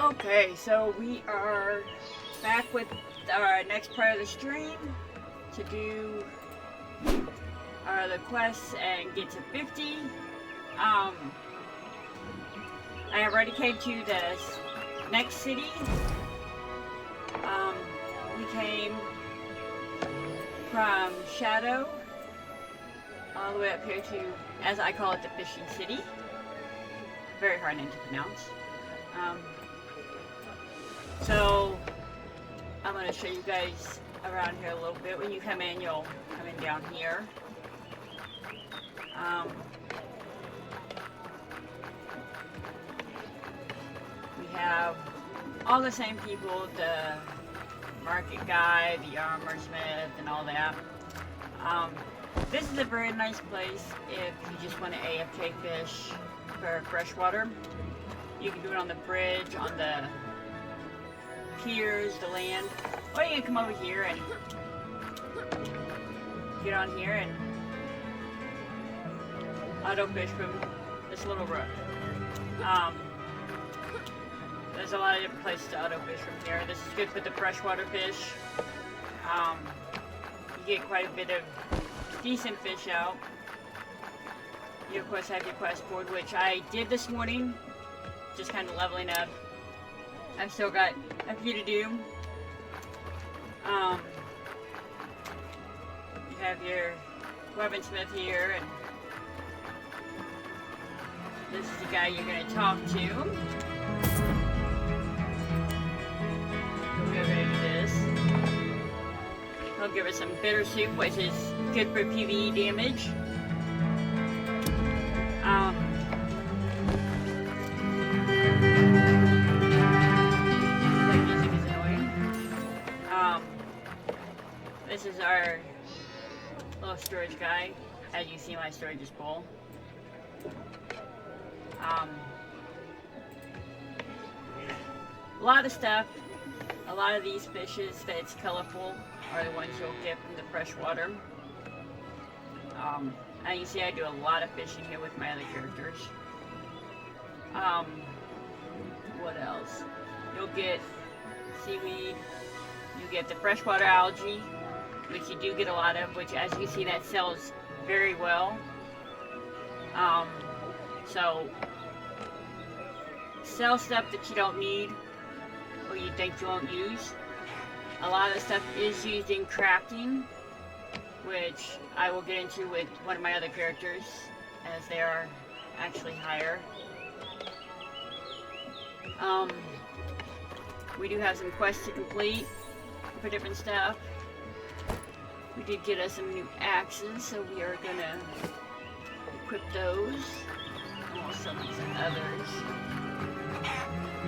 Okay, so we are back with our next part of the stream to do the quests and get to 50. I already came to the next city. We came from Shadow all the way up here to, as I call it, the Fishing City. Very hard name to pronounce. So I'm going to show you guys around here a little bit. When you come in, you'll come in down here. We have all the same people, the market guy, the armorsmith, and all that. This is a very nice place if you just want to AFK fish for freshwater. You can do it on the bridge, on the piers, the land, or you can come over here and get on here and auto fish from this little brook. There's a lot of different places to auto fish from here. This is good for the freshwater fish. You get quite a bit of decent fish out. You of course have your quest board, which I did this morning, just kind of leveling up. I've still got a few to do. You have your weaponsmith here, and this is the guy you're going to talk to. We're going to do this. He'll give us some bitter soup, which is good for PvE damage. This is our little storage guy. As you see, my storage is full. A lot of stuff, a lot of these fishes that's colorful are the ones you'll get from the freshwater. And you see I do a lot of fishing here with my other characters. What else? You'll get seaweed, you get the freshwater algae, which you do get a lot of, which as you see that sells very well. So sell stuff that you don't need or you think you won't use. A lot of the stuff is used in crafting, which I will get into with one of my other characters as they are actually higher. We do have some quests to complete for different stuff. We did get us some new axes, so we are gonna equip those. And we'll sell these and others.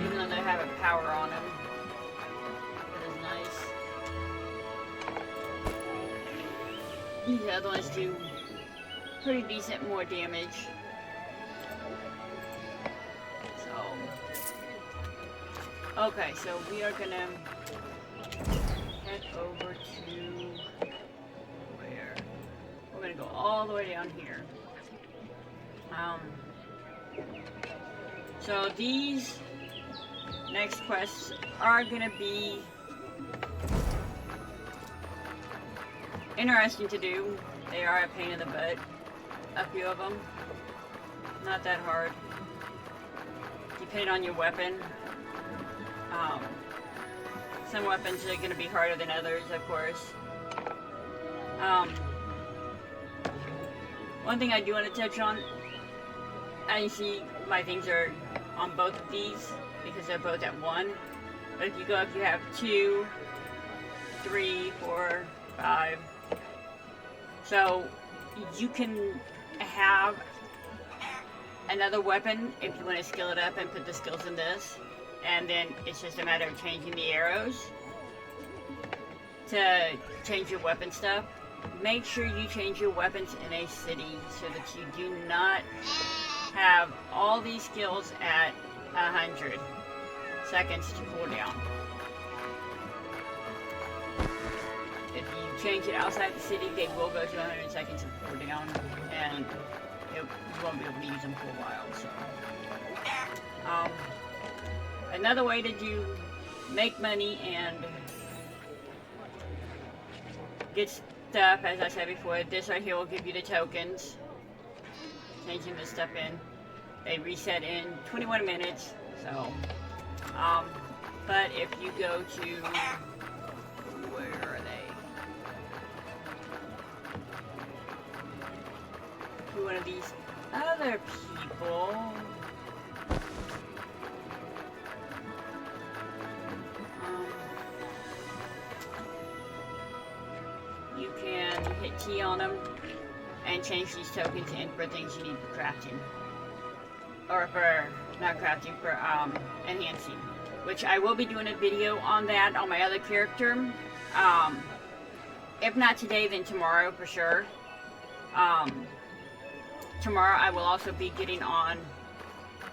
Even though they have a power on them. That is nice. These other ones do pretty decent more damage. Okay, so we are gonna head over to where? We're gonna go all the way down here. So these next quests are gonna be interesting to do. They are a pain in the butt. A few of them. Not that hard. Depending on your weapon. Some weapons are going to be harder than others, of course. One thing I do want to touch on, as you see, my things are on both of these because they're both at 1. But if you go up, you have 2, 3, 4, 5. So you can have another weapon if you want to skill it up and put the skills in this. And then it's just a matter of changing the arrows to change your weapon stuff. Make sure you change your weapons in a city so that you do not have all these skills at 100 seconds to cool down. If you change it outside the city, they will go to 100 seconds to cool down, and you won't be able to use them for a while. So, another way to make money and get stuff, as I said before, this right here will give you the tokens. Changing this stuff in. They reset in 21 minutes, so, but if you go to, where are they? To one of these other people, you can hit T on them and change these tokens in for things you need for crafting. Or for, not crafting, for enhancing. Which I will be doing a video on that on my other character. If not today, then tomorrow for sure. Tomorrow I will also be getting on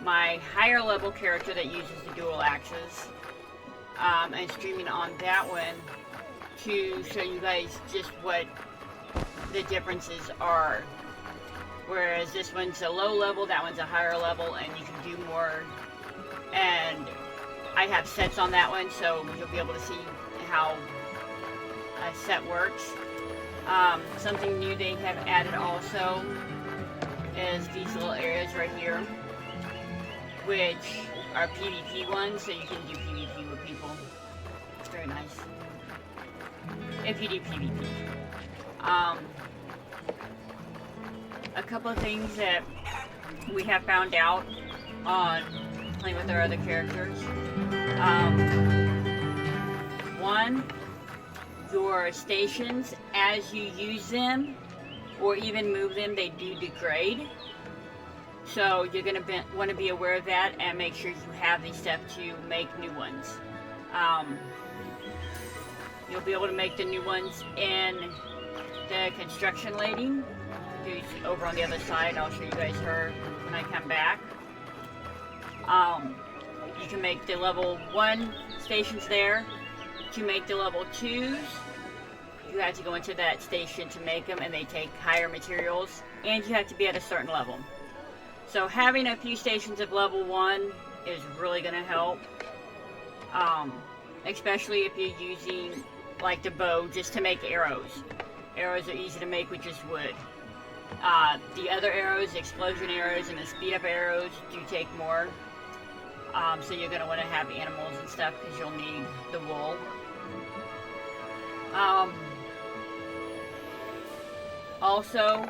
my higher level character that uses the dual axes. And streaming on that one to show you guys just what the differences are. Whereas this one's a low level, that one's a higher level, and you can do more. And I have sets on that one, so you'll be able to see how a set works. Something new they have added also is these little areas right here, which are PvP ones, so you can do PvP with people. It's very nice. If you do PvP. A couple of things that we have found out on playing with our other characters. One, your stations, as you use them or even move them, they do degrade. So you're going to want to be aware of that and make sure you have the stuff to make new ones. You'll be able to make the new ones in the construction lady, who's over on the other side. I'll show you guys her when I come back. You can make the level 1 stations there. To make the level 2s, you have to go into that station to make them, and they take higher materials, and you have to be at a certain level. So having a few stations of level 1 is really going to help, especially if you're using like the bow just to make arrows. Arrows are easy to make with just wood. The other arrows, explosion arrows and the speed up arrows, do take more. So you're going to want to have animals and stuff because you'll need the wool. Also,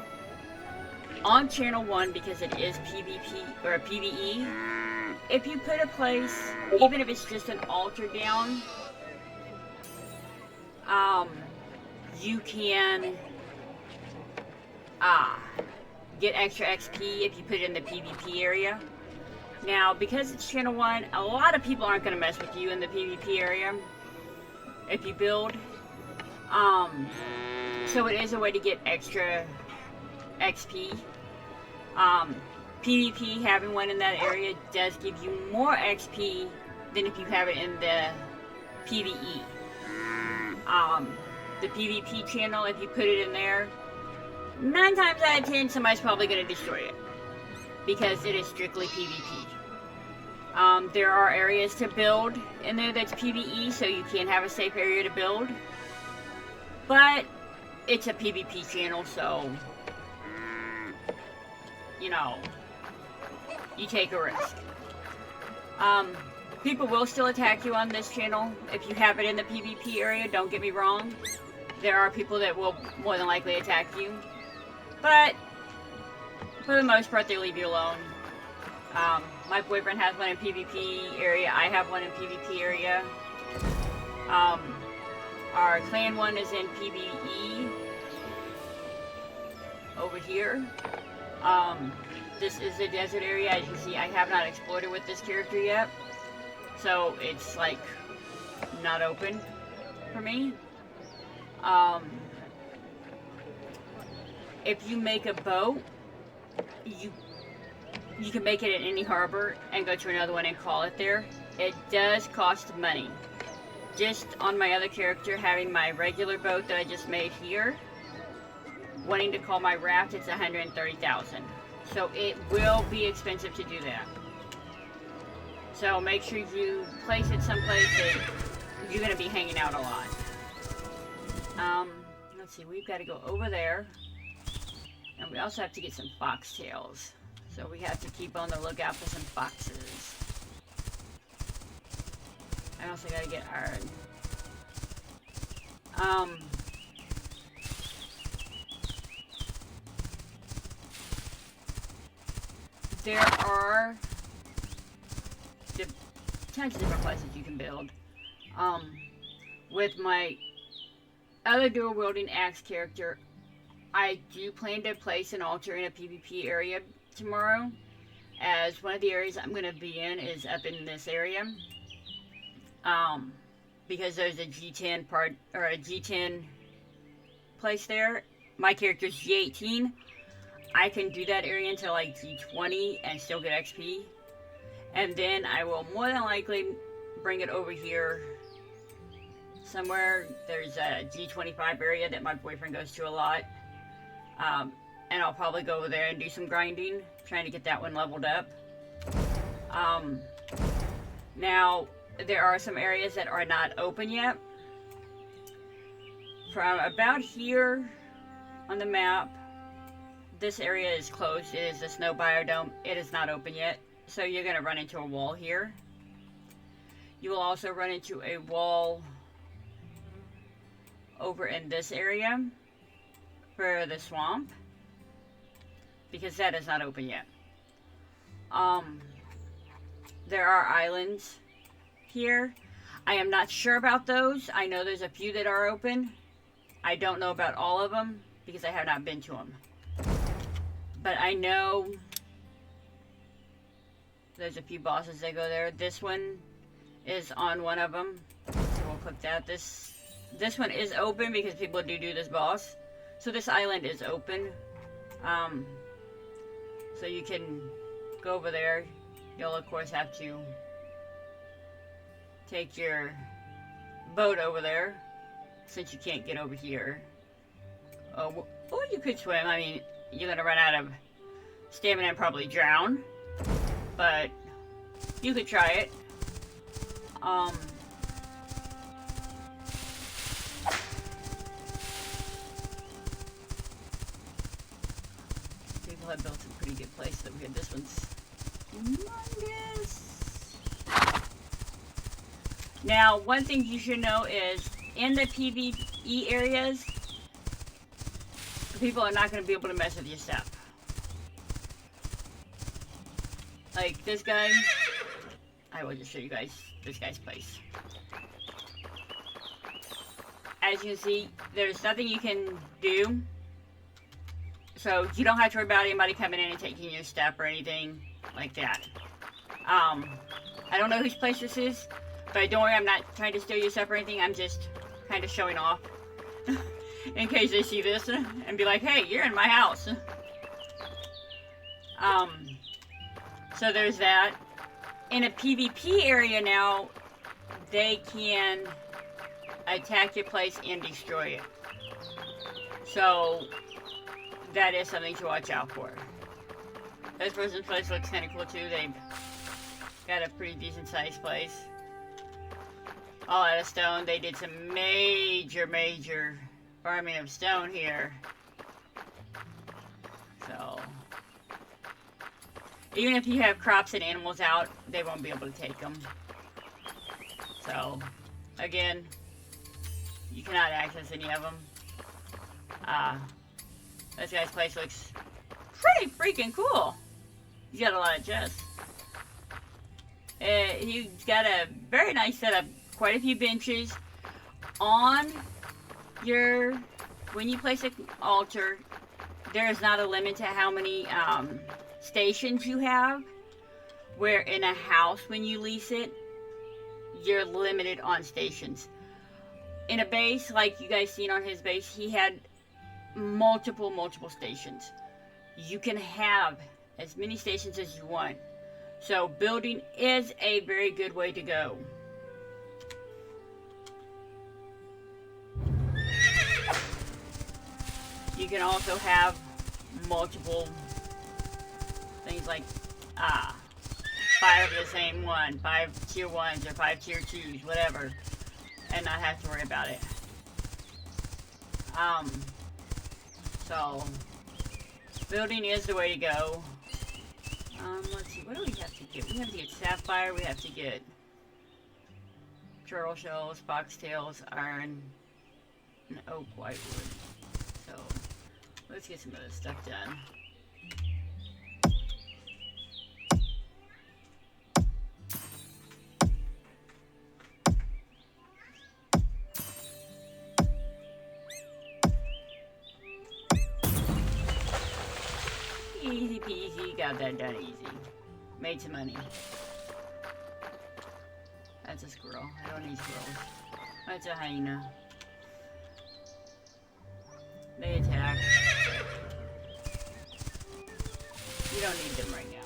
on channel 1, because it is PvP or PvE, if you put a place, even if it's just an altar down, you can get extra XP if you put it in the PvP area. Now, because it's channel 1, a lot of people aren't going to mess with you in the PvP area if you build. So it is a way to get extra XP. PvP, having one in that area does give you more XP than if you have it in the PvE. The PvP channel, if you put it in there, 9 times out of 10, somebody's probably going to destroy it. Because it is strictly PvP. There are areas to build in there that's PvE, so you can have a safe area to build. But it's a PvP channel, so, you know, you take a risk. People will still attack you on this channel if you have it in the PvP area, don't get me wrong. There are people that will more than likely attack you. But for the most part, they leave you alone. My boyfriend has one in PvP area. I have one in PvP area. Our clan one is in PvE over here. This is a desert area. As you can see, I have not explored it with this character yet. So it's like not open for me. If you make a boat, you can make it in any harbor and go to another one and call it there. It does cost money. Just on my other character, having my regular boat that I just made here, wanting to call my raft, it's $130,000. So it will be expensive to do that. So make sure you place it someplace that you're going to be hanging out a lot. Let's see, we've got to go over there. And we also have to get some foxtails. So we have to keep on the lookout for some foxes. I also got to get iron. There are tons of different places you can build. With my other dual wielding axe character, I do plan to place an altar in a PvP area tomorrow, as one of the areas I'm going to be in is up in this area. Because there's a G10 part, or a G10 place there. My character's G18. I can do that area until like G20 and still get XP. And then I will more than likely bring it over here somewhere. There's a G25 area that my boyfriend goes to a lot. And I'll probably go over there and do some grinding, trying to get that one leveled up. Now, there are some areas that are not open yet. From about here on the map, this area is closed. It is a snow biodome. It is not open yet. So you're going to run into a wall here. You will also run into a wall over in this area for the swamp, because that is not open yet. There are islands here. I am not sure about those. I know there's a few that are open. I don't know about all of them because I have not been to them. But I know there's a few bosses that go there. This one is on one of them, so we'll click that. This one is open because people do this boss. So this island is open. So you can go over there. You'll of course have to take your boat over there, since you can't get over here. Or you could swim. I mean, you're gonna run out of stamina and probably drown, but you could try it. People have built some pretty good places over here. This one's humongous. Now, one thing you should know is, in the PvE areas, people are not going to be able to mess with your stuff. Like this guy, I will just show you guys this guy's place. As you can see, there's nothing you can do. So you don't have to worry about anybody coming in and taking your stuff or anything like that. I don't know whose place this is, but don't worry, I'm not trying to steal your stuff or anything. I'm just kind of showing off. In case they see this and be like, hey, you're in my house. So there's that. In a PvP area now, they can attack your place and destroy it. So that is something to watch out for. This person's place looks kind of cool too. They've got a pretty decent sized place. All out of stone. They did some major farming of stone here. So even if you have crops and animals out, they won't be able to take them. So again, you cannot access any of them. This guy's place looks pretty freaking cool. He's got a lot of chests. He's got a very nice setup. Quite a few benches. On your, when you place an altar, there is not a limit to how many stations you have. Where in a house, when you lease it, you're limited on stations. In a base, like you guys seen on his base, he had multiple stations. You can have as many stations as you want. So building is a very good way to go. You can also have multiple things like 5 of the same one, 5 tier 1s or 5 tier 2s, whatever, and not have to worry about it. So building is the way to go. Let's see, what do we have to get? We have to get sapphire, we have to get turtle shells, foxtails, iron, and oak whitewood. So let's get some of this stuff done. Easy peasy, got that done easy. Made some money. That's a squirrel. I don't need squirrels. That's a hyena. They attack. You don't need them right now.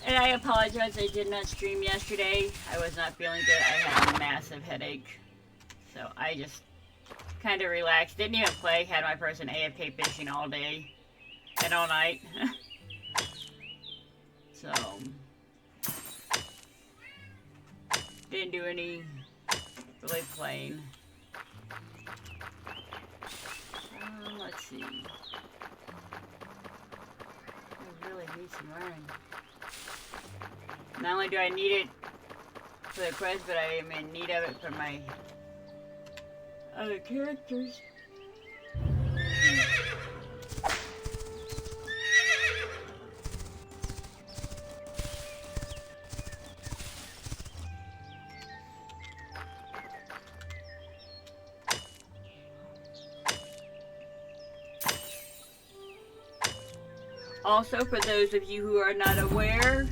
And I apologize, I did not stream yesterday. I was not feeling good. I had a massive headache. So I just kind of relaxed. Didn't even play. Had my person AFK fishing all day and all night. So didn't do any really playing. Let's see. I really need some iron. Not only do I need it for the quest, but I am in need of it for my other characters. Also, for those of you who are not aware,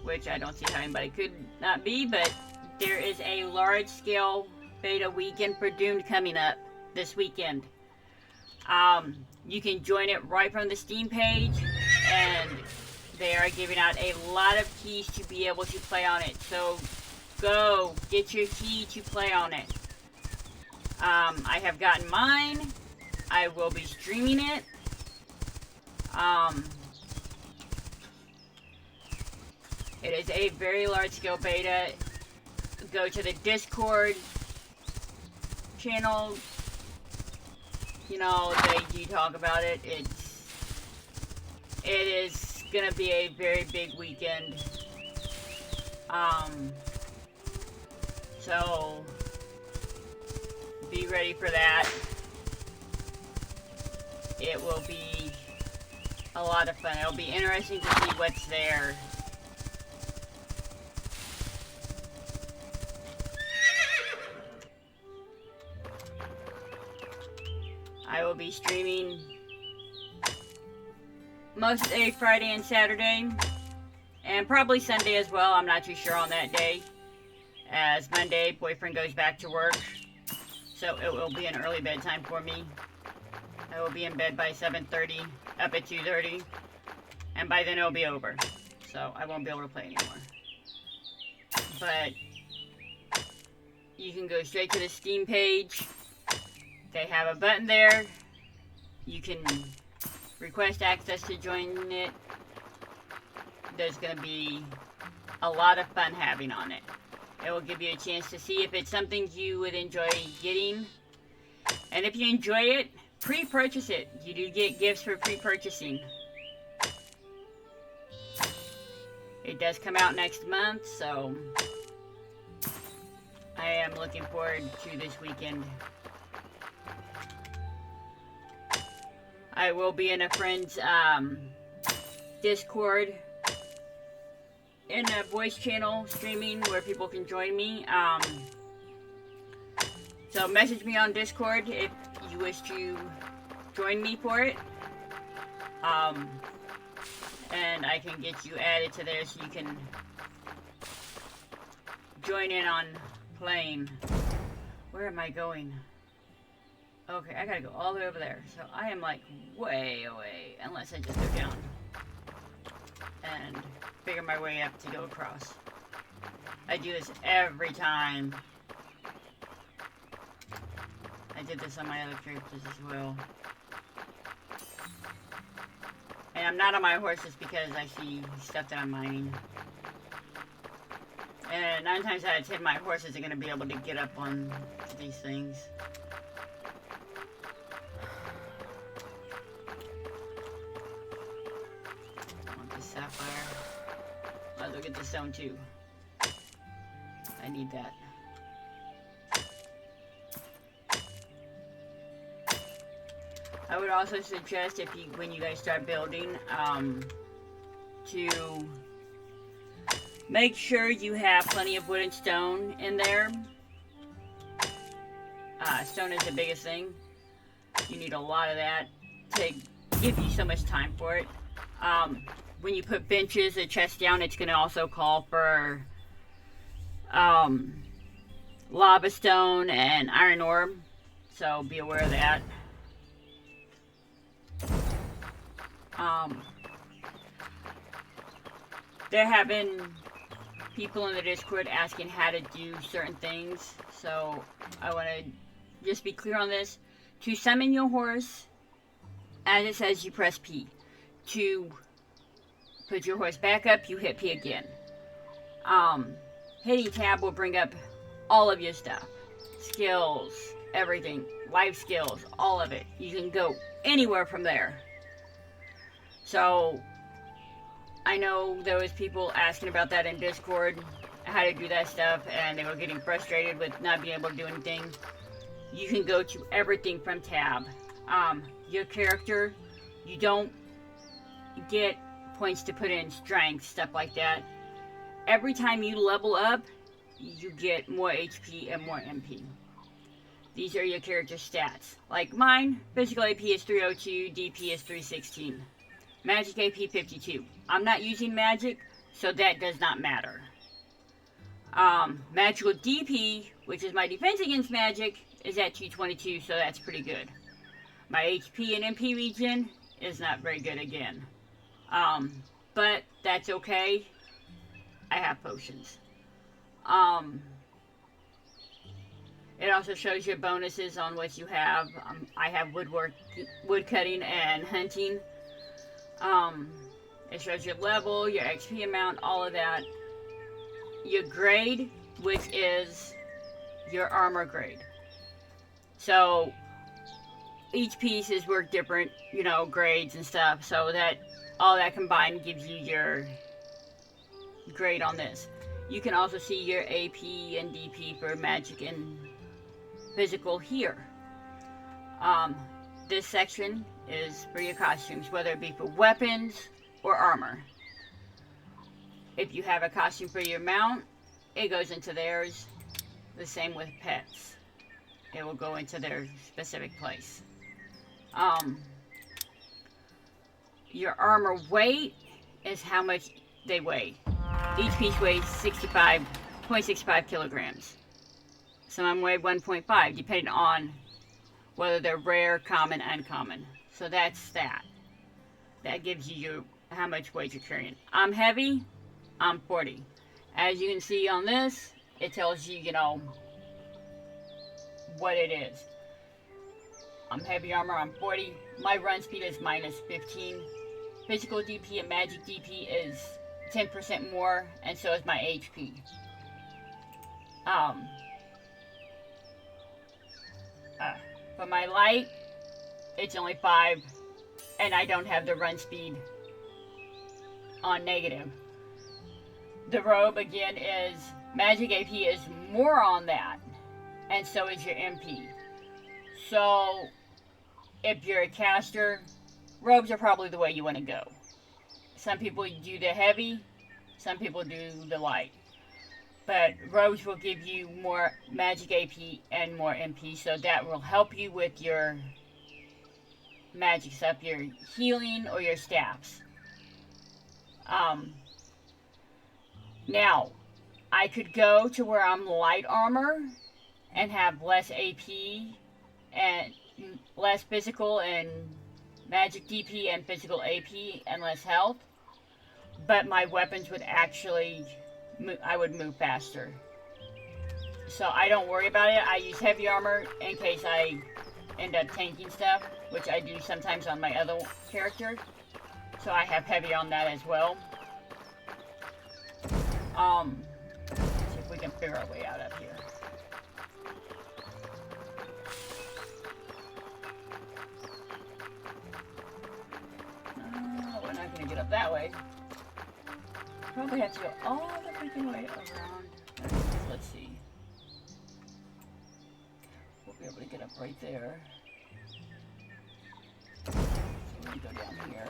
which I don't see how anybody could not be, but there is a large-scale beta weekend for Doomed coming up this weekend. You can join it right from the Steam page, and they are giving out a lot of keys to be able to play on it. So go get your key to play on it. I have gotten mine. I will be streaming it. It is a very large-scale beta. Go to the Discord channel. You know, they do talk about it. It is gonna be a very big weekend. So be ready for that. It will be a lot of fun. It'll be interesting to see what's there. I will be streaming most day, Friday and Saturday, and probably Sunday as well. I'm not too sure on that day, as Monday, boyfriend goes back to work, so it will be an early bedtime for me. I will be in bed by 7:30, up at 2:30, and by then it'll be over, so I won't be able to play anymore. But you can go straight to the Steam page. They have a button there. You can request access to join it. There's going to be a lot of fun having on it. It will give you a chance to see if it's something you would enjoy getting. And if you enjoy it, pre-purchase it. You do get gifts for pre-purchasing. It does come out next month, so I am looking forward to this weekend. I will be in a friend's Discord in a voice channel streaming where people can join me. So message me on Discord if you wish to join me for it. And I can get you added to there so you can join in on playing. Where am I going? Okay, I gotta go all the way over there. So I am like way away, unless I just go down and figure my way up to go across. I do this every time. I did this on my other characters as well. And I'm not on my horses because I see stuff that I'm mining. And 9 times out of 10, my horses are going to be able to get up on these things. I want the sapphire. Might as well get the stone too. I need that. I would also suggest, if you, when you guys start building, to make sure you have plenty of wood and stone in there. Stone is the biggest thing. You need a lot of that to give you so much time for it. When you put benches or chests down, it's going to also call for lava stone and iron ore. So be aware of that. There have been people in the Discord asking how to do certain things, so I want to just be clear on this. To summon your horse, as it says, you press P. To put your horse back up, you hit P again. Hitting tab will bring up all of your stuff. Skills, everything, life skills, all of it. You can go anywhere from there. So, I know there was people asking about that in Discord, how to do that stuff, and they were getting frustrated with not being able to do anything. You can go to everything from tab. Your character, you don't get points to put in strength, stuff like that. Every time you level up, you get more HP and more MP. These are your character stats. Like mine, physical AP is 302, DP is 316. Magic AP 52. I'm not using magic, so that does not matter. Magical DP, which is my defense against magic, is at 222, so that's pretty good. My HP and MP regen is not very good again. But that's okay. I have potions. It also shows your bonuses on what you have. I have wood cutting and hunting. It shows your level, your XP amount, all of that. Your grade, which is your armor grade. So each piece is worth different, grades and stuff. So that all that combined gives you your grade on this. You can also see your AP and DP for magic and physical here. This section is for your costumes, whether it be for weapons or armor. If you have a costume for your mount, it goes into theirs. The same with pets. It will go into their specific place. Your armor weight is how much they weigh. Each piece weighs 0.65 kilograms. Some of them weigh 1.5, depending on whether they're rare, common, uncommon. So that's that. That gives you how much weight you're carrying. I'm heavy. I'm 40. As you can see on this, it tells you, what it is. I'm heavy armor. I'm 40. My run speed is -15. Physical DP and magic DP is 10% more, and so is my HP. For my light, it's only 5, and I don't have the run speed on negative. The robe, again, is magic AP is more on that, and so is your MP. So, if you're a caster, robes are probably the way you want to go. Some people do the heavy, some people do the light. But robes will give you more magic AP and more MP, so that will help you with your magic stuff, your healing or your staffs. Now, I could go to where I'm light armor and have less AP and less physical and magic DP and physical AP and less health, but my weapons would actually I would move faster. So I don't worry about it. I use heavy armor in case I end up tanking stuff, which I do sometimes on my other character. So I have heavy on that as well. Let's see if we can figure our way out up here. We're not gonna get up that way. Probably have to go all the freaking way around. Let's see. We'll be able to get up right there. So we're gonna go down here.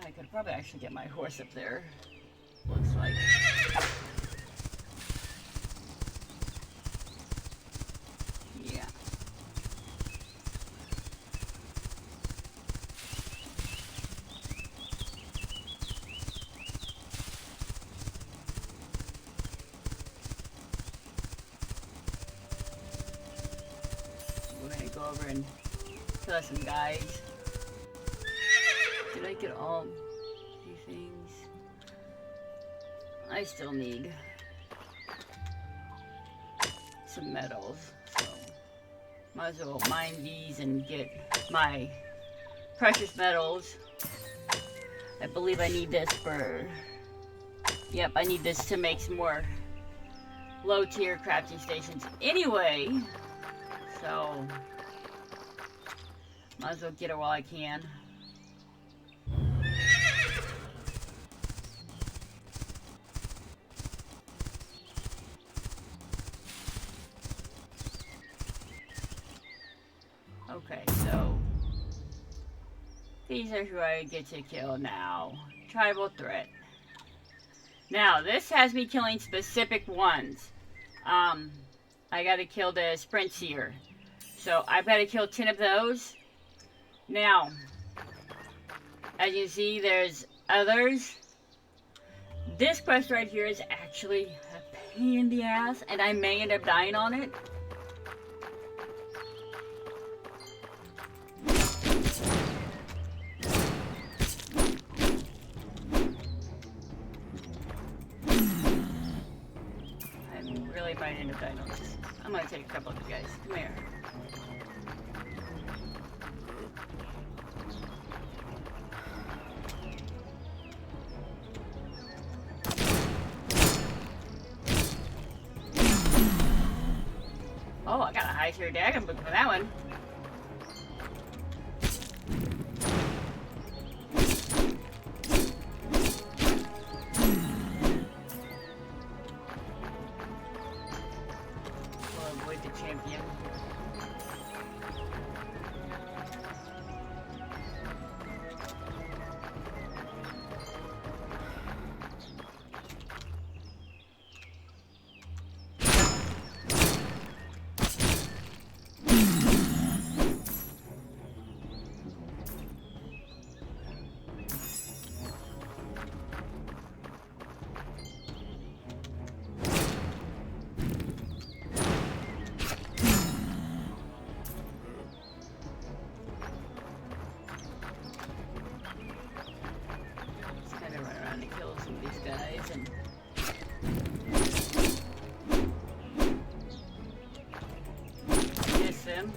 I could probably actually get my horse up there. Looks like. Yeah. We're gonna go over and kill some guys. Did I get all these things? I still need some metals, so might as well mine these and get my precious metals. I believe I need this for... Yep, I need this to make some more low-tier crafting stations anyway, so might as well get it while I can. Okay, so these are who I get to kill now. Tribal threat. Now, this has me killing specific ones. I gotta kill the sprint seer. So, I've gotta kill 10 of those. Now, as you see, there's others. This quest right here is actually a pain in the ass, and I may end up dying on it. Might end up dying on this. I'm gonna take a couple of you guys. Come here. Oh, I got a high tier dragon book for that one. Champion. Them.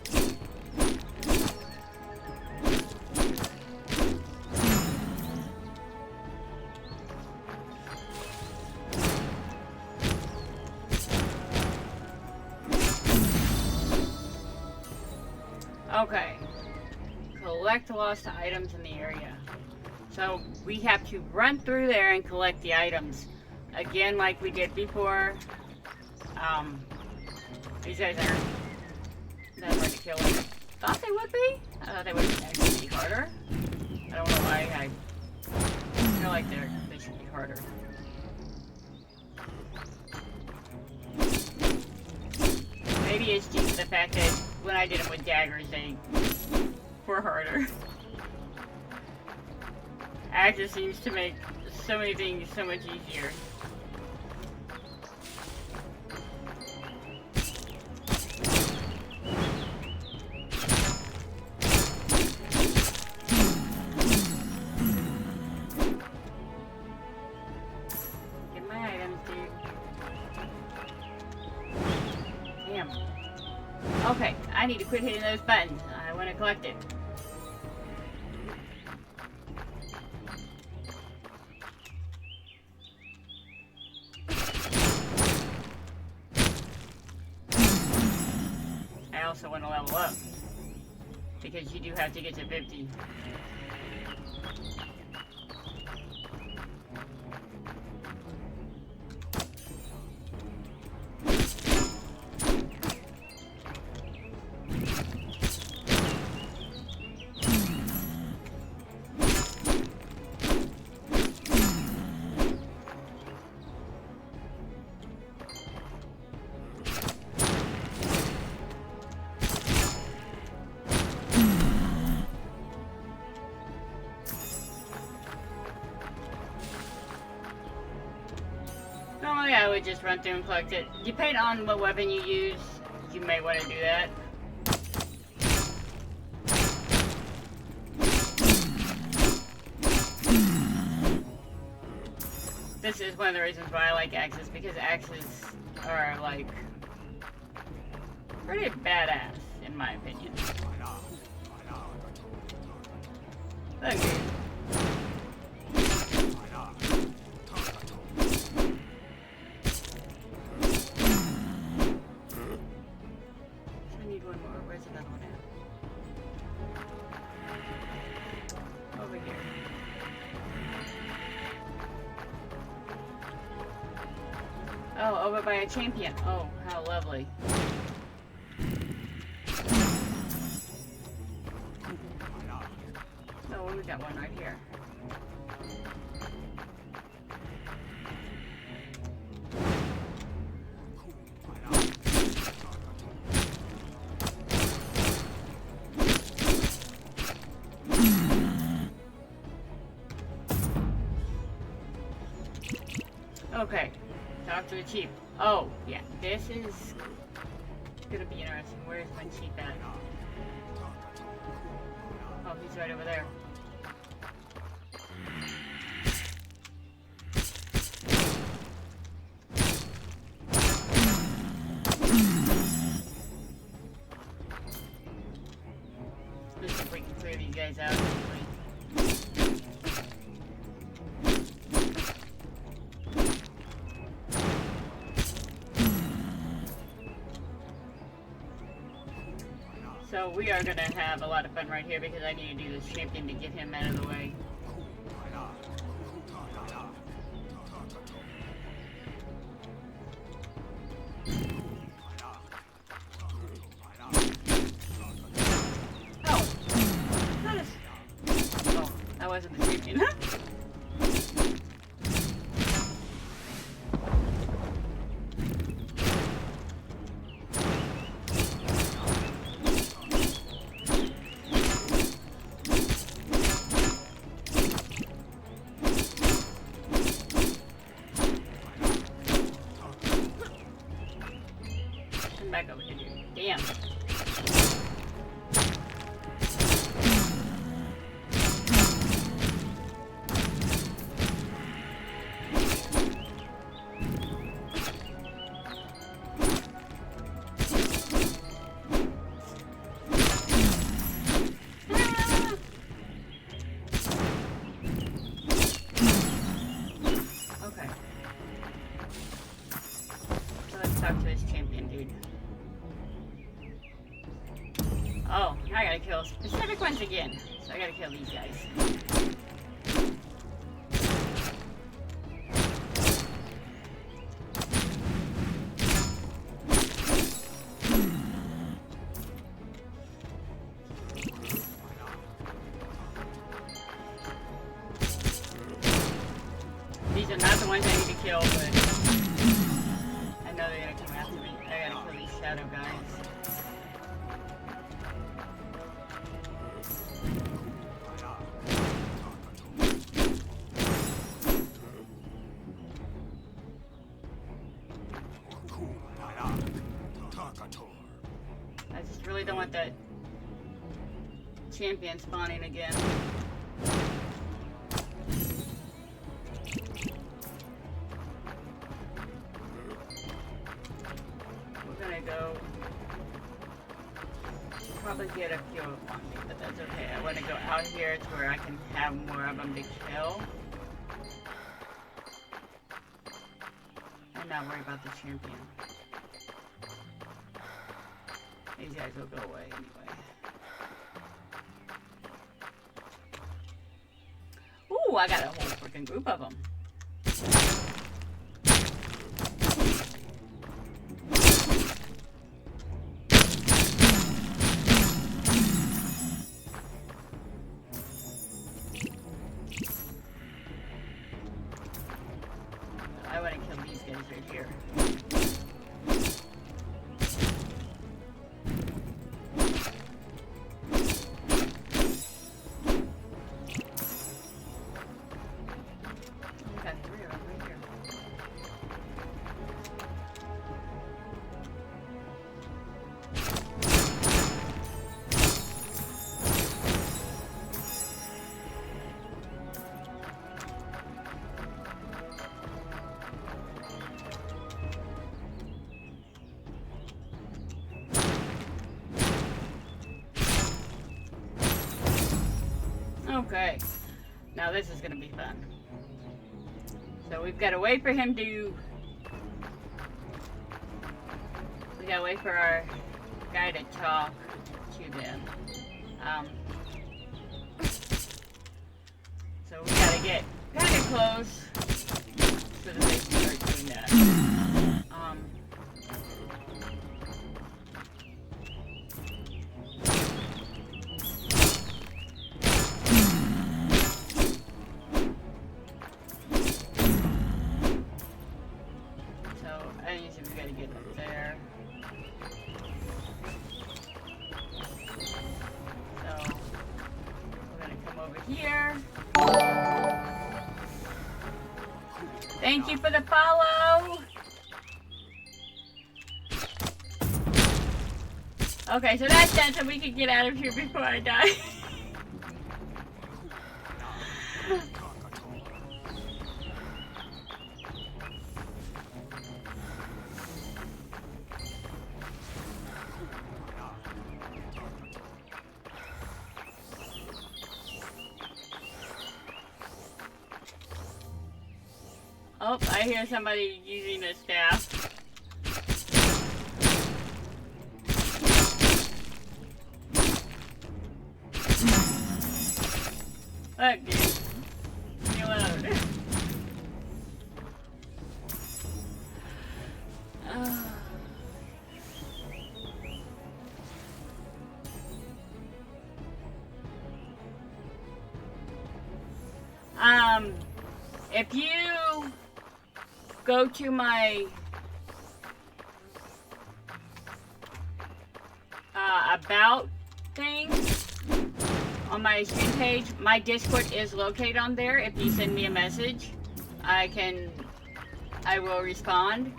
Okay. Collect lost items in the area. So we have to run through there and collect the items. Again, like we did before. These guys aren't that hard to kill. I thought they would be. I thought they would actually be harder. I don't know why. I feel like they should be harder. Maybe it's due to the fact that when I did them with daggers, they were harder. It just seems to make so many things so much easier. Damn. Okay, I need to quit hitting those buttons. I want to collect it. I also want to level up. Because you do have to get to 50. Normally I would just run through and collect it. Depending on what weapon you use, you may want to do that. This is one of the reasons why I like axes, because axes are like pretty badass in my opinion. Okay. Where's another one at? Over here. Oh, over by a champion. Oh, how lovely. Oh, we got one right here. Okay, talk to the chief. Oh, yeah, this is gonna be interesting. Where's my chief at? Oh, he's right over there. Let's see if we can clear these guys out. So we are going to have a lot of fun right here because I need to do this champion to get him out of the way. Oh! Oh, that wasn't the champion, huh? Back over here, dude. Damn. Okay. So let's talk to this champion, dude. Oh, I gotta kill specific ones again. So I gotta kill these guys. These are not the ones I need to kill, but I know they're gonna come after me. I gotta kill these shadow guys. I just really don't want that champion spawning again. We're gonna go probably get a few on me, but that's okay. I want to go out here to where I can have more of them to kill. I'm not worried about the champion. These guys will go away anyway. Ooh, I got a whole freaking group of them. I want to kill these guys right here. Okay, now this is gonna be fun. So we've got to wait for him to. We gotta wait for our guy to talk to them. So we gotta get kind of close so that they can start doing that. We gotta get up there. So we're gonna come over here. Thank you for the follow. Okay, so that's done, so we can get out of here before I die. Oh, I hear somebody using the staff. Look, dude. Leave me alone. If you go to my about thing on my stream page, my Discord is located on there. If you send me a message, I will respond.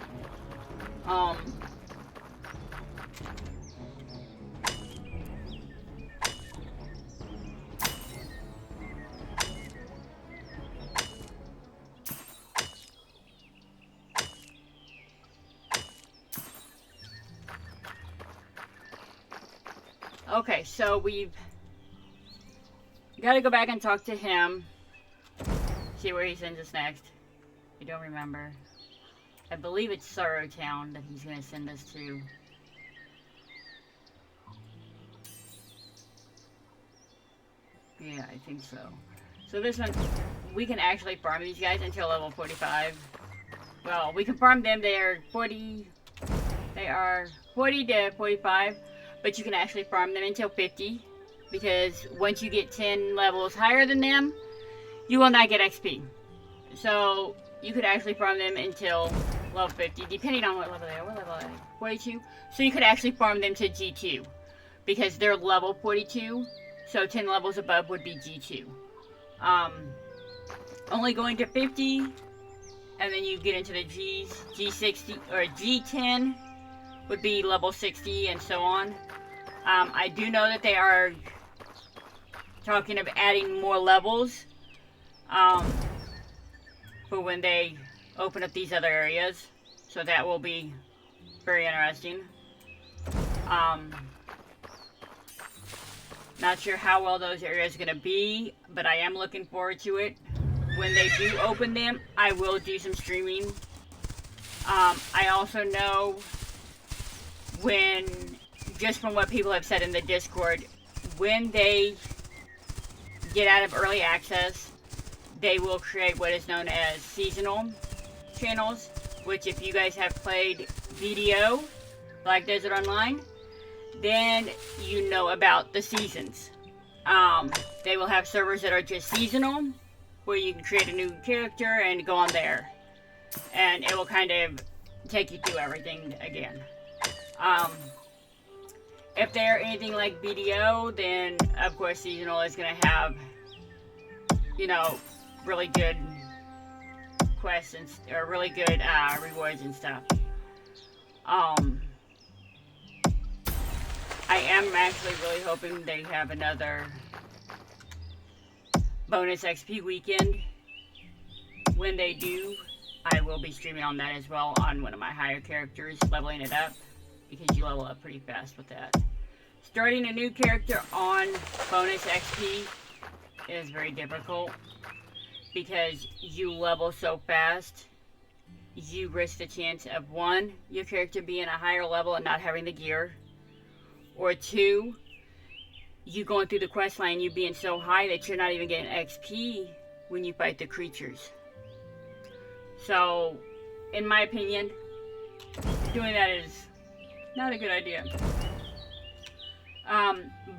Okay, so we've got to go back and talk to him. See where he sends us next. I don't remember. I believe it's Sorrow Town that he's going to send us to. Yeah, I think so. So this one, we can actually farm these guys until level 45. Well, we can farm them. They are 40 to 45. But you can actually farm them until 50, because once you get 10 levels higher than them, you will not get XP. So you could actually farm them until level 50, depending on what level they are. What level are they? 42? So you could actually farm them to G2, because they're level 42, so 10 levels above would be G2. Only going to 50, and then you get into the G60, or G10 would be level 60, and so on. I do know that they are talking of adding more levels for when they open up these other areas, so that will be very interesting. Not sure how well those areas are going to be, but I am looking forward to it. When they do open them, I will do some streaming. I also know when, just from what people have said in the Discord, when they get out of early access, they will create what is known as seasonal channels, which if you guys have played BDO, Black Desert Online, then you know about the seasons. They will have servers that are just seasonal, where you can create a new character and go on there. And it will kind of take you through everything again. If they're anything like BDO, then of course seasonal is going to have, you know, really good quests and, or really good rewards and stuff. I am actually really hoping they have another bonus XP weekend. When they do, I will be streaming on that as well on one of my higher characters, leveling it up, because you level up pretty fast with that. Starting a new character on bonus XP is very difficult because you level so fast. You risk the chance of, one, your character being a higher level and not having the gear, or two, you going through the quest line, you being so high that you're not even getting XP when you fight the creatures. So, in my opinion, doing that is not a good idea.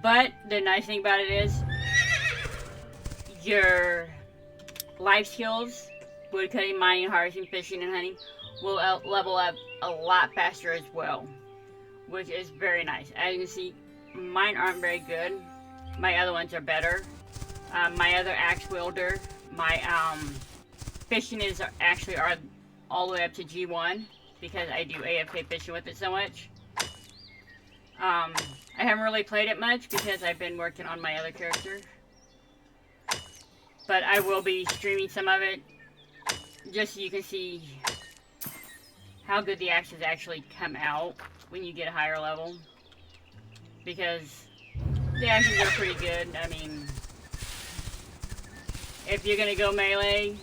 But the nice thing about it is your life skills, woodcutting, mining, harvesting, fishing, and hunting, will level up a lot faster as well, which is very nice. As you can see, mine aren't very good. My other ones are better. My other axe wielder, my fishing is actually are all the way up to G1 because I do AFK fishing with it so much. I haven't really played it much because I've been working on my other character, but I will be streaming some of it just so you can see how good the axes actually come out when you get a higher level, because the axes are pretty good. I mean, if you're gonna go melee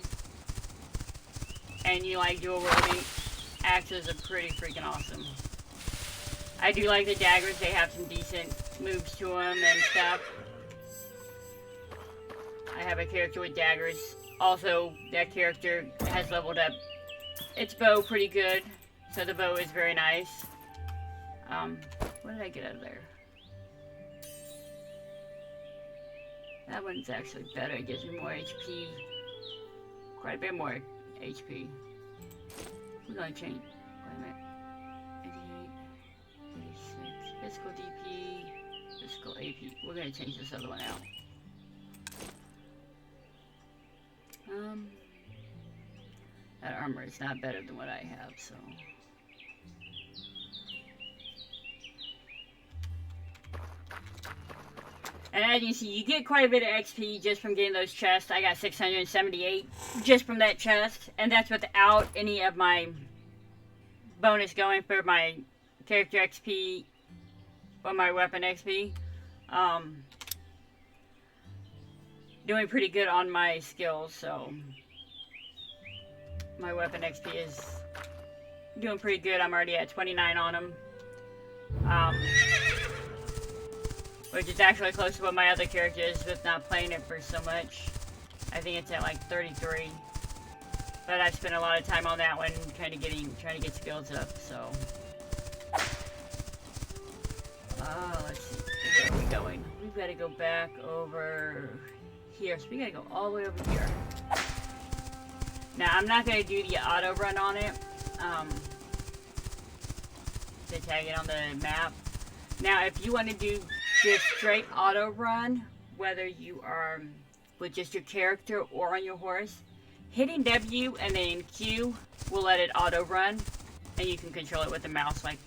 and you like dual wielding, axes are pretty freaking awesome. I do like the daggers, they have some decent moves to them and stuff. I have a character with daggers. Also, that character has leveled up its bow pretty good, so the bow is very nice. What did I get out of there? That one's actually better, it gives me more HP. Quite a bit more HP. We're gonna change, wait a minute. 88, 86, physical DP, physical AP. We're gonna change this other one out. That armor is not better than what I have, so. And as you can see, you get quite a bit of XP just from getting those chests. I got 678 just from that chest, and that's without any of my bonus going for my character XP or my weapon XP. Doing pretty good on my skills, so my weapon XP is doing pretty good. I'm already at 29 on them. Which is actually close to what my other character is with not playing it for so much. I think it's at like 33. But I've spent a lot of time on that one trying to get skills up, so. Let's see, where are we going? We've got to go back over here, so we got to go all the way over here. Now, I'm not going to do the auto run on it, to tag it on the map. Now, if you want to do just straight auto run, whether you are with just your character or on your horse, hitting W and then Q will let it auto run, and you can control it with the mouse like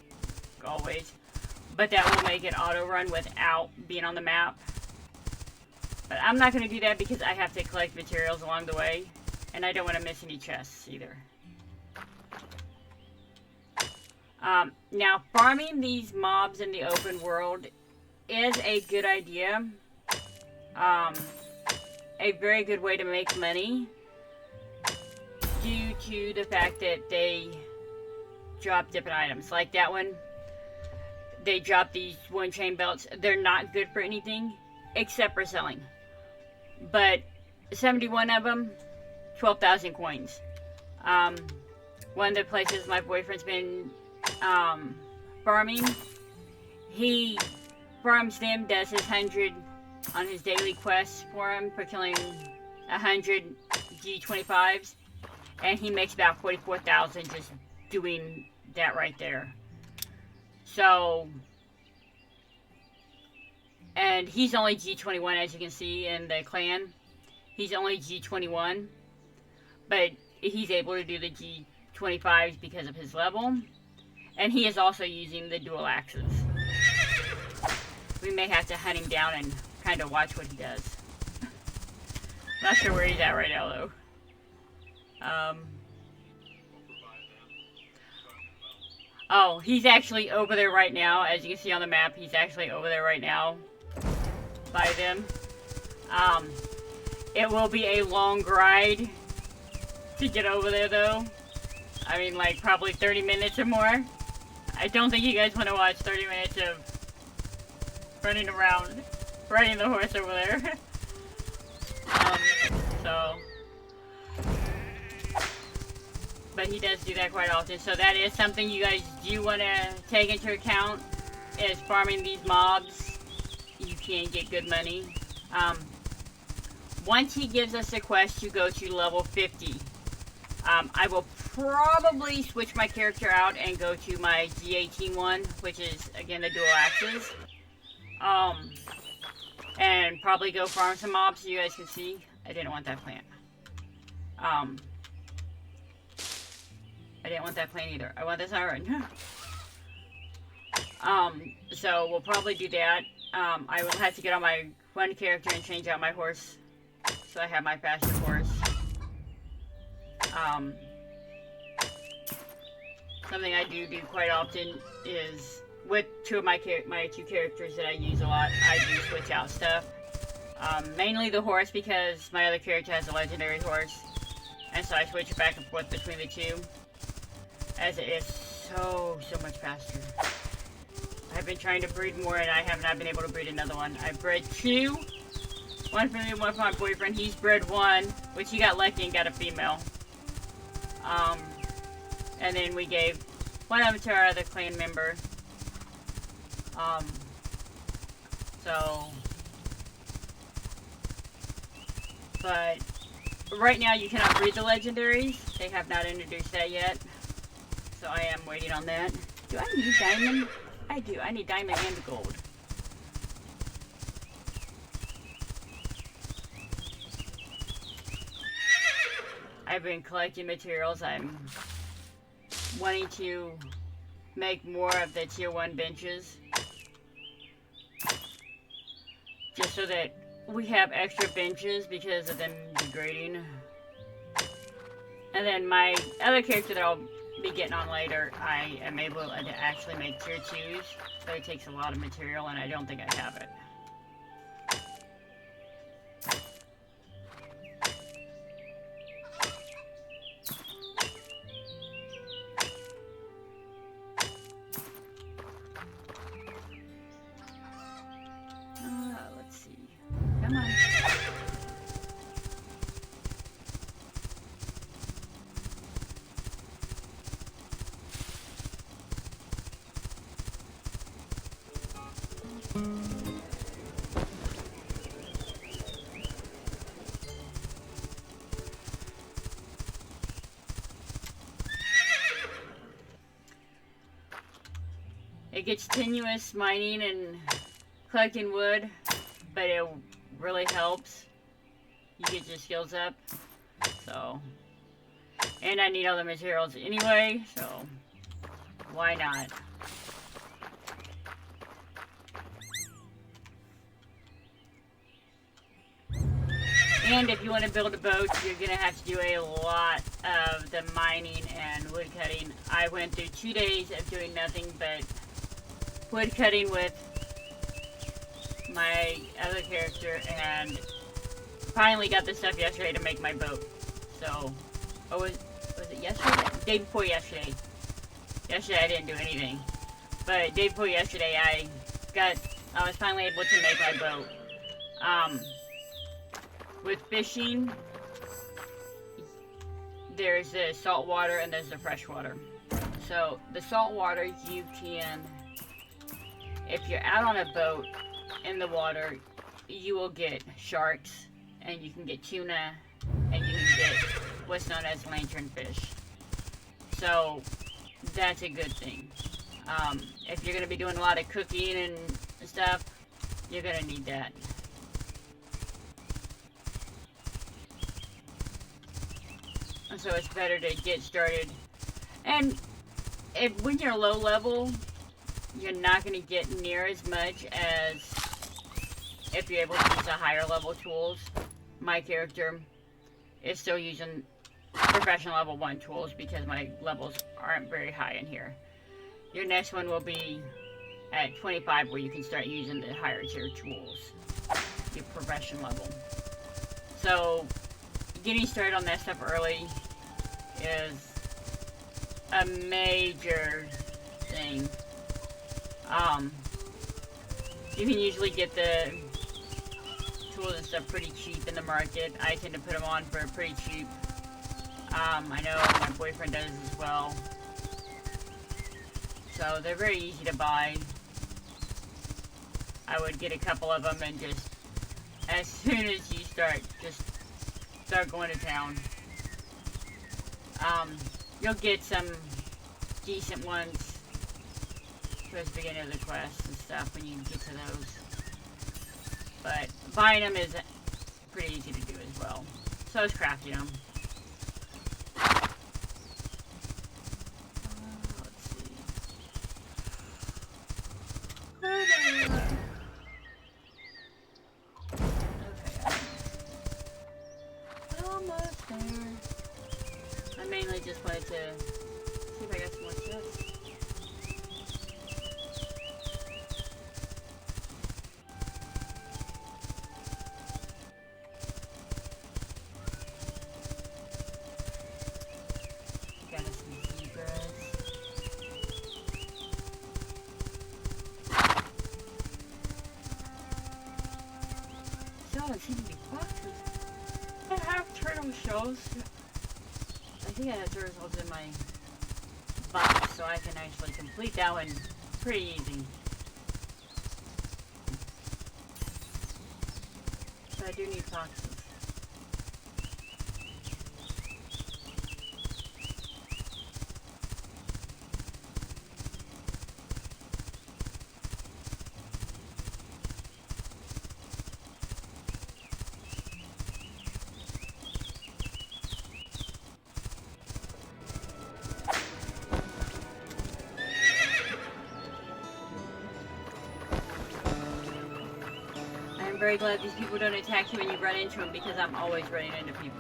always. But that will make it auto run without being on the map. But I'm not going to do that because I have to collect materials along the way, and I don't want to miss any chests either. Now, farming these mobs in the open world is a good idea, Um, a very good way to make money due to the fact that they drop different items. Like that one, they drop these one chain belts. They're not good for anything except for selling. But 71 of them, 12,000 coins. One of the places my boyfriend's been farming, he farms them, does his 100 on his daily quest for him for killing 100 G25s, and he makes about 44,000 just doing that right there. So, and he's only G21, as you can see in the clan. He's only G21, but he's able to do the G25s because of his level, and he is also using the dual axes. We may have to hunt him down and kind of watch what he does. Not sure where he's at right now, though. Oh, he's actually over there right now. As you can see on the map, he's actually over there right now by them. It will be a long ride to get over there, though. I mean, like, probably 30 minutes or more. I don't think you guys want to watch 30 minutes of running around, riding the horse over there. But he does do that quite often. So that is something you guys do want to take into account, is farming these mobs. You can get good money. Once he gives us a quest to go to level 50, I will probably switch my character out and go to my G18 one, which is, again, the dual axes. And probably go farm some mobs so you guys can see. I didn't want that plant. I didn't want that plant either. I want this iron. So we'll probably do that. I will have to get on my one character and change out my horse, so I have my faster horse. Something I do quite often is, with two of my two characters that I use a lot, I do switch out stuff. Mainly the horse, because my other character has a legendary horse, and so I switch it back and forth between the two, as it is so much faster. I've been trying to breed more, and I have not been able to breed another one. I've bred two. One for me, one for my boyfriend. He's bred one, which he got lucky and got a female. And then we gave one of them to our other clan member. But right now you cannot breed the legendaries. They have not introduced that yet. So I am waiting on that. Do I need diamond? I do. I need diamond and gold. I've been collecting materials. I'm wanting to make more of the tier 1 benches, just so that we have extra benches because of them degrading. And then my other character that I'll be getting on later, I am able to actually make tier 2s, but it takes a lot of material and I don't think I have it. Let's see. Come on. It gets tenuous mining and collecting wood, but it really helps you get your skills up. So, and I need all the materials anyway, so why not? And if you want to build a boat, you're going to have to do a lot of the mining and wood cutting. I went through 2 days of doing nothing but wood cutting with my other character and finally got the stuff yesterday to make my boat. So, was it yesterday? Day before yesterday. Yesterday I didn't do anything. But day before yesterday I was finally able to make my boat. With fishing, there's the salt water and there's the fresh water. So the salt water, you can, if you're out on a boat in the water, you will get sharks, and you can get tuna, and you can get what's known as lanternfish. So that's a good thing. If you're going to be doing a lot of cooking and stuff, you're going to need that. So it's better to get started. And when you're low level, you're not going to get near as much as if you're able to use the higher level tools. My character is still using professional level 1 tools because my levels aren't very high in here. Your next one will be at 25 where you can start using the higher tier tools, your professional level. So getting started on that stuff early is a major thing. You can usually get the tools and stuff pretty cheap in the market. I tend to put them on for pretty cheap. I know my boyfriend does as well. So they're very easy to buy. I would get a couple of them and just, as soon as you start going to town. You'll get some decent ones towards the beginning of the quest and stuff when you get to those. But buying them is pretty easy to do as well. So is crafting them. Let's see. Okay. Almost there. I mainly just wanted to see if I got some more chests. Got us some zebras. So it seems to be boxes. I have turtle shells. I think I have turtle shells in my box, so I can actually complete that one pretty easy. So I do need boxes. I'm very glad these people don't attack you when you run into them, because I'm always running into people.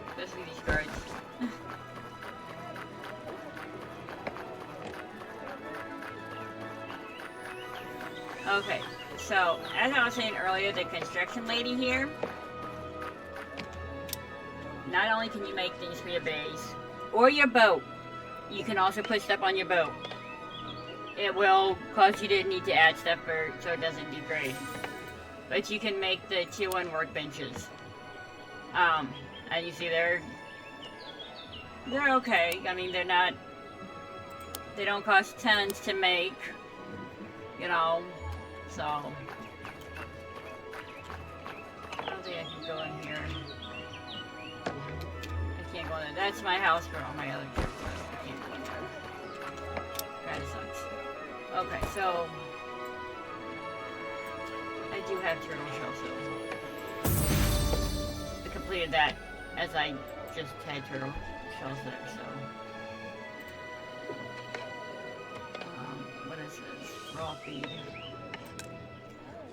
Especially these guards. Okay, so as I was saying earlier, the construction lady here, not only can you make things for your base or your boat, you can also put stuff on your boat. It will cause you to need to add stuff so it doesn't degrade. But you can make the tier 1 workbenches. And you see they're okay. I mean, they don't cost tons to make, you know, so I don't think I can go in here. I can't go in there. That's my house for all my other characters. I can't go in there. Kinda sucks. Okay, so I do have turtle shells, so I completed that as I just had turtle shells there, so. What is this? Raw feed.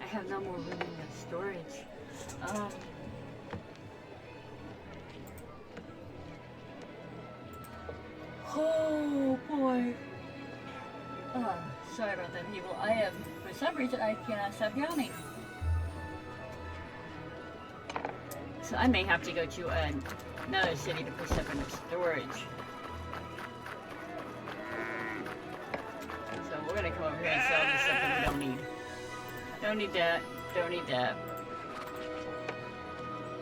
I have no more room in the storage. Oh boy. Oh, sorry about that, people. I am, for some reason, I cannot stop yawning. So I may have to go to another city to put stuff in storage. So we're gonna come over here and sell the stuff that we don't need. Don't need that. Don't need that.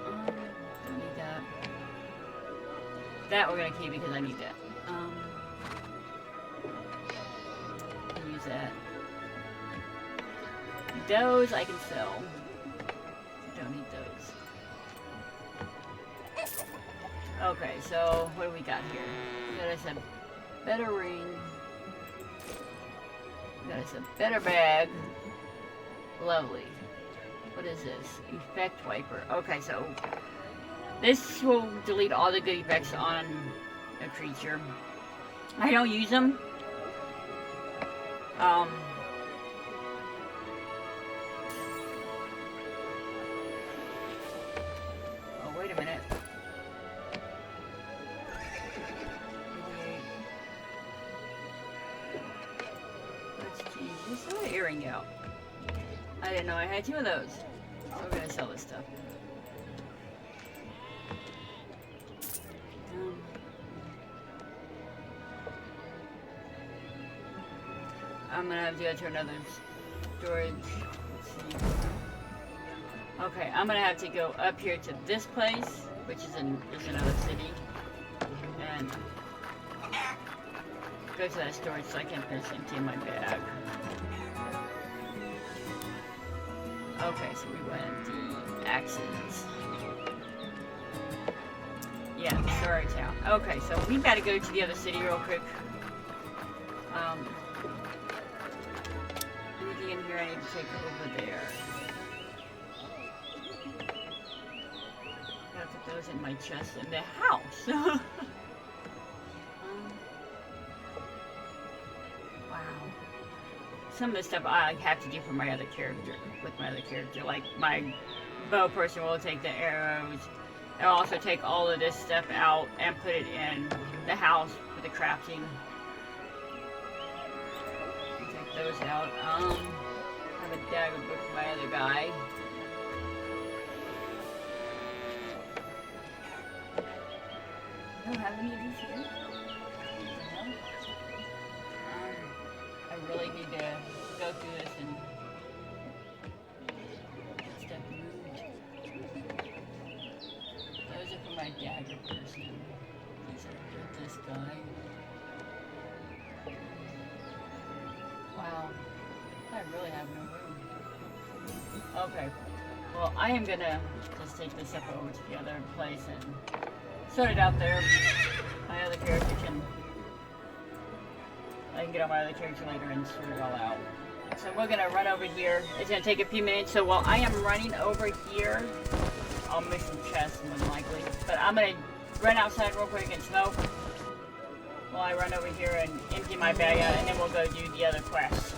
Don't need that. That we're gonna keep because I need that. Use that. Those I can sell. Don't need those. Okay, so what do we got here? We got us a better ring. We got us a better bag. Lovely. What is this? Effect wiper. Okay, so this will delete all the good effects on a creature. I don't use them. Oh, wait a minute. Let's change this earring out. I didn't know I had 2 of those. So we're gonna sell this stuff. I'm gonna have to go to another storage. Let's see. Okay, I'm gonna have to go up here to this place, which is another city, and go to that storage so I can finish emptying my bag. Okay, so we went the axes. Yeah, the storage town. Okay, so we've got to go to the other city real quick. Anything in here I need to take over there? Gotta put those in my chest in the house. Wow. Some of the stuff I have to do for my other character, with my other character. Like, my bow person will take the arrows. I'll also take all of this stuff out and put it in the house for the crafting. Take those out. Have a dagger book for my other guy. I don't have any of these here. I really need to go through this and get stuff moved. Those are for my dagger person. These are for this guy. Wow. I really have no room. Okay. Well, I am gonna just take this stuff over to the other place and sort it out there. My other character I can get on my other character later and sort it all out. So we're gonna run over here. It's gonna take a few minutes, so while I am running over here, I'll miss some chests more than likely. But I'm gonna run outside real quick and smoke while I run over here and empty my bag out, and then we'll go do the other quest.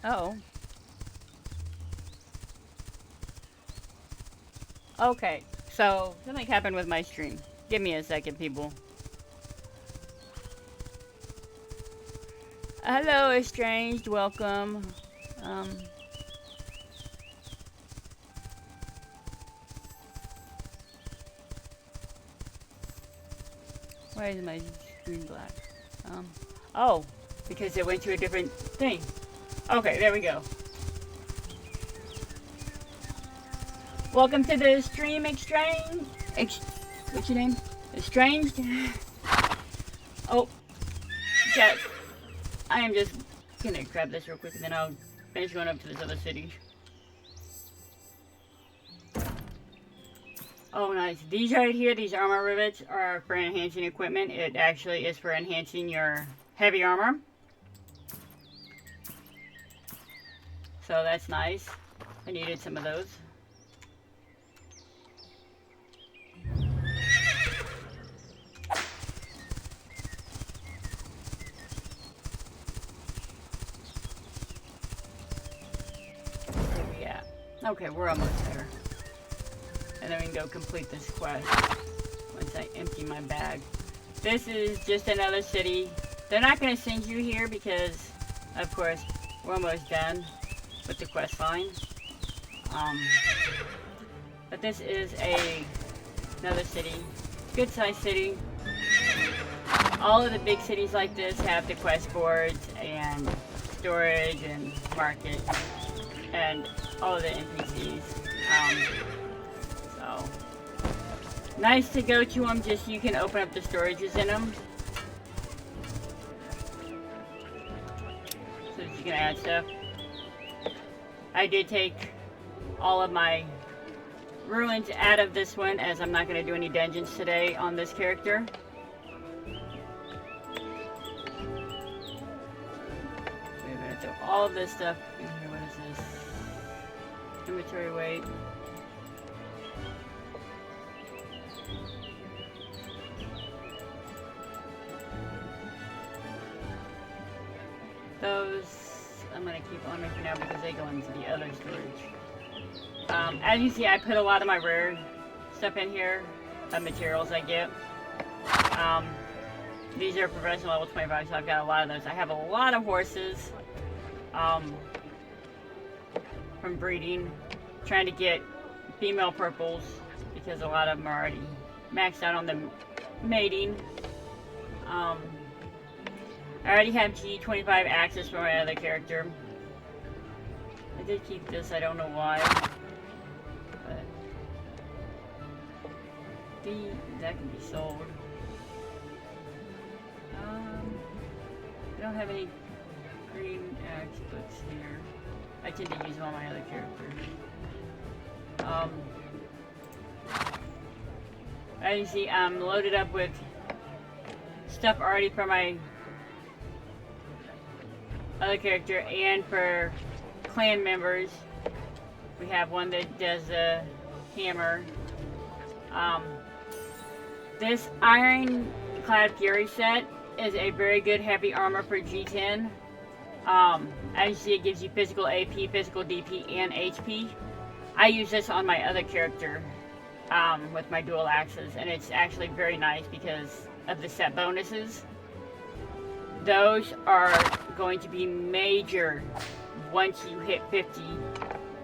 Oh. Okay. So, something happened with my stream. Give me a second, people. Hello, Estranged. Welcome. Um... Why is my screen black? Oh, because it went to a different thing. Okay, there we go. Welcome to the stream, what's your name? Estranged? Oh, chat. I am just gonna grab this real quick and then I'll finish going up to this other city. Oh, nice. These right here, these armor rivets, are for enhancing equipment. It actually is for enhancing your heavy armor. So that's nice. I needed some of those. Where are we at? Okay, we're almost there. And then we can go complete this quest once I empty my bag. This is just another city. They're not going to send you here because, of course, we're almost done with the quest line. But this is another city. Good sized city. All of the big cities like this have the quest boards and storage and market and all of the NPCs. So nice to go to them just so you can open up the storages in them. So that you can add stuff. I did take all of my ruins out of this one as I'm not going to do any dungeons today on this character. We're going to throw all of this stuff in here. What is this? Inventory weight. Those I'm going to keep on me for now because they go into the other storage. As you see, I put a lot of my rare stuff in here, materials I get. These are professional level 25, so I've got a lot of those. I have a lot of horses from breeding, trying to get female purples because a lot of them are already maxed out on the mating. I already have G25 access for my other character. I did keep this, I don't know why. But that can be sold. I don't have any green axe books here. I tend to use them on my other characters. As you see, I'm loaded up with stuff already for my other character and for clan members. We have one that does a hammer. This Ironclad Fury set is a very good heavy armor for G10. As you see, it gives you physical AP, physical DP, and HP. I use this on my other character with my dual axes, and it's actually very nice because of the set bonuses. Those are going to be major once you hit 50,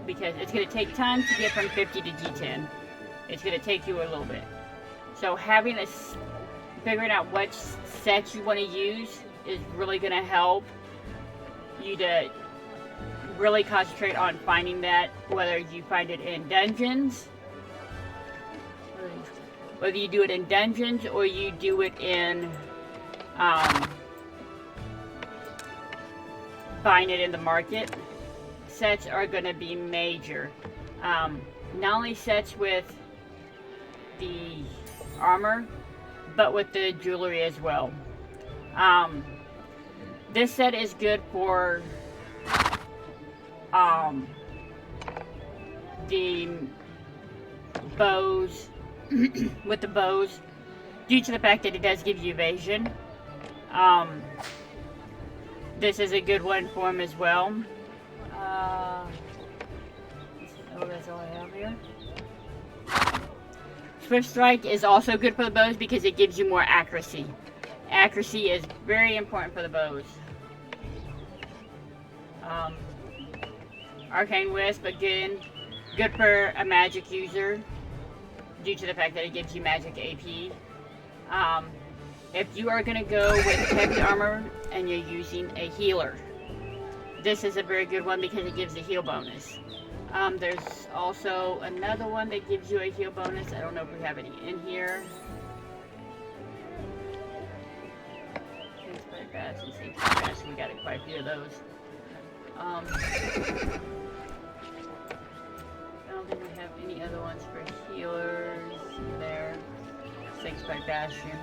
because it's going to take time to get from 50 to G10. It's going to take you a little bit. So figuring out which sets you want to use is really going to help you to really concentrate on finding that, whether you find it in dungeons, whether you do it in dungeons or you do it in buying it in the market. Sets are going to be major. Not only sets with the armor, but with the jewelry as well. This set is good for the bows, with the bows, due to the fact that it does give you evasion. This is a good one for them as well. Oh, that's all I have here. Swift Strike is also good for the bows because it gives you more accuracy. Accuracy is very important for the bows. Arcane Wisp, again, good for a magic user due to the fact that it gives you magic AP. If you are going to go with heavy armor and you're using a healer, this is a very good one because it gives a heal bonus. There's also another one that gives you a heal bonus. I don't know if we have any in here. We got quite a few of those. I don't think we have any other ones for healers there. Thanks by Bastion.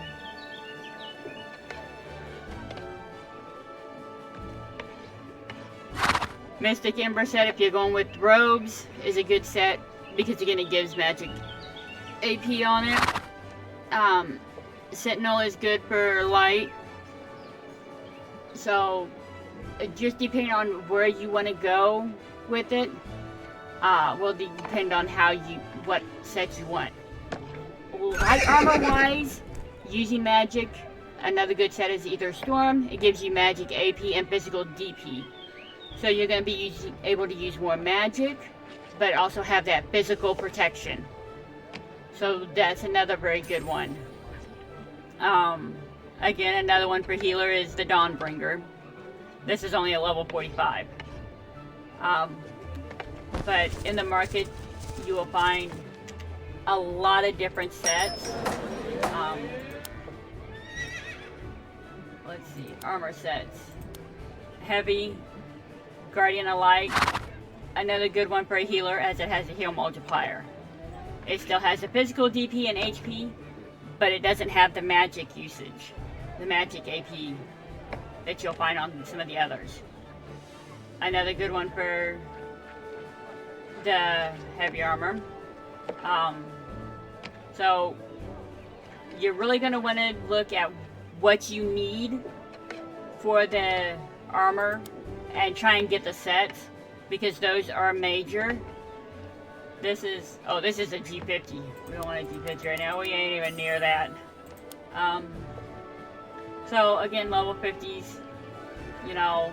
Mystic Ember set, if you're going with robes, is a good set because again it gives magic AP on it. Sentinel is good for light. So just depending on where you want to go with it, will depend on what set you want. Light armor wise, using magic, another good set is either Storm. It gives you magic AP and physical DP. So you're going to be able to use more magic, but also have that physical protection. So that's another very good one. Again, another one for healer is the Dawnbringer. This is only a level 45. But in the market, you will find a lot of different sets. Let's see, armor sets. Heavy, Guardian of Light, another good one for a healer as it has a heal multiplier. It still has a physical DP and HP, but it doesn't have the magic usage, the magic AP that you'll find on some of the others. Another good one for the heavy armor. So you're really going to want to look at what you need for the armor and try and get the sets because those are major. This is a G50. We don't want a G50 right now. We ain't even near that. So again, level 50s, you know,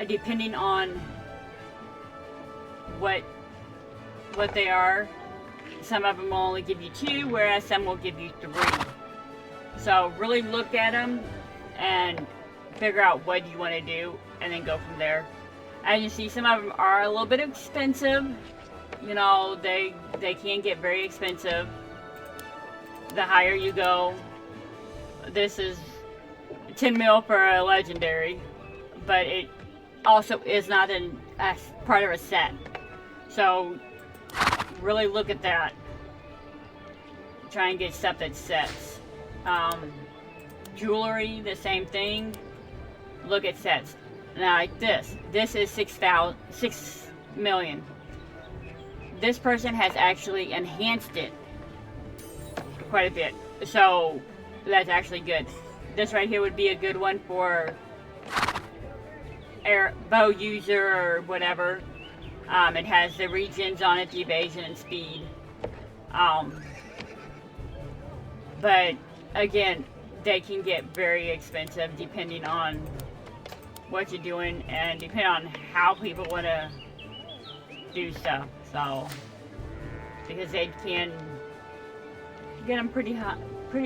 depending on what they are, some of them will only give you 2, whereas some will give you 3. So really look at them and figure out what you want to do and then go from there. As you see, some of them are a little bit expensive. You know, they can get very expensive the higher you go. This is 10 mil for a legendary, but it also is not a part of a set. So really look at that. Try and get stuff that sets. Jewelry, the same thing. Look at sets. Now like this is 6 million. This person has actually enhanced it quite a bit, so that's actually good. This right here would be a good one for bow user or whatever. It has the regens on it, the evasion and speed. But again, they can get very expensive depending on what you're doing and depending on how people want to do stuff. So, because they can get them pretty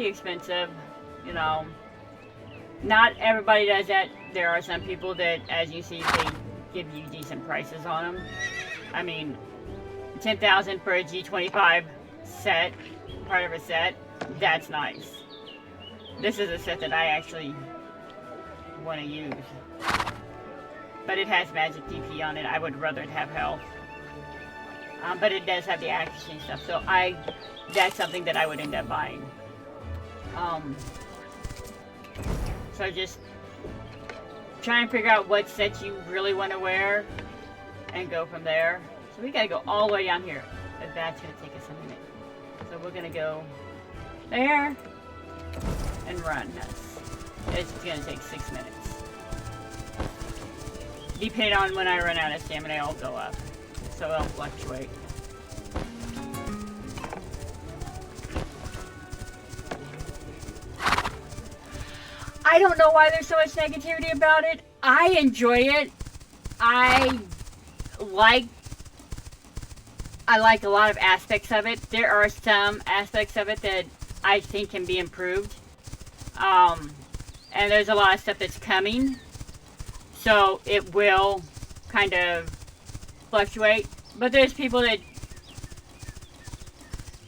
expensive, you know. Not everybody does that. There are some people that, as you see, they give you decent prices on them. I mean, 10,000 for a G25 set, part of a set, that's nice. This is a set that I actually want to use. But it has magic DP on it. I would rather it have health. But it does have the accuracy and stuff. So that's something that I would end up buying. So just try and figure out what sets you really want to wear and go from there. So we gotta go all the way down here. But that's gonna take us a minute. So we're gonna go there and run. It's gonna take 6 minutes. depending on when I run out of stamina, I'll go up. So it'll fluctuate. I don't know why there's so much negativity about it. I enjoy it. I like a lot of aspects of it. There are some aspects of it that I think can be improved. And there's a lot of stuff that's coming. So it will kind of fluctuate. But there's people that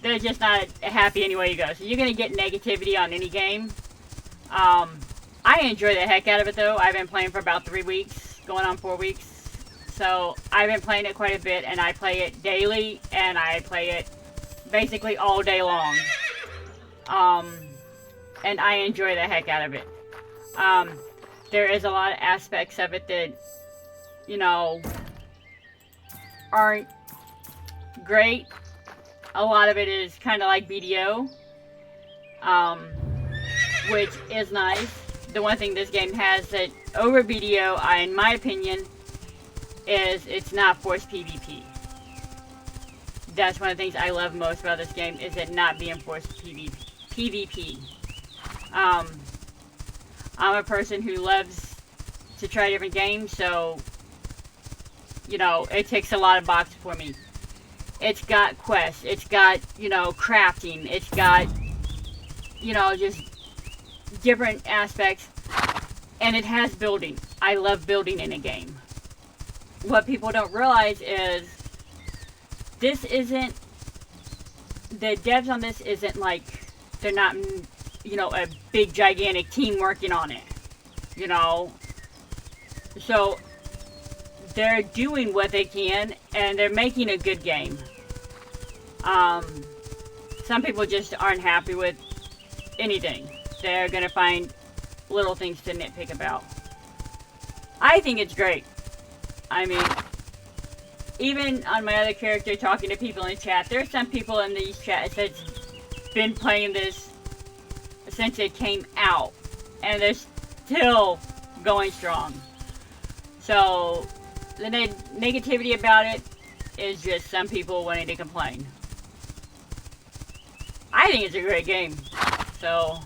they're just not happy any way you go. So you're going to get negativity on any game. I enjoy the heck out of it though. I've been playing for about 3 weeks, going on 4 weeks. So I've been playing it quite a bit, and I play it daily, and I play it basically all day long. And I enjoy the heck out of it. There is a lot of aspects of it that, you know, aren't great. A lot of it is kind of like BDO, which is nice. The one thing this game has that over BDO, in my opinion, is it's not forced PvP. That's one of the things I love most about this game, is it not being forced PvP. I'm a person who loves to try different games, so, you know, it ticks a lot of boxes for me. It's got quests, it's got, you know, crafting, it's got, you know, just different aspects, and it has building. I love building in a game. What people don't realize is this isn't, the devs on this isn't like, they're not, you know, a big gigantic team working on it, you know. So they're doing what they can, and they're making a good game. Some people just aren't happy with anything. They're gonna find little things to nitpick about. I think it's great. I mean, even on my other character, talking to people in chat, there's some people in these chats that's been playing this since it came out, and they're still going strong. So the negativity about it is just some people wanting to complain. I think it's a great game. So,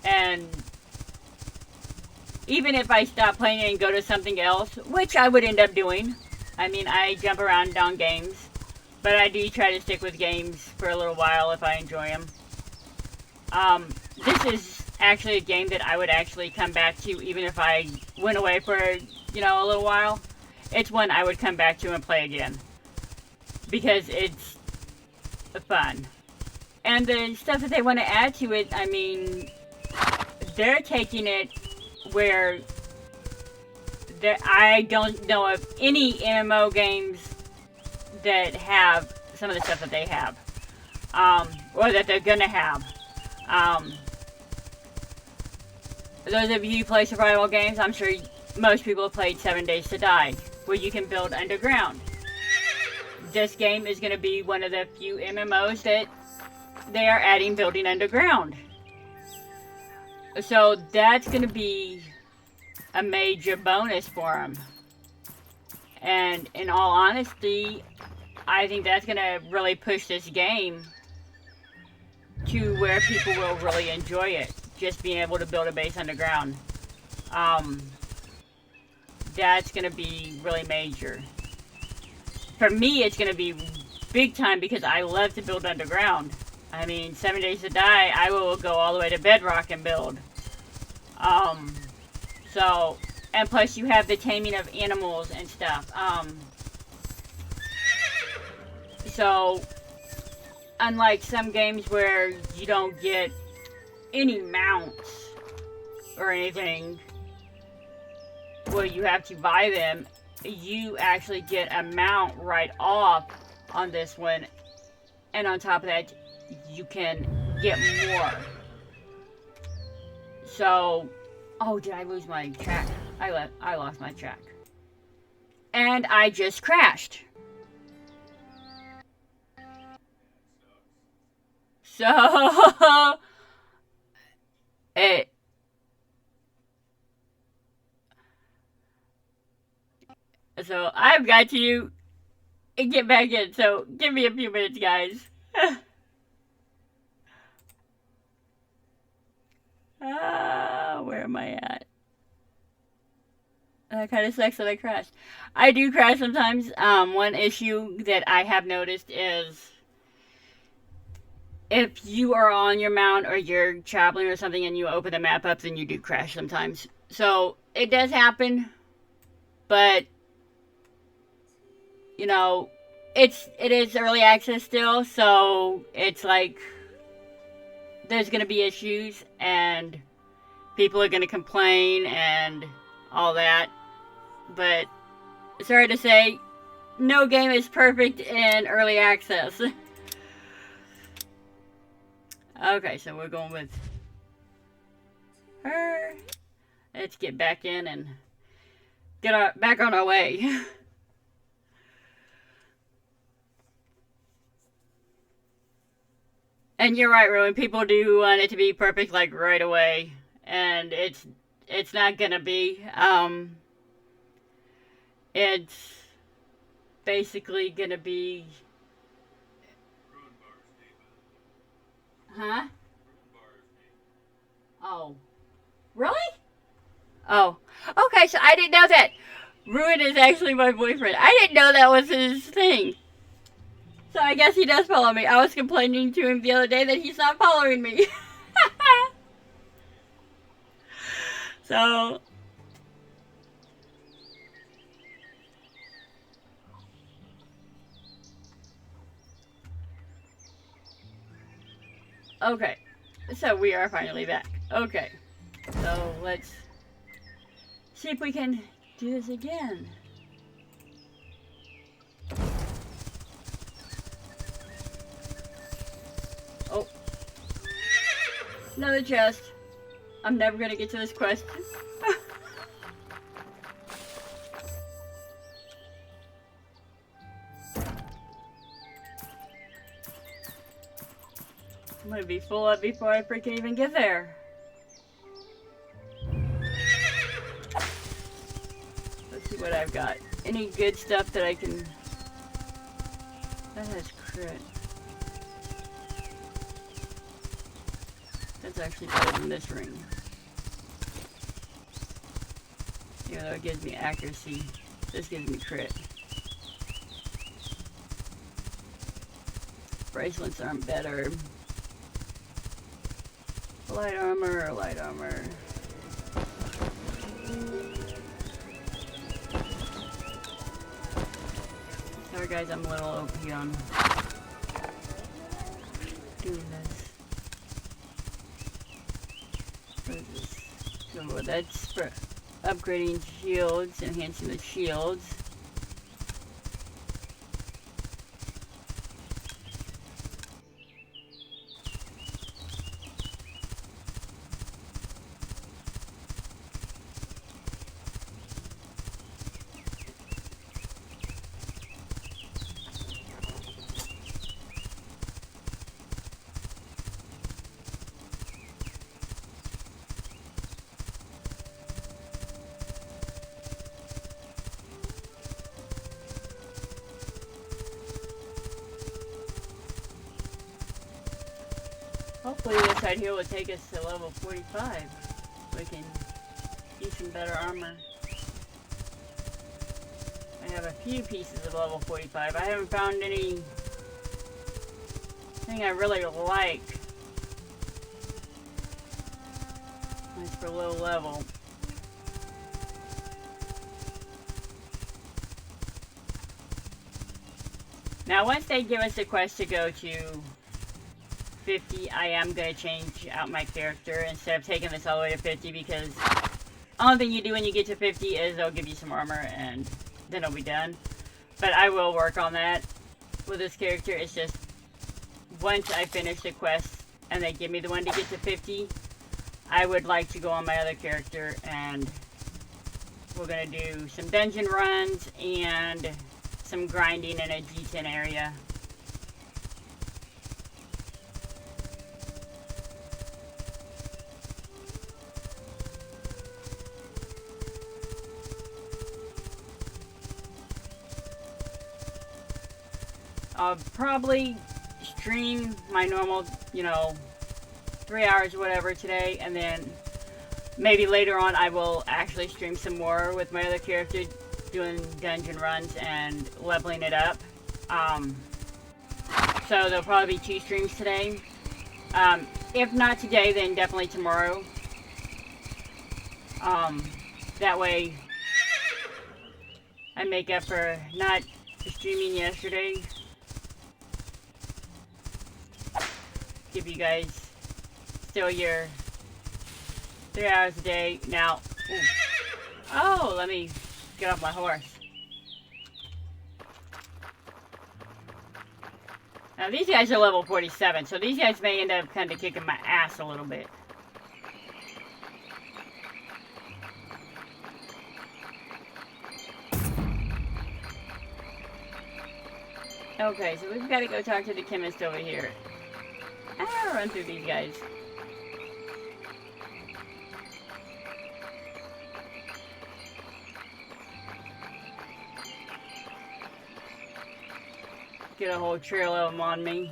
and even if I stop playing it and go to something else, which I would end up doing. I mean, I jump around on games, but I do try to stick with games for a little while if I enjoy them. This is actually a game that I would actually come back to even if I went away for, you know, a little while. It's one I would come back to and play again, because it's fun. And the stuff that they want to add to it, I mean, they're taking it where I don't know of any MMO games that have some of the stuff that they have, or that they're gonna have. Those of you who play survival games, I'm sure most people have played 7 Days to Die, where you can build underground. This game is going to be one of the few MMOs that they are adding building underground. So that's going to be a major bonus for them. And in all honesty, I think that's going to really push this game to where people will really enjoy it. Just being able to build a base underground. That's going to be really major. For me, it's going to be big time because I love to build underground. I mean, 7 Days to Die, I will go all the way to bedrock and build. So, and plus you have the taming of animals and stuff. So, unlike some games where you don't get any mounts or anything, where you have to buy them, you actually get a mount right off on this one, and on top of that, you can get more. So, oh, did I lose my track? I lost my track. And I just crashed. So, it So I've got to get back in. So give me a few minutes, guys. Where am I at? That kind of sucks that I crashed. I do crash sometimes. One issue that I have noticed is if you are on your mount or you're traveling or something and you open the map up, then you do crash sometimes. So it does happen, but you know, it is early access still, so it's like there's gonna be issues and people are gonna complain and all that. But sorry to say, no game is perfect in early access. Okay, so we're going with her. Let's get back in and get back on our way. And you're right, Ruin. People do want it to be perfect, like, right away. And it's not gonna be. It's basically gonna be... Huh? Oh. Really? Oh. Okay, so I didn't know that. Ruin is actually my boyfriend. I didn't know that was his thing. So I guess he does follow me. I was complaining to him the other day that he's not following me. So... Okay. So we are finally back. Okay. So let's see if we can do this again. Oh. Another chest. I'm never gonna get to this quest. I'm gonna be full up before I freaking even get there. Let's see what I've got. Any good stuff that I can... That has crit. That's actually better than this ring. Even though it gives me accuracy, this gives me crit. Bracelets aren't better. Light armor, light armor. Sorry guys, I'm a little OP on doing this. What is this? So that's for upgrading shields, enhancing the shields. Hopefully this side here will take us to level 45. So we can use some better armor. I have a few pieces of level 45. I haven't found anything I really like. It's for low level. Now once they give us a quest to go to 50, I am going to change out my character instead of taking this all the way to 50, because the only thing you do when you get to 50 is they'll give you some armor and then it'll be done. But I will work on that with this character. It's just once I finish the quest and they give me the one to get to 50, I would like to go on my other character and we're going to do some dungeon runs and some grinding in a G10 area. I'll probably stream my normal, you know, 3 hours or whatever today, and then maybe later on I will actually stream some more with my other character, doing dungeon runs and leveling it up. So there'll probably be 2 streams today. If not today, then definitely tomorrow. That way I make up for not streaming yesterday. Give you guys still your 3 hours a day. Now, ooh. Oh, let me get off my horse. Now these guys are level 47, so these guys may end up kind of kicking my ass a little bit. Okay, so we've got to go talk to the chemist over here. I'll run through these guys. Get a whole trail of them on me.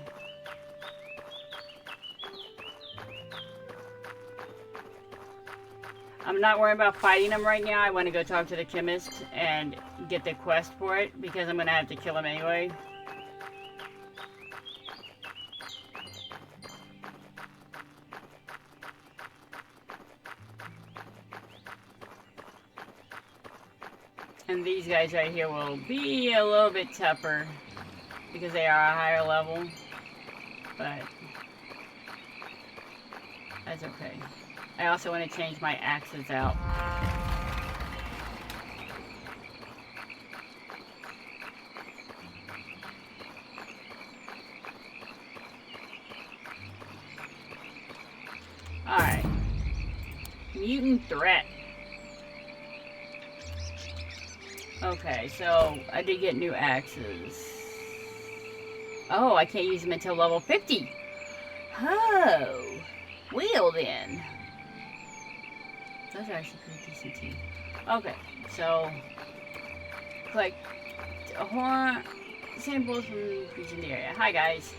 I'm not worried about fighting them right now. I want to go talk to the chemist and get the quest for it, because I'm going to have to kill him anyway. And these guys right here will be a little bit tougher because they are a higher level, but that's okay. I also want to change my axes out. Alright. Mutant threat. Okay, so I did get new axes. Oh, I can't use them until level 50. Oh. Well then. Those are actually pretty decent too. Okay, so collect horn samples from creatures in the area. Hi guys.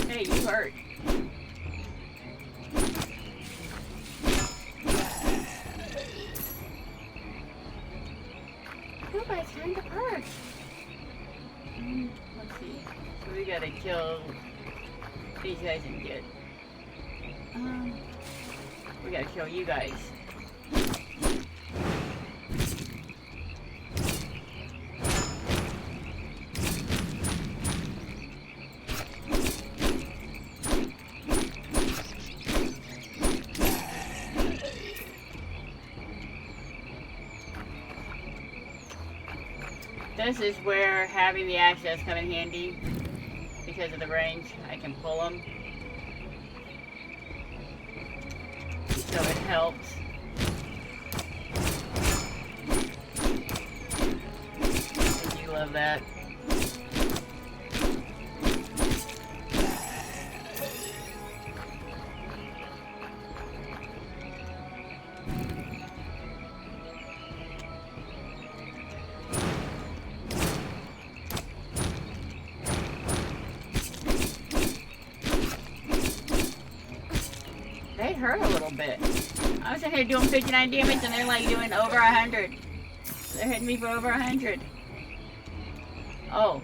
Hey, you hurt. Nobody's trying to perk. Let's see. So we gotta kill these guys and get. We gotta kill you guys. This is where having the axe does come in handy because of the range. I can pull them, so it helps. I do love that. They hurt a little bit. I was in here doing 59 damage and they're like doing over 100. They're hitting me for over 100. Oh.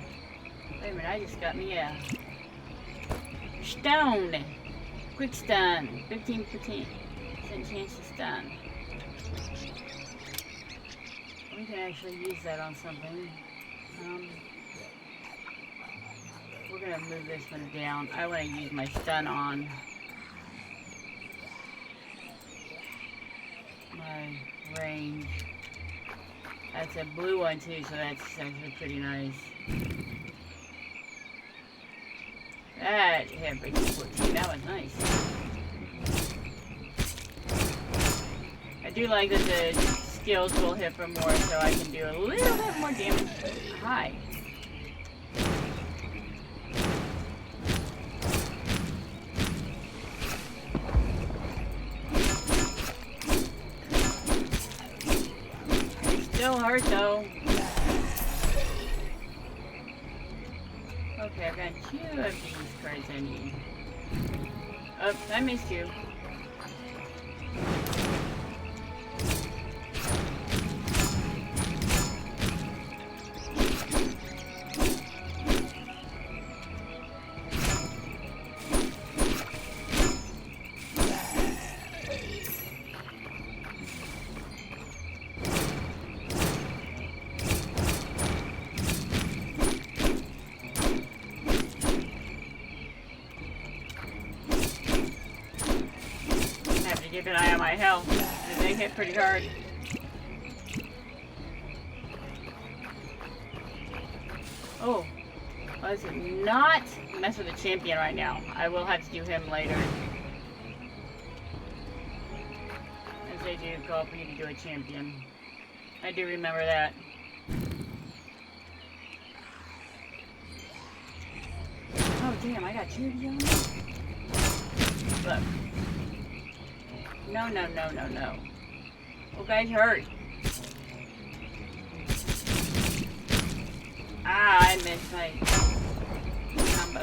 Wait a minute, I just got me a stone. Quick stun. 15% chance to stun. We can actually use that on something. We're gonna move this one down. I want to use my stun on my range. That's a blue one too, so that's actually pretty nice. That hit breaking 14. That was nice. I do like that the skills will hit for more, so I can do a little bit more damage. Hi. still hurt though. Okay, I've got 2 of these cards I need. Oh, I missed you. Keep an eye on my health, because they hit pretty hard. Oh, let's not mess with the champion right now. I will have to do him later. As they do call for you to do a champion. I do remember that. Oh damn, I got 2 of you. Look. No, no, no, no, no. Oh, guys hurt. Ah, I missed my combo.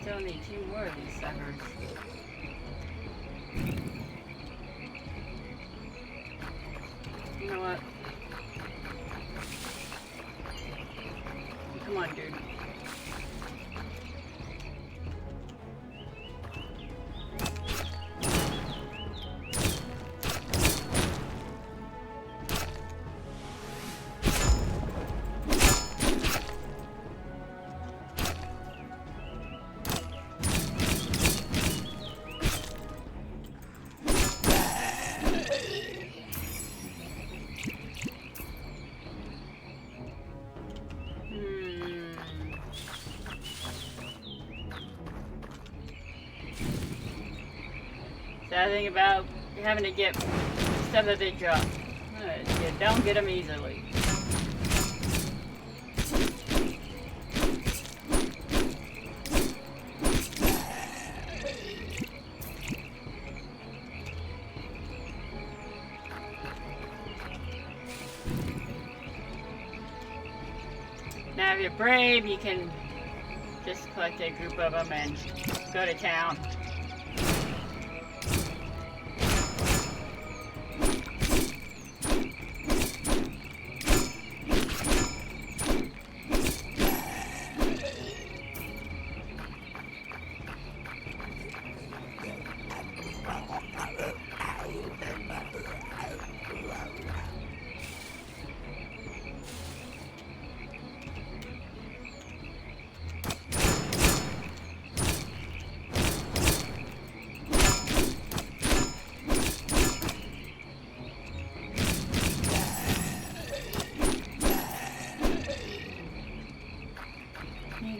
Still need 2 more of these suckers. You know what? Come on, dude. Sad thing about having to get stuff that they drop. You don't get them easily. Now if you're brave, you can just collect a group of them and go to town.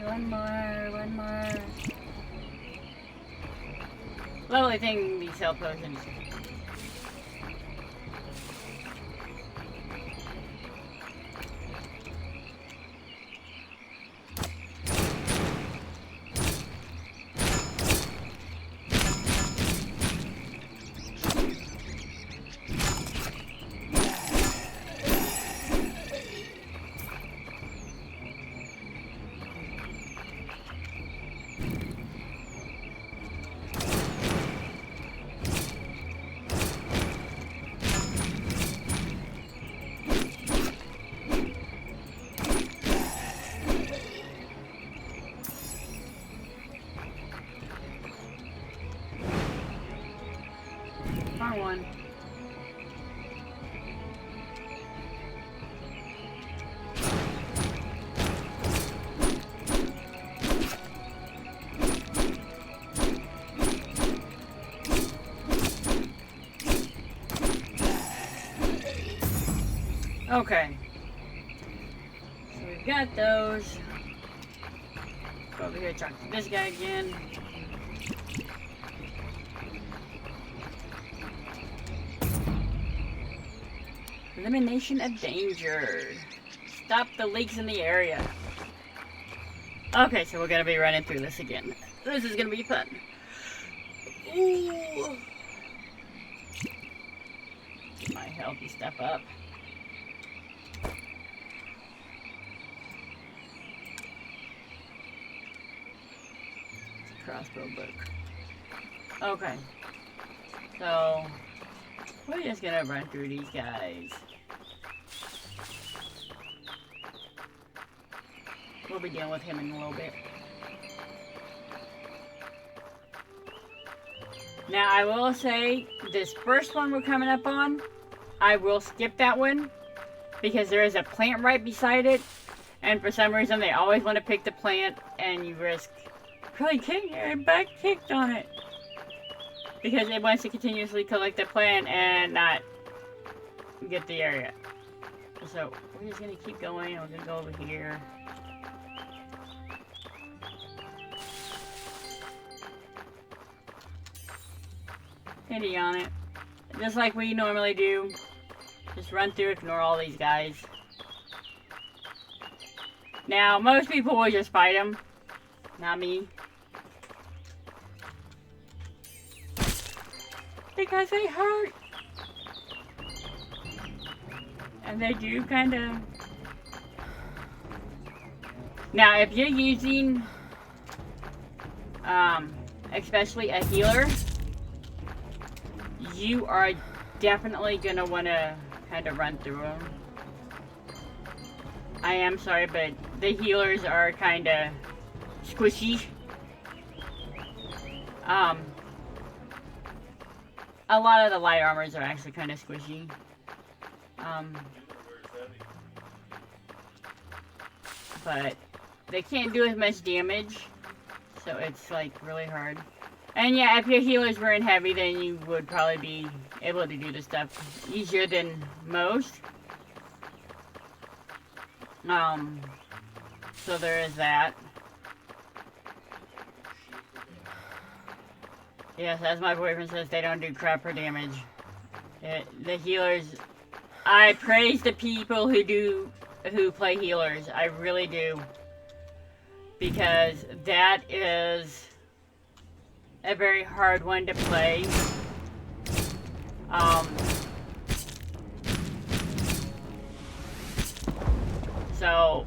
One more. Lovely thing, these health potions. One. Okay. So we've got those. Go over here and talk to this guy again. Elimination of danger. Stop the leaks in the area. Okay, so we're gonna be running through this again. This is gonna be fun. Ooh. Get my healthy stuff up. It's a crossbow book. Okay. So we're just gonna run through these guys. We'll be dealing with him in a little bit. Now, I will say, this first one we're coming up on, I will skip that one, because there is a plant right beside it, and for some reason they always want to pick the plant, and you risk probably getting your butt kicked on it. Because it wants to continuously collect the plant and not get the area. So, we're just going to keep going, we're going to go over here. Hitty on it. Just like we normally do. Just run through, ignore all these guys. Now, most people will just fight them. Not me. Because they hurt. And they do kind of... Now, if you're using... especially a healer... You are definitely going to want to kind of run through them. I am sorry, but the healers are kind of squishy. A lot of the light armors are actually kind of squishy. But they can't do as much damage, so it's like really hard. And yeah, if your healers were in heavy, then you would probably be able to do this stuff easier than most. So there is that. Yes, as my boyfriend says, they don't do crap for damage. The healers, I praise the people who play healers. I really do. Because that is a very hard one to play. So,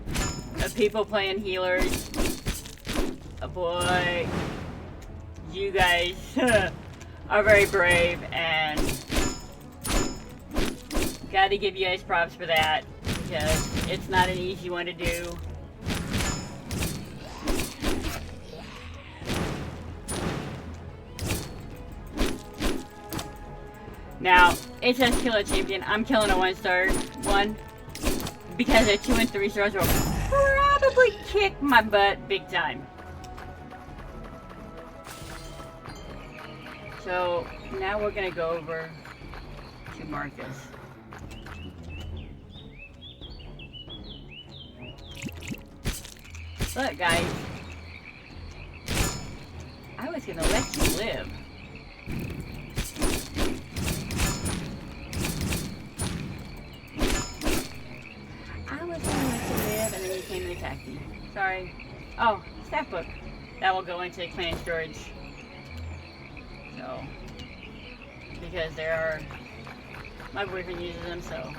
the people playing healers, boy, you guys are very brave, and gotta give you guys props for that, because it's not an easy one to do. Now, it says kill a champion. I'm killing a 1-star one because a 2 and 3 stars will probably kick my butt big time. So now we're gonna go over to Marcus. Look, guys, I was gonna let you live. Attack me. Sorry. Oh, staff book. That will go into clan storage. So, because there are, my boyfriend uses them, so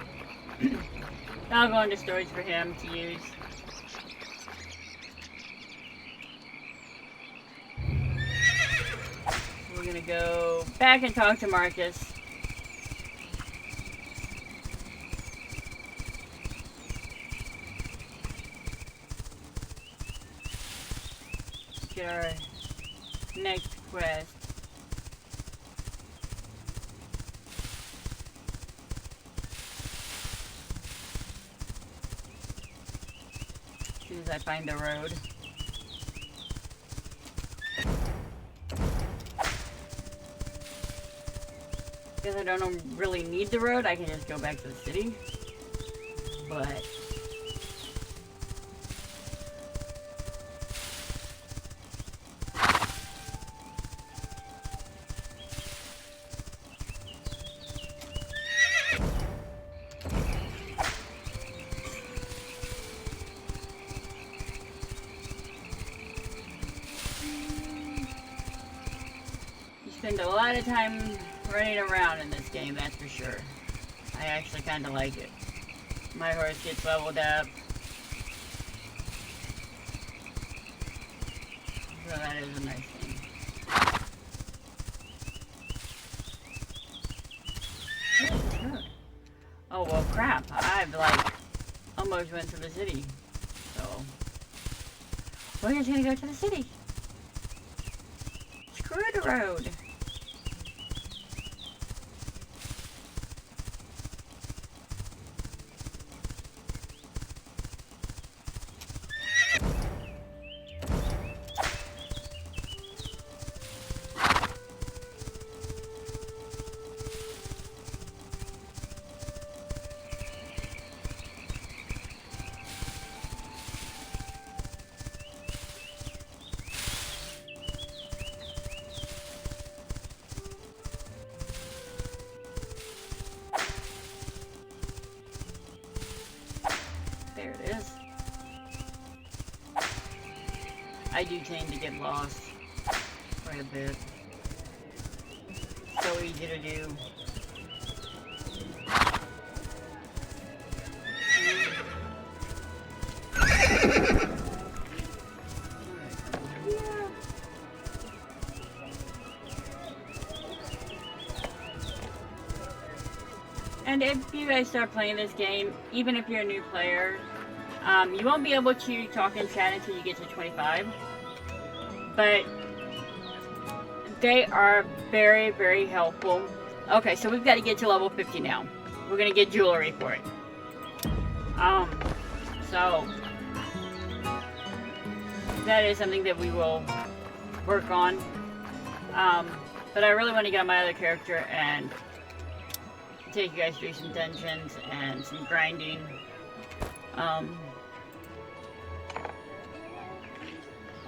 that'll go into storage for him to use. We're gonna go back and talk to Marcus. Get our next quest. As soon as I find the road. Because I don't really need the road, I can just go back to the city. but you spend a lot of time running around in this game, that's for sure. I actually kind of like it. My horse gets leveled up. So that is a nice thing. Oh, well, crap. I've, like, almost went to the city. So, we're just gonna go to the city. Screw the road. There it is. I do tend to get lost quite a bit. So easy to do. And if you guys start playing this game, even if you're a new player, you won't be able to talk in chat until you get to 25. But they are very, very helpful. Okay, so we've got to get to level 50 now. We're going to get jewelry for it. So that is something that we will work on. But I really want to get on my other character and take you guys through some dungeons and some grinding.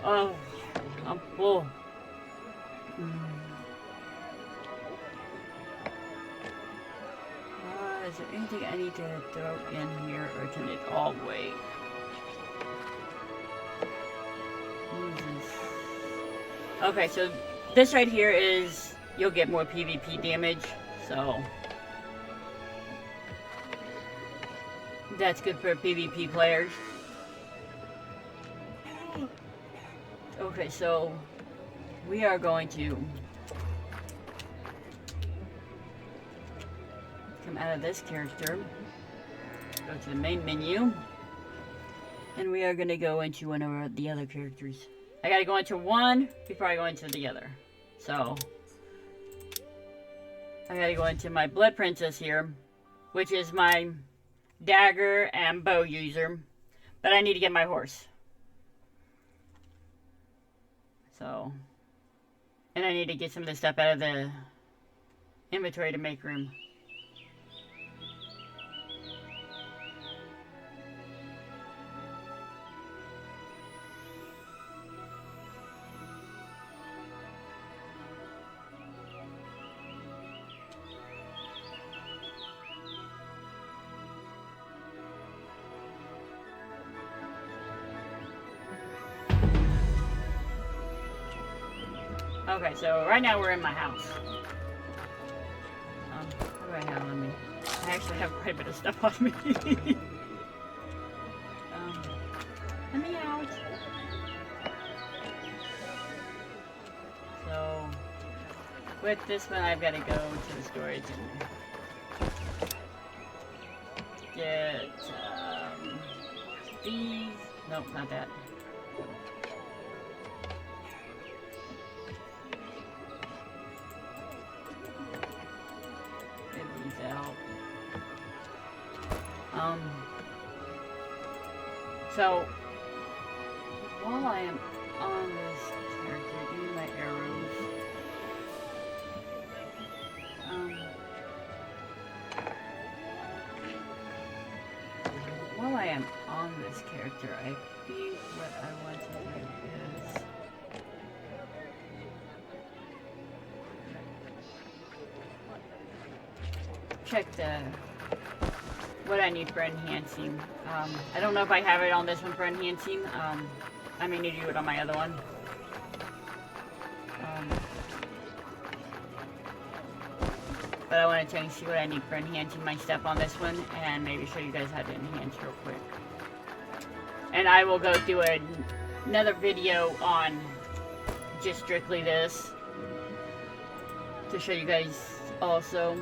Oh, I'm full. Is there anything I need to throw in here, or can it all wait? What is this? Okay, so this right here is, you'll get more PvP damage, so that's good for PvP players. Okay, so we are going to come out of this character, go to the main menu, and we are going to go into one of the other characters. I got to go into one before I go into the other. So I got to go into my Blood Princess here, which is my dagger and bow user, but I need to get my horse. So, and I need to get some of this stuff out of the inventory to make room. Okay, so right now we're in my house. What do I have on me? I actually have quite a bit of stuff on me. Let me out. So, with this one, I've got to go to the storage and get these. Nope, not that. So while I am on this character, doing my arrows, this character. I think what I want to do is check what I need for enhancing. I don't know if I have it on this one for enhancing. I may need to do it on my other one. But I want to check and see what I need for enhancing my stuff on this one, and maybe show you guys how to enhance real quick. And I will go through another video on just strictly this to show you guys also.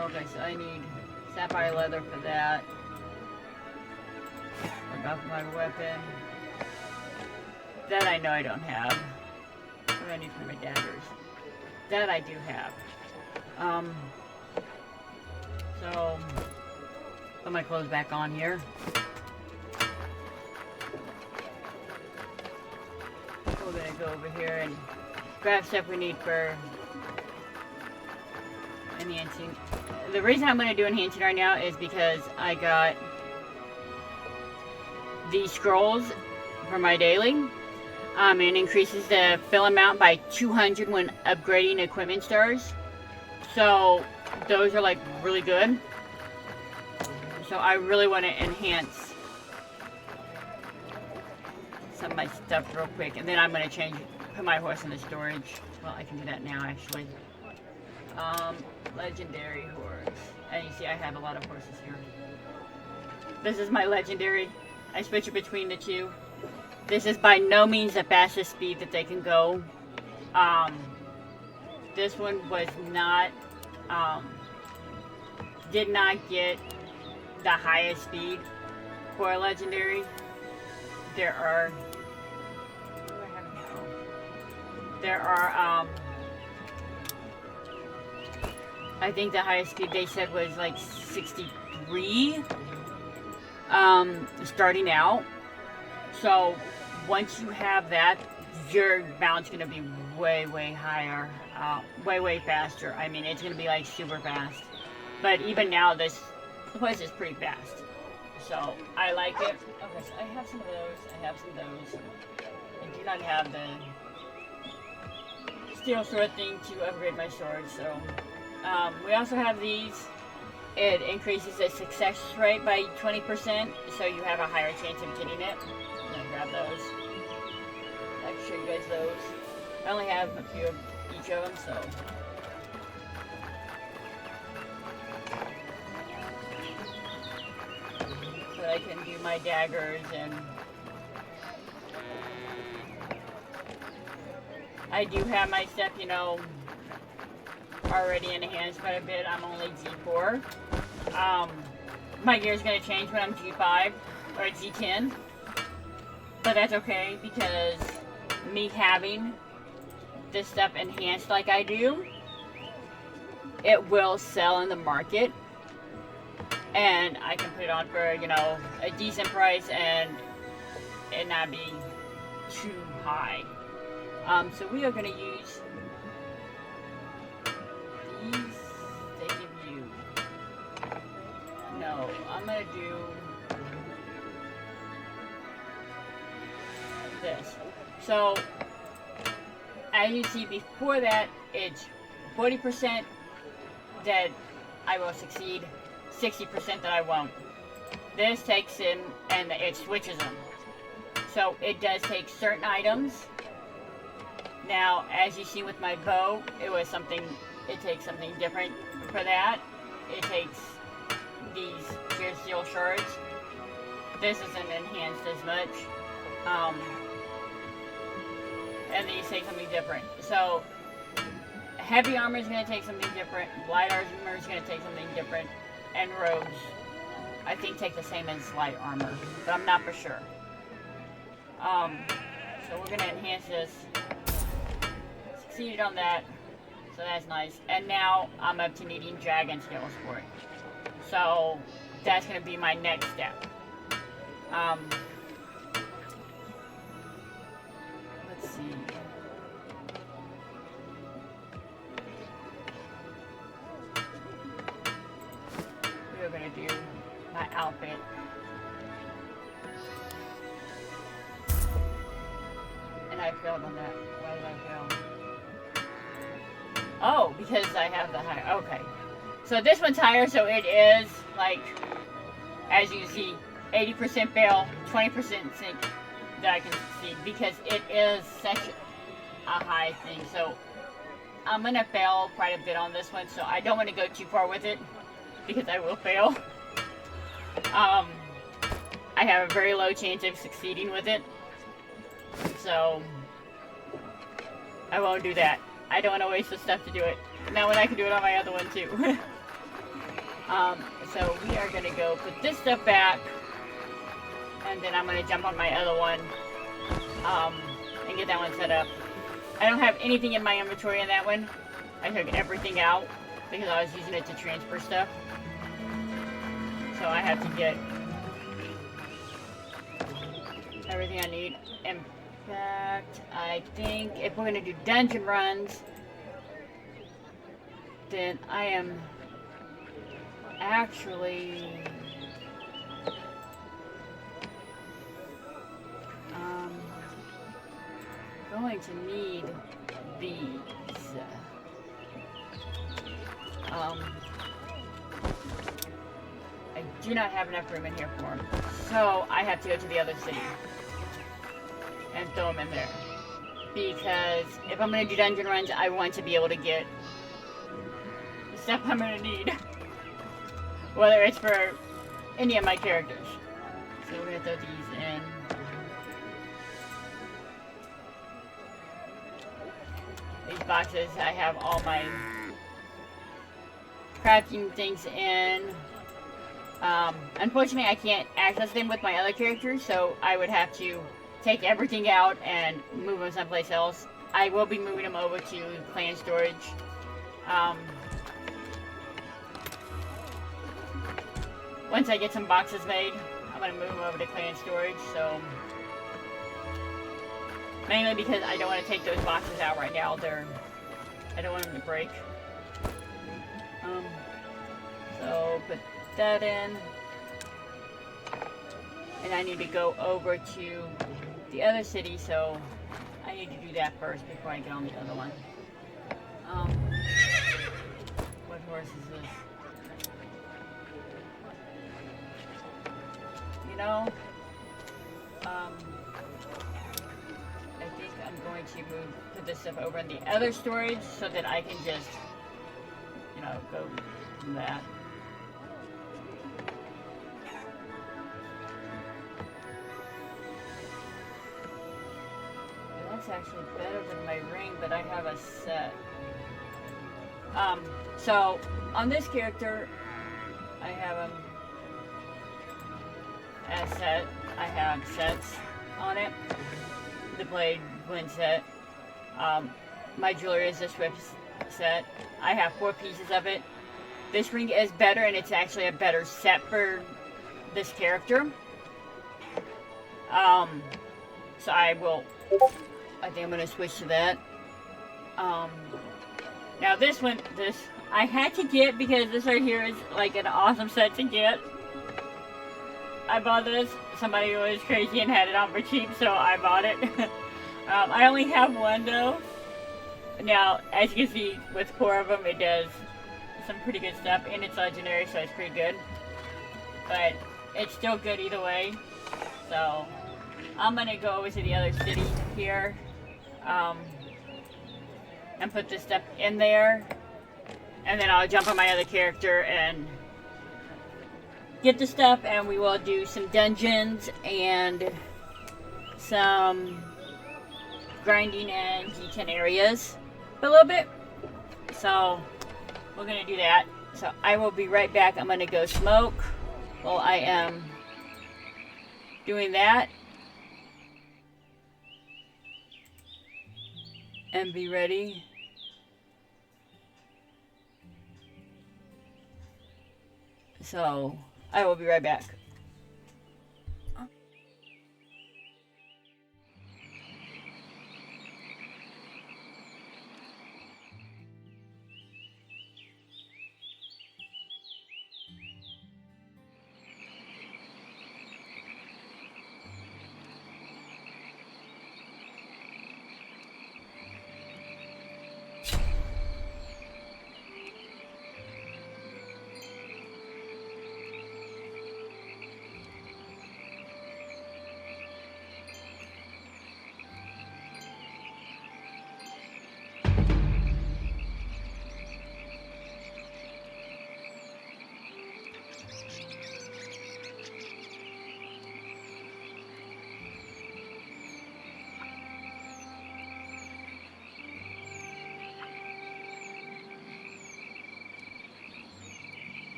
Okay, so I need sapphire leather for that. Work off my weapon. That I know I don't have. What do I need for my daggers? That I do have. So put my clothes back on here. We're gonna go over here and grab stuff we need for enhancing. The reason I'm gonna do enhancing right now is because I got these scrolls for my daily. It increases the fill amount by 200 when upgrading equipment stars. So those are like really good. So I really want to enhance some of my stuff real quick. And then I'm going to put my horse in the storage. Well, I can do that now actually. Legendary horse. And you see I have a lot of horses here. This is my legendary. I switch it between the two. This is by no means the fastest speed that they can go. This one was not, did not get the highest speed for a legendary. There are, I think the highest speed they said was like 63, starting out. So once you have that, your mount's gonna be way, way higher, way faster. I mean, it's gonna be like super fast. But even now, this horse is pretty fast. So I like it. Okay, so I have some of those. I have some of those. I do not have the steel sword thing to upgrade my sword. So we also have these. It increases the success rate by 20%, so you have a higher chance of getting it. I'm gonna grab those. I can show you guys those. I only have a few of each of them, so. But I can do my daggers, and I do have my stuff, you know, already enhanced quite a bit. I'm only G4. My gear is going to change when I'm G5 or G10. But that's okay, because me having this stuff enhanced like I do, it will sell in the market. And I can put it on for, you know, a decent price and it not be too high. So we are going to use these. They give you, no, I'm going to do this. So as you see, before that, it's 40% that I will succeed, 60% that I won't. This takes in and it switches them. So it does take certain items. Now, as you see with my bow, it takes something different for that. It takes these pure steel shards. This isn't enhanced as much. And these take something different. So heavy armor is going to take something different. Light armor is going to take something different. And robes, I think, take the same as light armor, but I'm not for sure. So we're going to enhance this. Succeeded on that, so that's nice. And now I'm up to needing dragon scales for it. So that's going to be my next step. Let's see. We're going to do my outfit. And I failed on that. Why did I fail? Oh, because I have the higher. Okay. So this one's higher, so it is like, as you see, 80% fail, 20% sink that I can succeed, because it is such a high thing. So I'm going to fail quite a bit on this one, so I don't want to go too far with it because I will fail. I have a very low chance of succeeding with it, so I won't do that. I don't want to waste the stuff to do it. Now when I can do it on my other one too. So we are going to go put this stuff back, and then I'm going to jump on my other one and get that one set up. I don't have anything in my inventory in that one. I took everything out because I was using it to transfer stuff. So I have to get everything I need. In fact, I think if we're going to do dungeon runs, then I am actually going to need these. I do not have enough room in here for them, so I have to go to the other city and throw them in there. Because if I'm going to do dungeon runs, I want to be able to get the stuff I'm going to need. Whether it's for any of my characters. So we're going to throw these in. These boxes, I have all my crafting things in. Unfortunately, I can't access them with my other characters, so I would have to take everything out and move them someplace else. I will be moving them over to clan storage. Once I get some boxes made, I'm going to move them over to clan storage, so mainly because I don't want to take those boxes out right now. I don't want them to break. So put that in. And I need to go over to the other city, so I need to do that first before I get on the other one. What horse is this? You know, I think I'm going to put this stuff over in the other storage so that I can just, you know, go from that. That's actually better than my ring, but I have a set. So on this character, I have him as set. I have sets on it. The blade blend set. My jewelry is a swift set. I have 4 pieces of it. This ring is better, and it's actually a better set for this character. So I think I'm going to switch to that. Now this one, I had to get because this right here is like an awesome set to get. I bought this. Somebody was crazy and had it on for cheap, so I bought it. I only have one though. Now, as you can see, with 4 of them, it does some pretty good stuff, and it's legendary, so it's pretty good. But it's still good either way. So I'm gonna go over to the other city here, and put this stuff in there, and then I'll jump on my other character and get the stuff, and we will do some dungeons and some grinding in G10 areas a little bit. So we're gonna do that. So I will be right back. I'm gonna go smoke while I am doing that and be ready. So I will be right back.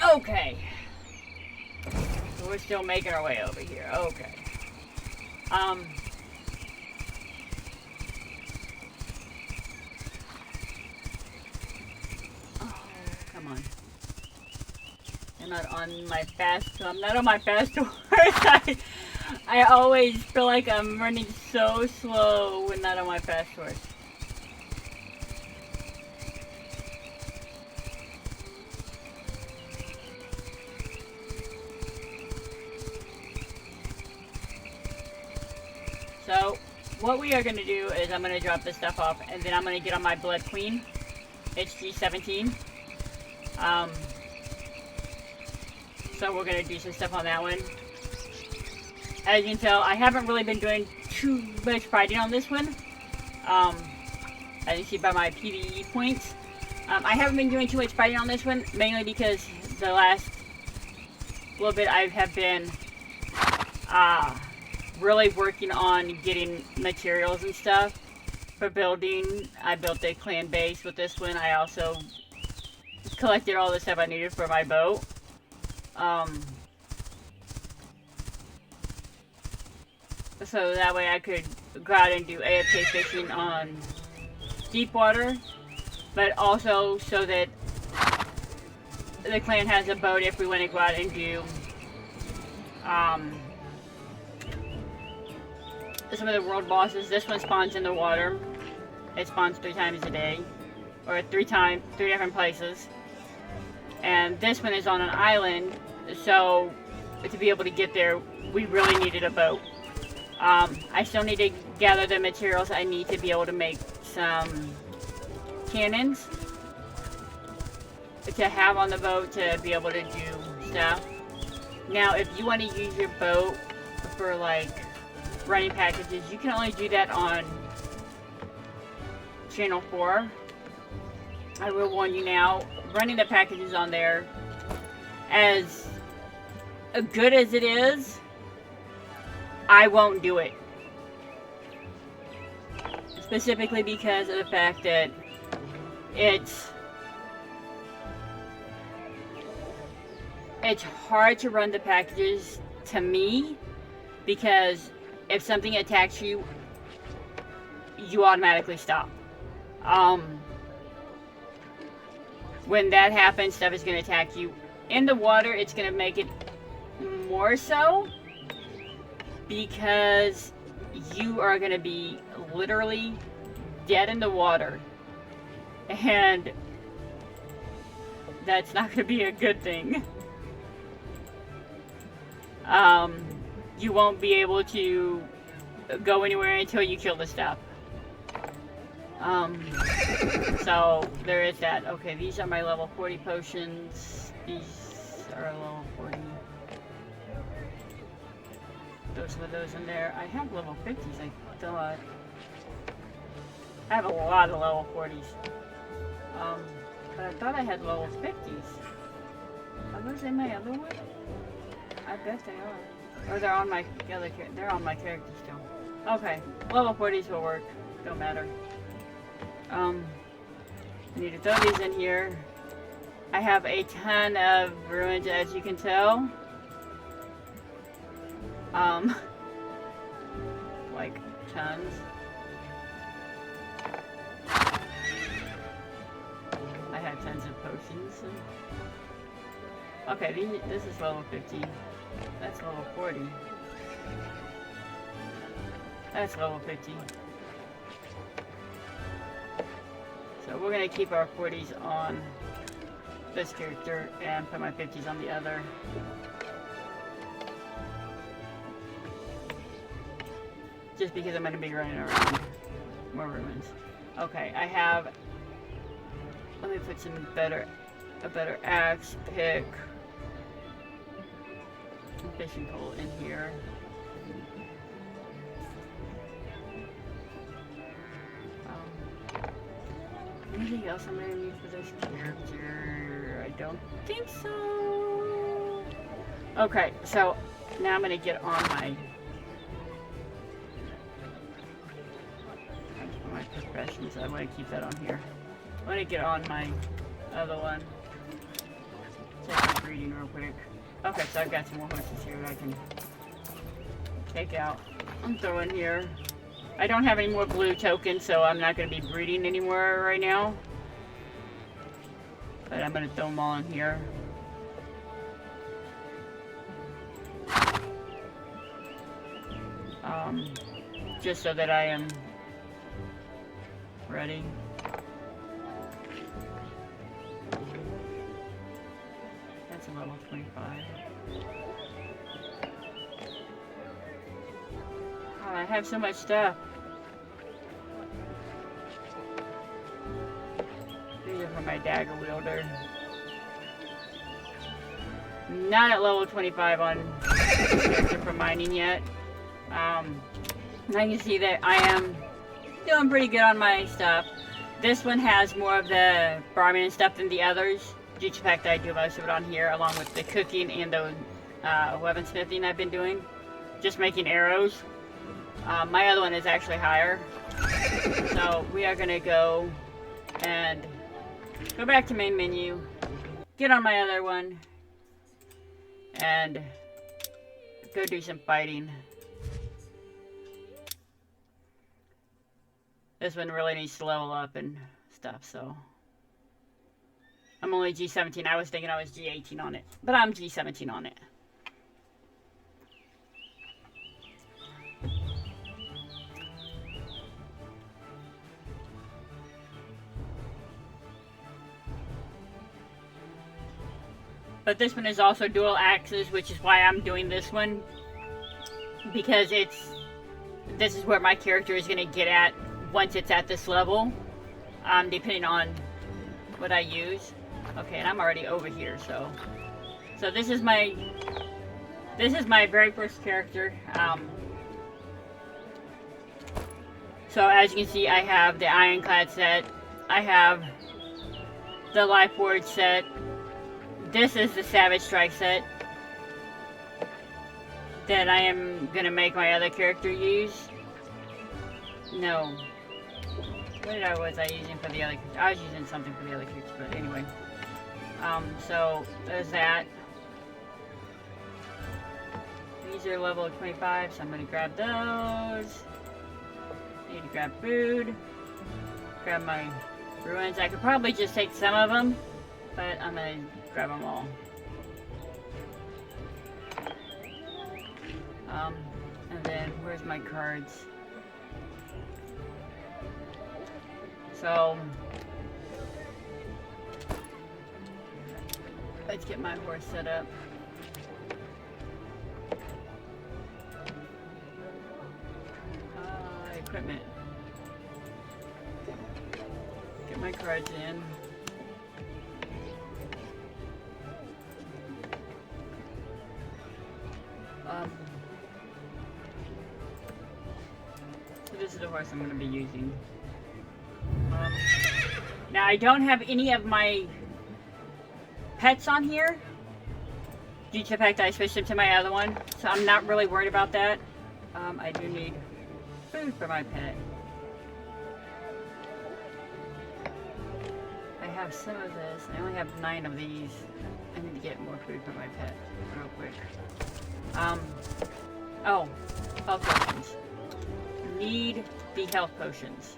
Okay. So we're still making our way over here. Okay. Oh, come on. I'm not on my fast horse. I always feel like I'm running so slow when not on my fast horse. So, what we are going to do is I'm going to drop this stuff off, and then I'm going to get on my Blood Queen, HG17. So we're going to do some stuff on that one. As you can tell, I haven't really been doing too much fighting on this one. As you can see by my PvE points. I haven't been doing too much fighting on this one, mainly because the last little bit I have been really working on getting materials and stuff for building. I built a clan base with this one. I also collected all the stuff I needed for my boat. So that way I could go out and do AFK fishing on deep water, but also so that the clan has a boat if we want to go out and do some of the world bosses. This one spawns in the water. It spawns 3 times a day, or 3 different places. And this one is on an island, so to be able to get there, we really needed a boat. I still need to gather the materials I need to be able to make some cannons to have on the boat to be able to do stuff. Now, if you want to use your boat for like running packages, you can only do that on channel 4. I will warn you now, running the packages on there, as good as it is, I won't do it. Specifically because of the fact that it's hard to run the packages to me, because if something attacks you, you automatically stop. When that happens, stuff is going to attack you. In the water, it's going to make it more so, because you are going to be literally dead in the water, and that's not going to be a good thing. You won't be able to go anywhere until you kill the stuff. So there is that. Okay, these are my level 40 potions. These are level 40. Those with those in there. I have level 50s, I thought. I have a lot of level 40s. But I thought I had level 50s. Are those in my other one? I bet they are. Or they're on my other character. They're on my character still. Okay, level 40s will work. Don't matter. I need to throw these in here. I have a ton of ruins, as you can tell. Like tons. I have tons of potions. Okay, this is level 50. That's level 40. That's level 50. So we're going to keep our 40s on this character and put my 50s on the other. Just because I'm going to be running around more ruins. Okay, I have... Let me put a better axe, pick, and fishing pole in here. Anything else I'm going to need for this character? I don't think so. Okay, so now I'm going to get on my professions. I want to keep that on here. I want to get on my other one. Second breeding real quick. Okay, so I've got some more horses here that I can take out. I'm throwing here. I don't have any more blue tokens, so I'm not going to be breeding anymore right now. But I'm going to throw them all in here. Just so that I am ready. That's a level 25. Oh, I have so much stuff. These are for my dagger wielder. Not at level 25 on character for mining yet. I can see that I am doing pretty good on my stuff. This one has more of the farming and stuff than the others, due to the fact that I do most of it on here, along with the cooking and the weaponsmithing I've been doing. Just making arrows. My other one is actually higher. So we are going to go and go back to main menu, get on my other one, and go do some fighting. This one really needs to level up and stuff, so. I'm only G17. I was thinking I was G18 on it, but I'm G17 on it. But this one is also dual axes, which is why I'm doing this one. Because this is where my character is going to get at once it's at this level, depending on what I use. Okay, and I'm already over here, so this is my very first character. So as you can see, I have the Ironclad set, I have the Life Forge set, this is the Savage Strike set that I am gonna make my other character use. No. What was I using for the other? I was using something for the other characters, but anyway. So there's that. These are level 25, so I'm gonna grab those. Need to grab food. Grab my ruins. I could probably just take some of them, but I'm gonna grab them all. And then where's my cards? So let's get my horse set up. Equipment. Get my cards in. So this is the horse I'm going to be using. Now I don't have any of my pets on here due to the fact that I switched them to my other one, so I'm not really worried about that. I do need food for my pet. I have some of this. I only have 9 of these. I need to get more food for my pet real quick. Oh, health potions. Need the health potions.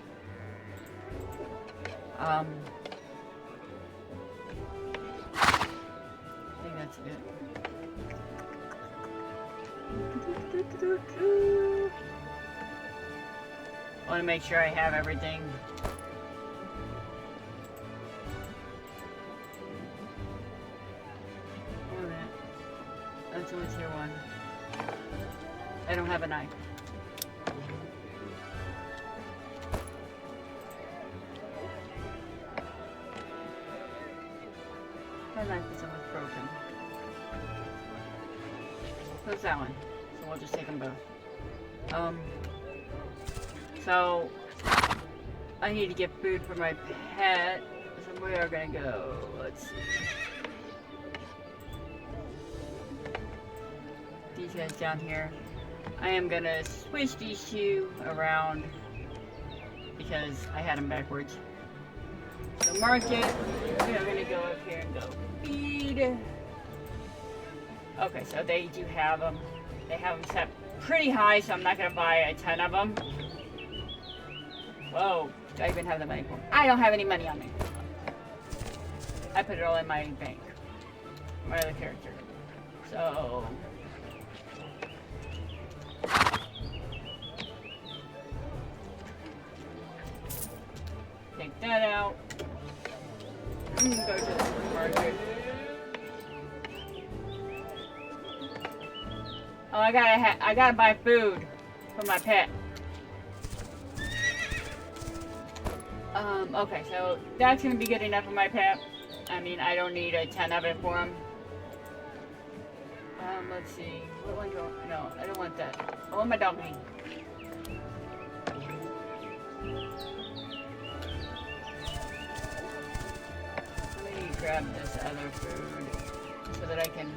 I think that's it. I want to make sure I have everything. Wait a minute. That's only tier 1. I don't have a knife. My knife is almost broken. Close that one. So we'll just take them both. So I need to get food for my pet. So we are gonna go. Let's see. These guys down here. I am gonna switch these two around because I had them backwards. So market. We are gonna go up here and go feed. Okay, so they do have them. They have them set pretty high, so I'm not going to buy a ton of them. Whoa, do I even have the money for them? I don't have any money on me. I put it all in my bank. My other character. So... take that out. Go to the supermarket. Oh, I gotta buy food for my pet. Okay, so that's gonna be good enough for my pet. I mean, I don't need a ton of it for him. Let's see. What one go? No, I don't want that. I want my dog meat. Let me grab this other food so that I can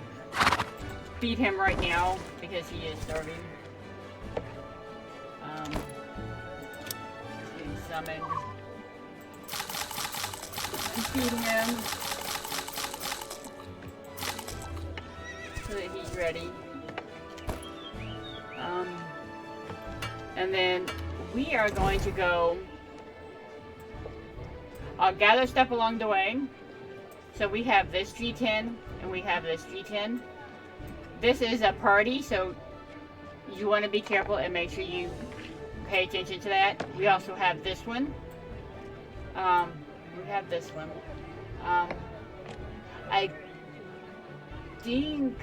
feed him right now because he is starving. Being summoned. And feeding him so that he's ready. And then we are going to go gather stuff along the way. So we have this G10 and we have this G10. This is a party, so you want to be careful and make sure you pay attention to that. We also have this one. We have this one. I think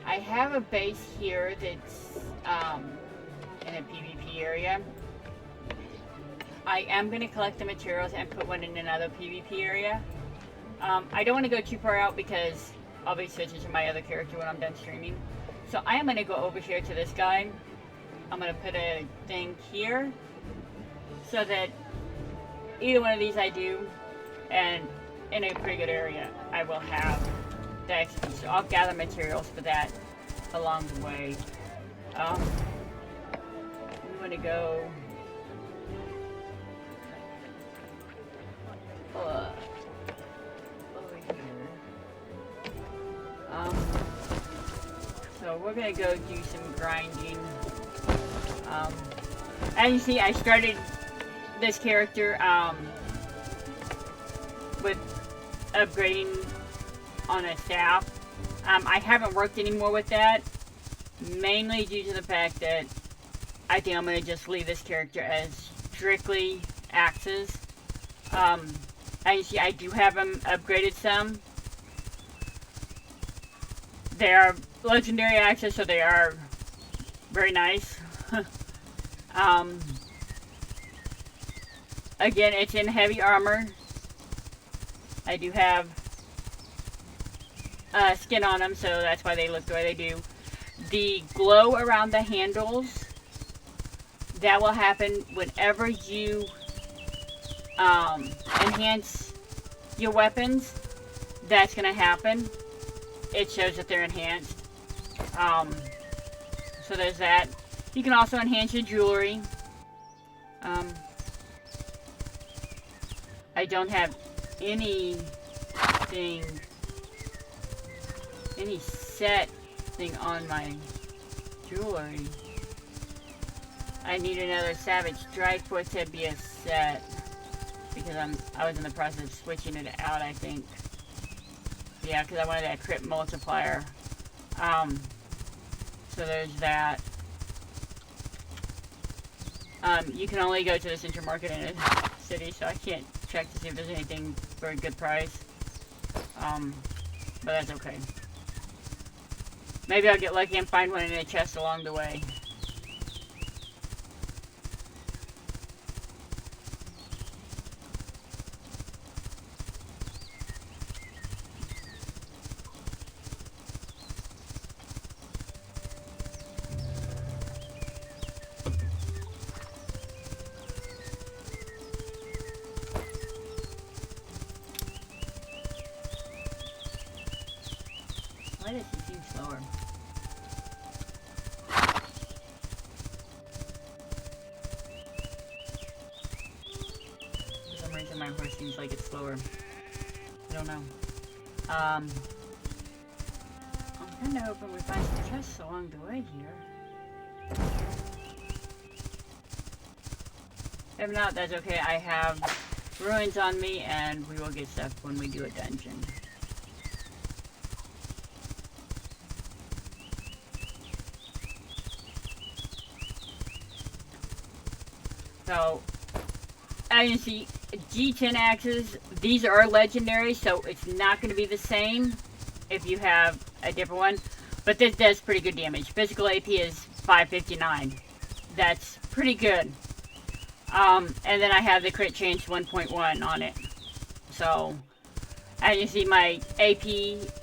I have a base here that's in a PvP area. I am going to collect the materials and put one in another PvP area. I don't want to go too far out because I'll be switching to my other character when I'm done streaming. So I am going to go over here to this guy. I'm going to put a thing here so that either one of these I do, and in a pretty good area, I will have the XP. So I'll gather materials for that along the way. We want to go over here. So we're gonna go do some grinding. As you see, I started this character with upgrading on a staff. I haven't worked anymore with that, mainly due to the fact that I think I'm going to just leave this character as strictly axes. As you see, I do have them upgraded some. They are legendary axes, so they are very nice. Again, it's in heavy armor. I do have skin on them, so that's why they look the way they do. The glow around the handles, that will happen whenever you enhance your weapons. That's going to happen. It shows that they're enhanced. So there's that. You can also enhance your jewelry. I don't have any set thing on my jewelry. I need another Savage Strike for it to be a set, because I was in the process of switching it out, I think. Yeah, because I wanted that crit multiplier. So there's that. You can only go to the central market in a city, so I can't check to see if there's anything for a good price. But that's okay. Maybe I'll get lucky and find one in a chest along the way. Why does he seem slower? some reason my horse seems like it's slower. I don't know. I'm kind of hoping we find some chests along the way here. If not, that's okay. I have ruins on me, and we will get stuff when we do a dungeon. So, as you can see, G10 axes, these are legendary, so it's not going to be the same if you have a different one. But this does pretty good damage. Physical AP is 559. That's pretty good. And then I have the crit change 1.1 on it. So, as you see, my AP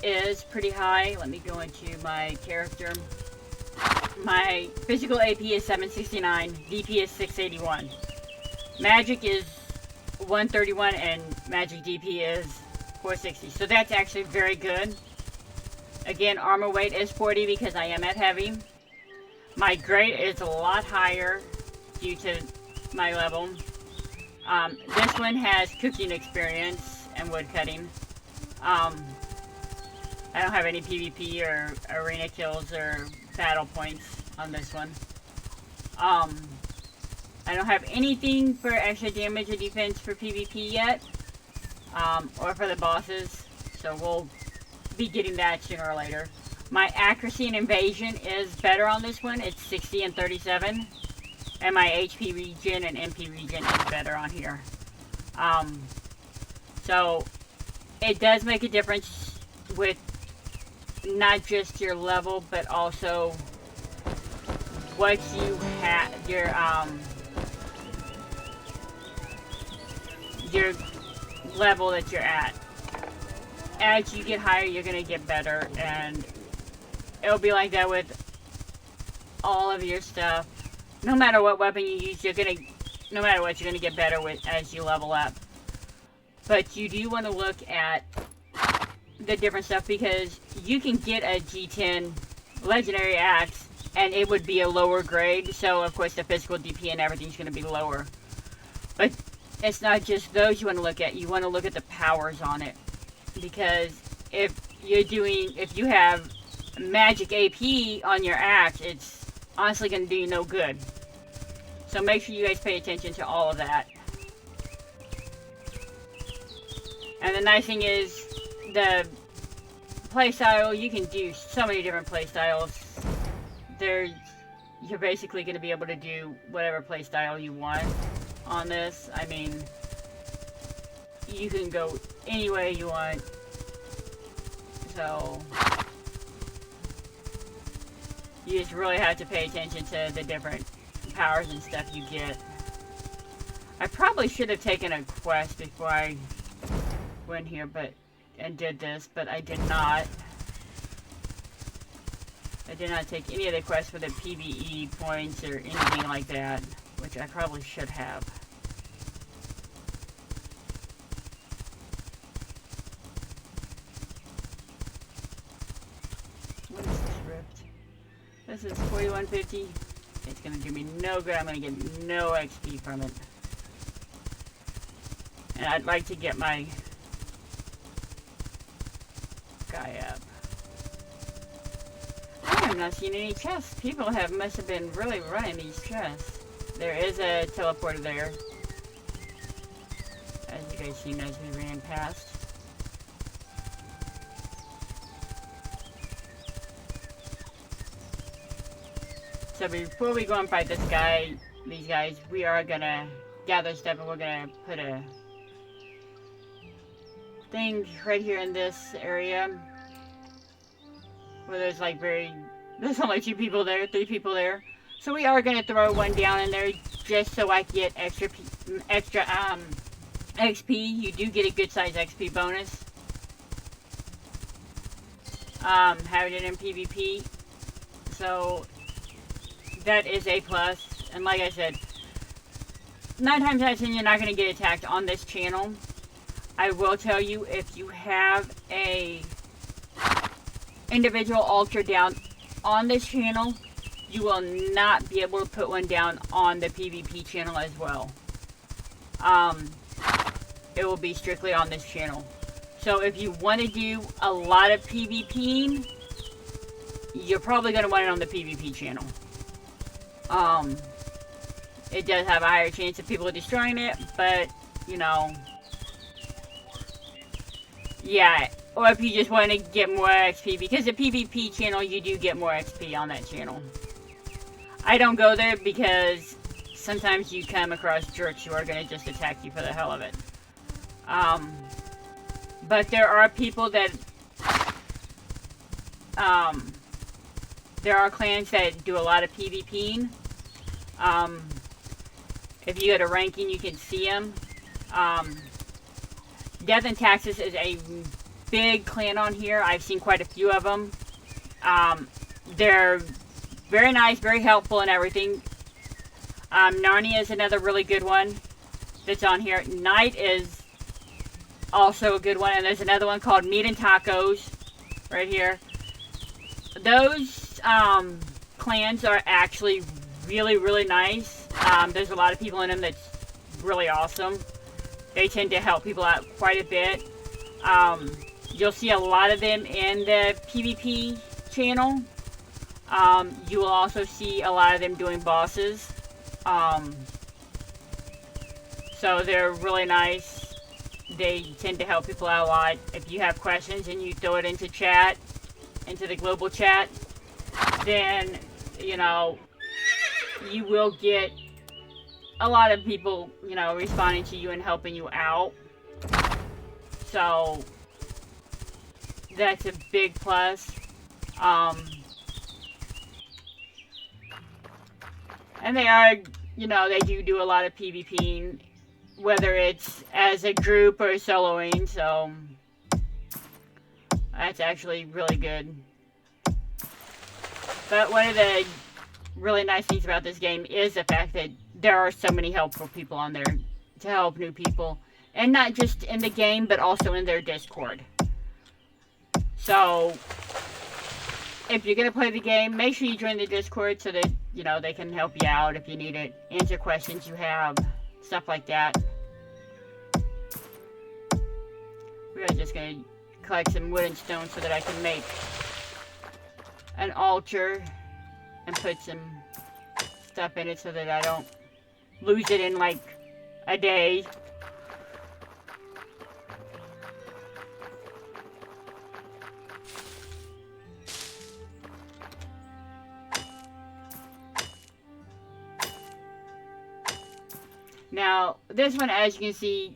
is pretty high. Let me go into my character. My physical AP is 769. DP is 681. Magic is 131 and magic DP is 460. So that's actually very good. Again, armor weight is 40 because I am at heavy. My grade is a lot higher due to my level. This one has cooking experience and wood cutting. I don't have any PvP or arena kills or battle points on this one. I don't have anything for extra damage or defense for PvP yet, or for the bosses, so we'll be getting that sooner or later. My accuracy and evasion is better on this one. It's 60 and 37. And my HP regen and MP regen is better on here. So, it does make a difference with not just your level, but also what you have, your level that you're at. As you get higher, you're going to get better, and it'll be like that with all of your stuff. No matter what weapon you use, no matter what, you're gonna get better with as you level up. But you do want to look at the different stuff, because you can get a G10 legendary axe and it would be a lower grade, so of course the physical DP and everything's gonna be lower. But it's not just those you want to look at. You want to look at the powers on it, because if you have magic AP on your axe, it's honestly going to do you no good. So make sure you guys pay attention to all of that. And the nice thing is, the playstyle, you can do so many different playstyles. You're basically going to be able to do whatever playstyle you want on this. I mean, you can go any way you want. So you just really have to pay attention to the different powers and stuff you get. I probably should have taken a quest before I went here and did this, but I did not. I did not take any of the quests for the PvE points or anything like that, which I probably should have. What is this rift? This is 4150. It's gonna do me no good. I'm gonna get no XP from it. And I'd like to get my guy up. I am not seeing any chests. People must have been really running these chests. There is a teleporter there, as you guys seen as we ran past. So before we go and fight these guys, we are gonna gather stuff, and we're gonna put a thing right here in this area where there's like there's only 2 people there, 3 people there. So we are gonna throw one down in there just so I can get extra XP. You do get a good size XP bonus. Having it in PvP. So that is a plus. And like I said, 9 times out of 10 you're not gonna get attacked on this channel. I will tell you, if you have a individual altar down on this channel, you will not be able to put one down on the PvP channel as well. it will be strictly on this channel. So if you want to do a lot of PvPing, you're probably going to want it on the PvP channel. It does have a higher chance of people destroying it, but, you know, yeah. Or if you just want to get more XP, because the PvP channel, you do get more XP on that channel. I don't go there because sometimes you come across jerks who are going to just attack you for the hell of it. But there are people that, there are clans that do a lot of PvPing. If you go to ranking, you can see them. Death and Taxes is a big clan on here. I've seen quite a few of them. They're very nice, very helpful and everything. Narnia is another really good one that's on here. Knight is also a good one. And there's another one called Meat and Tacos right here. Those clans are actually really, really nice. There's a lot of people in them that's really awesome. They tend to help people out quite a bit. You'll see a lot of them in the PvP channel. You will also see a lot of them doing bosses. So they're really nice. They tend to help people out a lot. If you have questions and you throw it into chat, into the global chat, then, you know, you will get a lot of people, you know, responding to you and helping you out. So that's a big plus. And they are, you know, they do a lot of PvPing, whether it's as a group or soloing, so that's actually really good. But one of the really nice things about this game is the fact that there are so many helpful people on there to help new people. And not just in the game, but also in their Discord. So, if you're going to play the game, make sure you join the Discord so that, you know, they can help you out if you need it. Answer questions you have. Stuff like that. We're just going to collect some wood and stone so that I can make an altar and put some stuff in it so that I don't lose it in like a day. Now, this one, as you can see,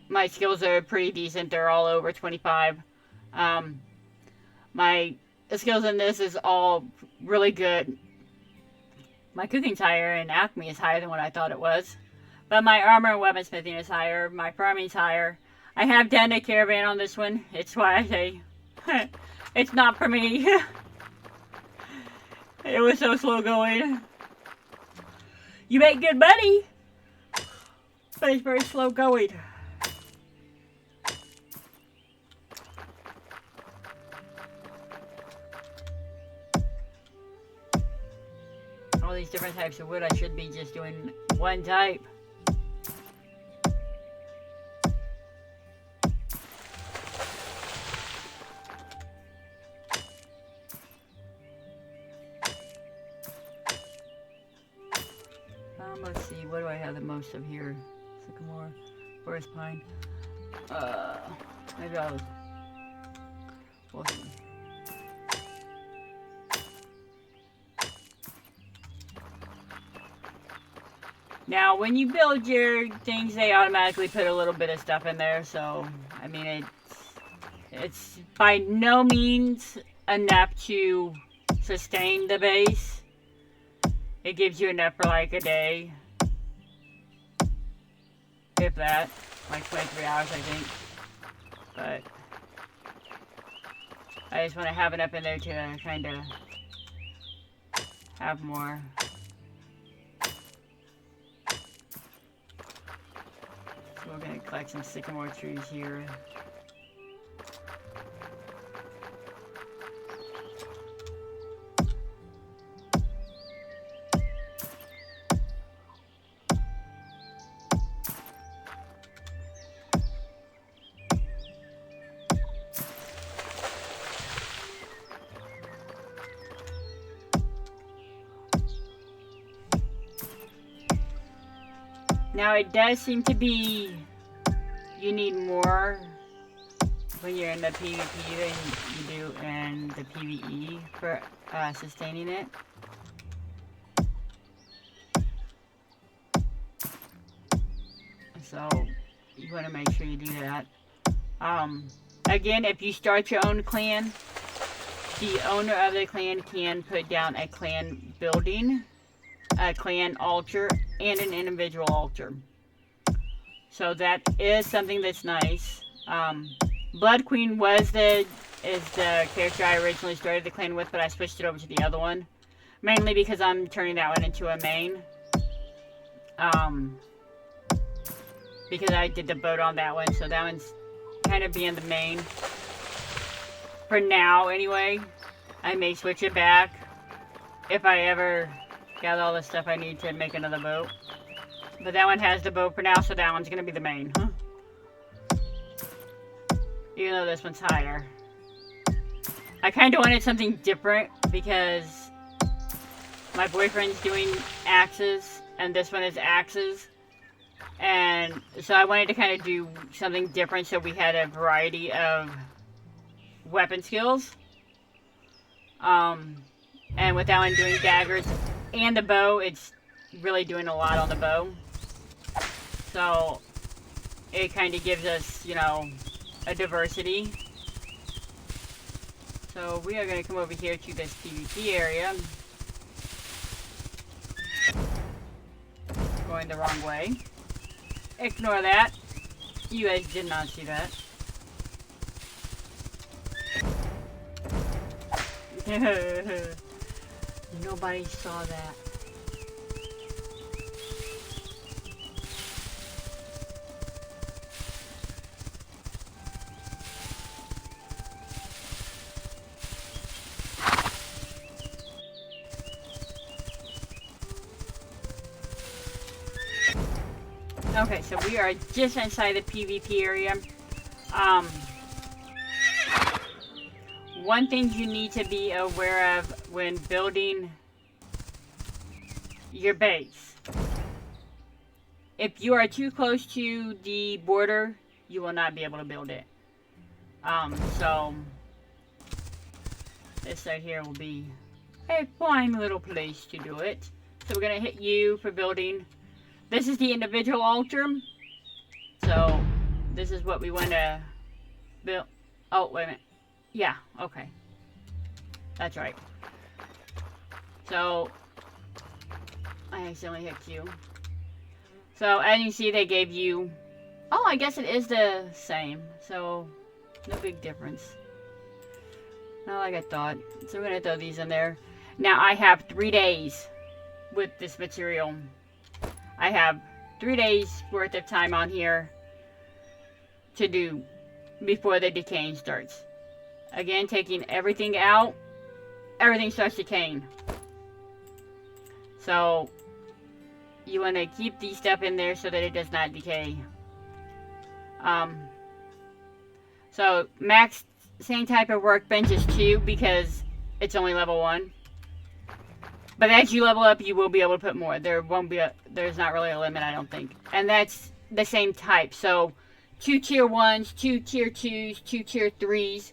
my skills are pretty decent. They're all over 25. My skills in this is all really good. My cooking's higher and Acme is higher than what I thought it was. But my armor and weaponsmithing is higher. My farming's higher. I have done a caravan on this one. It's why I say it's not for me. It was so slow going. You make good money, but it's very slow going. All these different types of wood, I should be just doing one type. Let's see, what do I have the most of here? Sycamore, forest pine. Maybe we'll see. Now, when you build your things, they automatically put a little bit of stuff in there, so, I mean, it's by no means enough to sustain the base. It gives you enough for like a day. If that. Like 23 hours, I think. But I just want to have enough in there to kind of have more. So we're going to collect some sycamore trees here. Now it does seem to be you need more when you're in the PvP than you do in the PvE for sustaining it. So you want to make sure you do that. Again, if you start your own clan, the owner of the clan can put down a clan building, a clan altar, and an individual altar. So that is something that's nice. Blood Queen is the character I originally started the clan with, but I switched it over to the other one. Mainly because I'm turning that one into a main. Because I did the boat on that one, so that one's kind of being the main. For now, anyway. I may switch it back if I ever got all the stuff I need to make another boat. But that one has the boat for now, so that one's going to be the main, huh? Even though this one's higher. I kind of wanted something different because my boyfriend's doing axes, and this one is axes. And so I wanted to kind of do something different so we had a variety of weapon skills. And with that one doing daggers and the bow, it's really doing a lot on the bow. So it kind of gives us, you know, a diversity. So we are going to come over here to this PvP area. Going the wrong way. Ignore that. You guys did not see that. Nobody saw that. Okay, so we are just inside the PvP area. One thing you need to be aware of when building your base. If you are too close to the border, you will not be able to build it. So this side here will be a fine little place to do it. So we're gonna hit you for building. This is the individual altar. So this is what we want to build. Oh, wait a minute. Yeah, okay. That's right. So I accidentally hit you. So as you see, they gave you... Oh, I guess it is the same. So no big difference. Not like I thought. So we're going to throw these in there. Now I have 3 days with this material. I have 3 days worth of time on here to do before the decaying starts. Again, taking everything out, everything starts decaying. So you want to keep these stuff in there so that it does not decay. So max same type of workbench is 2 because it's only level 1. But as you level up, you will be able to put more. There's not really a limit, I don't think. And that's the same type. So 2 tier 1s, 2 tier 2s, 2 tier 3s.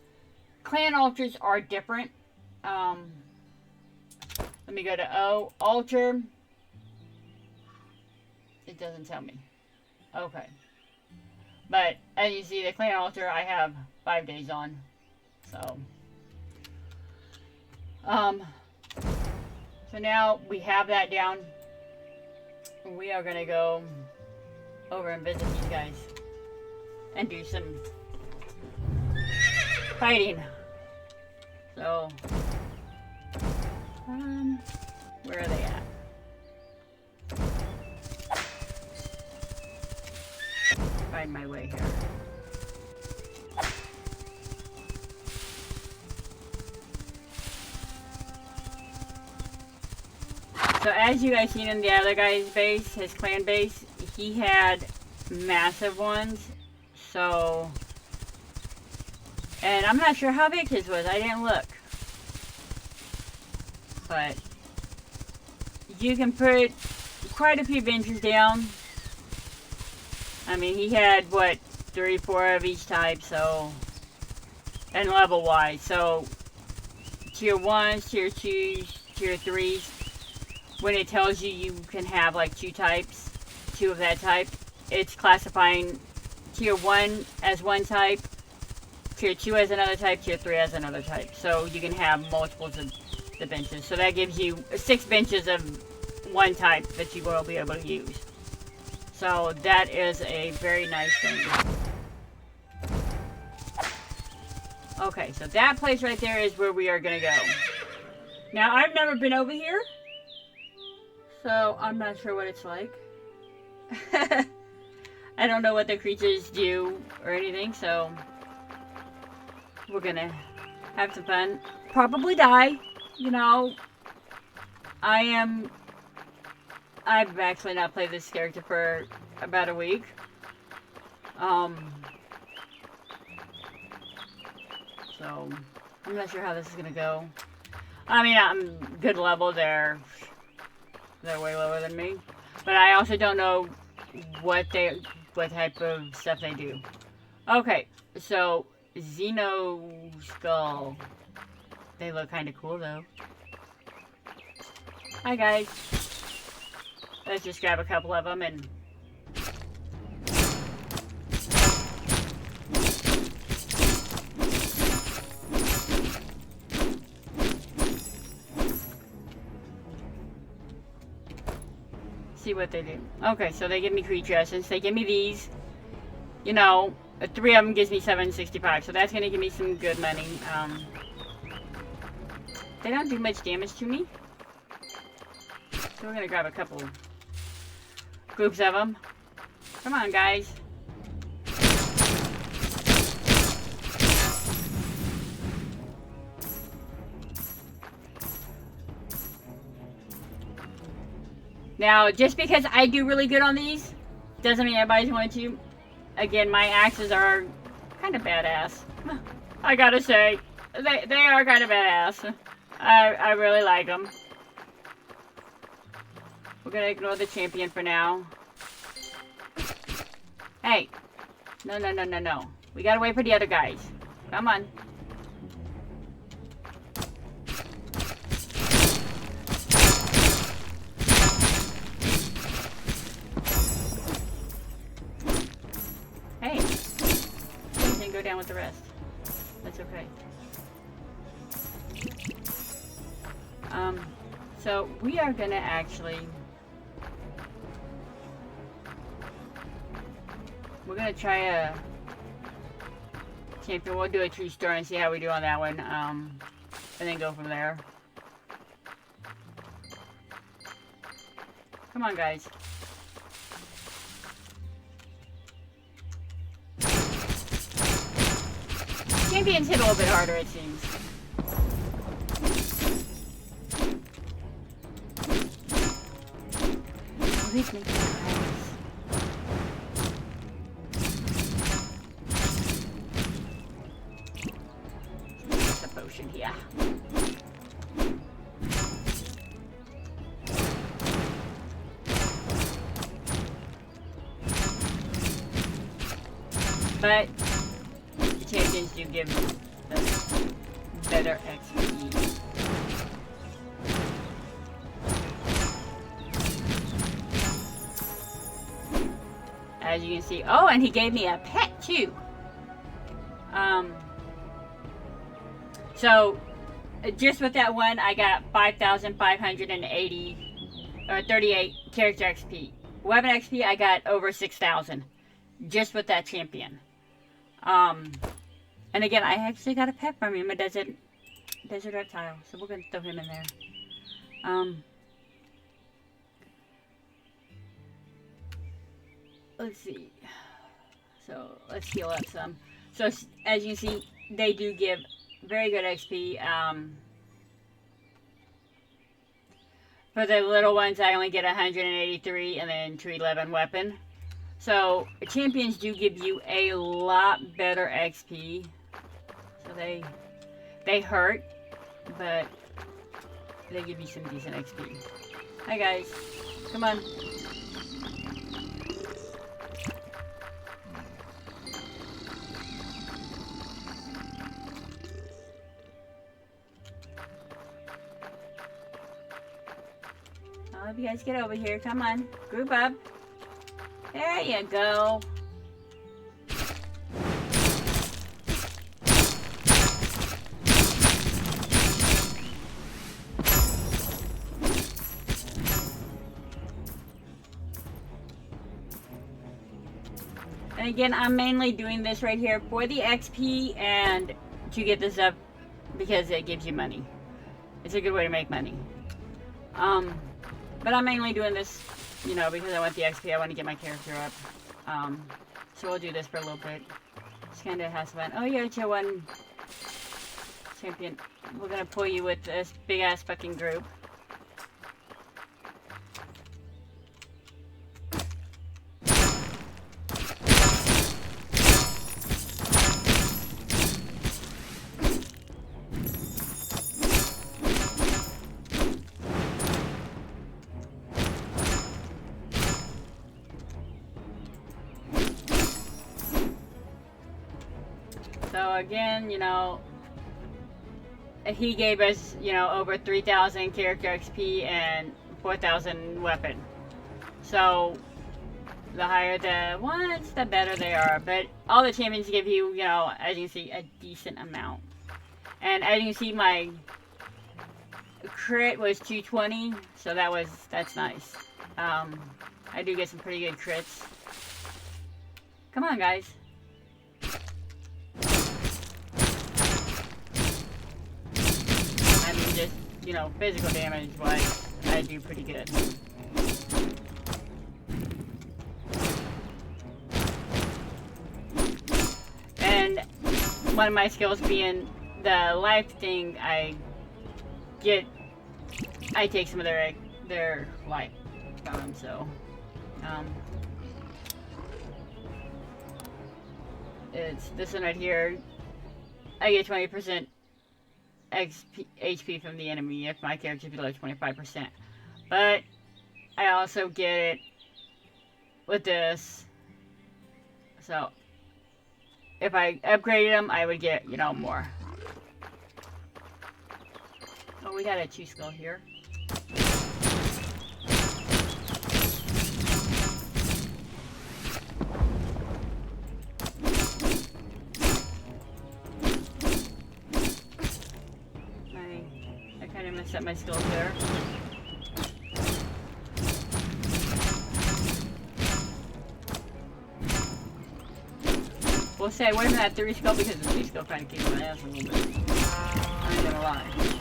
Clan altars are different. Let me go to O. Altar. It doesn't tell me. Okay. But as you see, the clan altar I have 5 days on. So. So now we have that down. We are going to go over and visit these guys. And do some fighting. So, where are they at? Find my way here. So as you guys seen in the other guy's base, his clan base, he had massive ones. So, and I'm not sure how big his was. I didn't look. But you can put quite a few benches down I mean, he had, what, 3, 4 of each type, so... And level-wise, so... Tier 1s, Tier 2s, Tier 3s, when it tells you you can have, like, 2 types, 2 of that type, it's classifying Tier 1 as one type, Tier 2 as another type, Tier 3 as another type. So you can have multiples of the benches. So that gives you 6 benches of one type that you will be able to use. So that is a very nice thing. Okay, so that place right there is where we are going to go. Now, I've never been over here, so I'm not sure what it's like. I don't know what the creatures do or anything, so we're going to have some fun. Probably die, you know. I've actually not played this character for about a week. So, I'm not sure how this is going to go. I mean, I'm good level. They're way lower than me. But I also don't know what type of stuff they do. Okay, so, Xeno Skull. They look kind of cool, though. Hi, guys. Let's just grab a couple of them and... see what they do. Okay, so they give me creature essence. They give me these. You know, 3 of them gives me 765, so that's going to give me some good money. They don't do much damage to me. So we're going to grab a couple groups of them. Come on, guys. Now, just because I do really good on these, doesn't mean everybody's going to. Again, my axes are kind of badass. I gotta say, they are kind of badass. I really like them. We're gonna ignore the champion for now. Hey, no. We gotta wait for the other guys. Come on. Hey, you can go down with the rest. That's okay. So we are gonna actually... We're gonna try a champion. We'll do a true story and see how we do on that one. And then go from there. Come on, guys. Champions hit a little bit harder, it seems. Please make it nice. There's a potion here. But the champions do give us better XP. As you can see, oh, and he gave me a pet too. So just with that one, I got 5,580 or 38 character XP. Weapon XP, I got over 6,000 just with that champion. And again, I actually got a pet from him, a desert reptile. So we're gonna throw him in there. Let's see. So let's heal up some. So as you can see, they do give very good XP. For the little ones, I only get 183 and then 211 weapon. So champions do give you a lot better XP. So they hurt, but they give you some decent XP. Hi guys, come on. All of you guys get over here. Come on. Group up. There you go. And again, I'm mainly doing this right here for the XP and to get this up because it gives you money. It's a good way to make money. But I'm mainly doing this, you know, because I want the XP. I want to get my character up. So we'll do this for a little bit. Just kind of have some fun. Oh, you're a tier 1 champion. We're going to pull you with this big ass fucking group. So again, you know, he gave us, you know, over 3,000 character XP and 4,000 weapon. So the higher the ones, the better they are. But all the champions give you, you know, as you can see, a decent amount. And as you can see, my crit was 220, so that's nice. I do get some pretty good crits. Come on, guys. I mean, just, you know, physical damage wise, I do pretty good. And one of my skills being the life thing, I take some of their life from them, so it's this one right here. I get 20% HP from the enemy if my character is below 25%. But I also get it with this. So if I upgraded them, I would get, you know, more. Oh, we got a 2 skill here. I kind of messed up my skills there. We'll say I wasn't at 3 skill because the 2 skill kind of kicked my ass a little bit. I ain't gonna lie.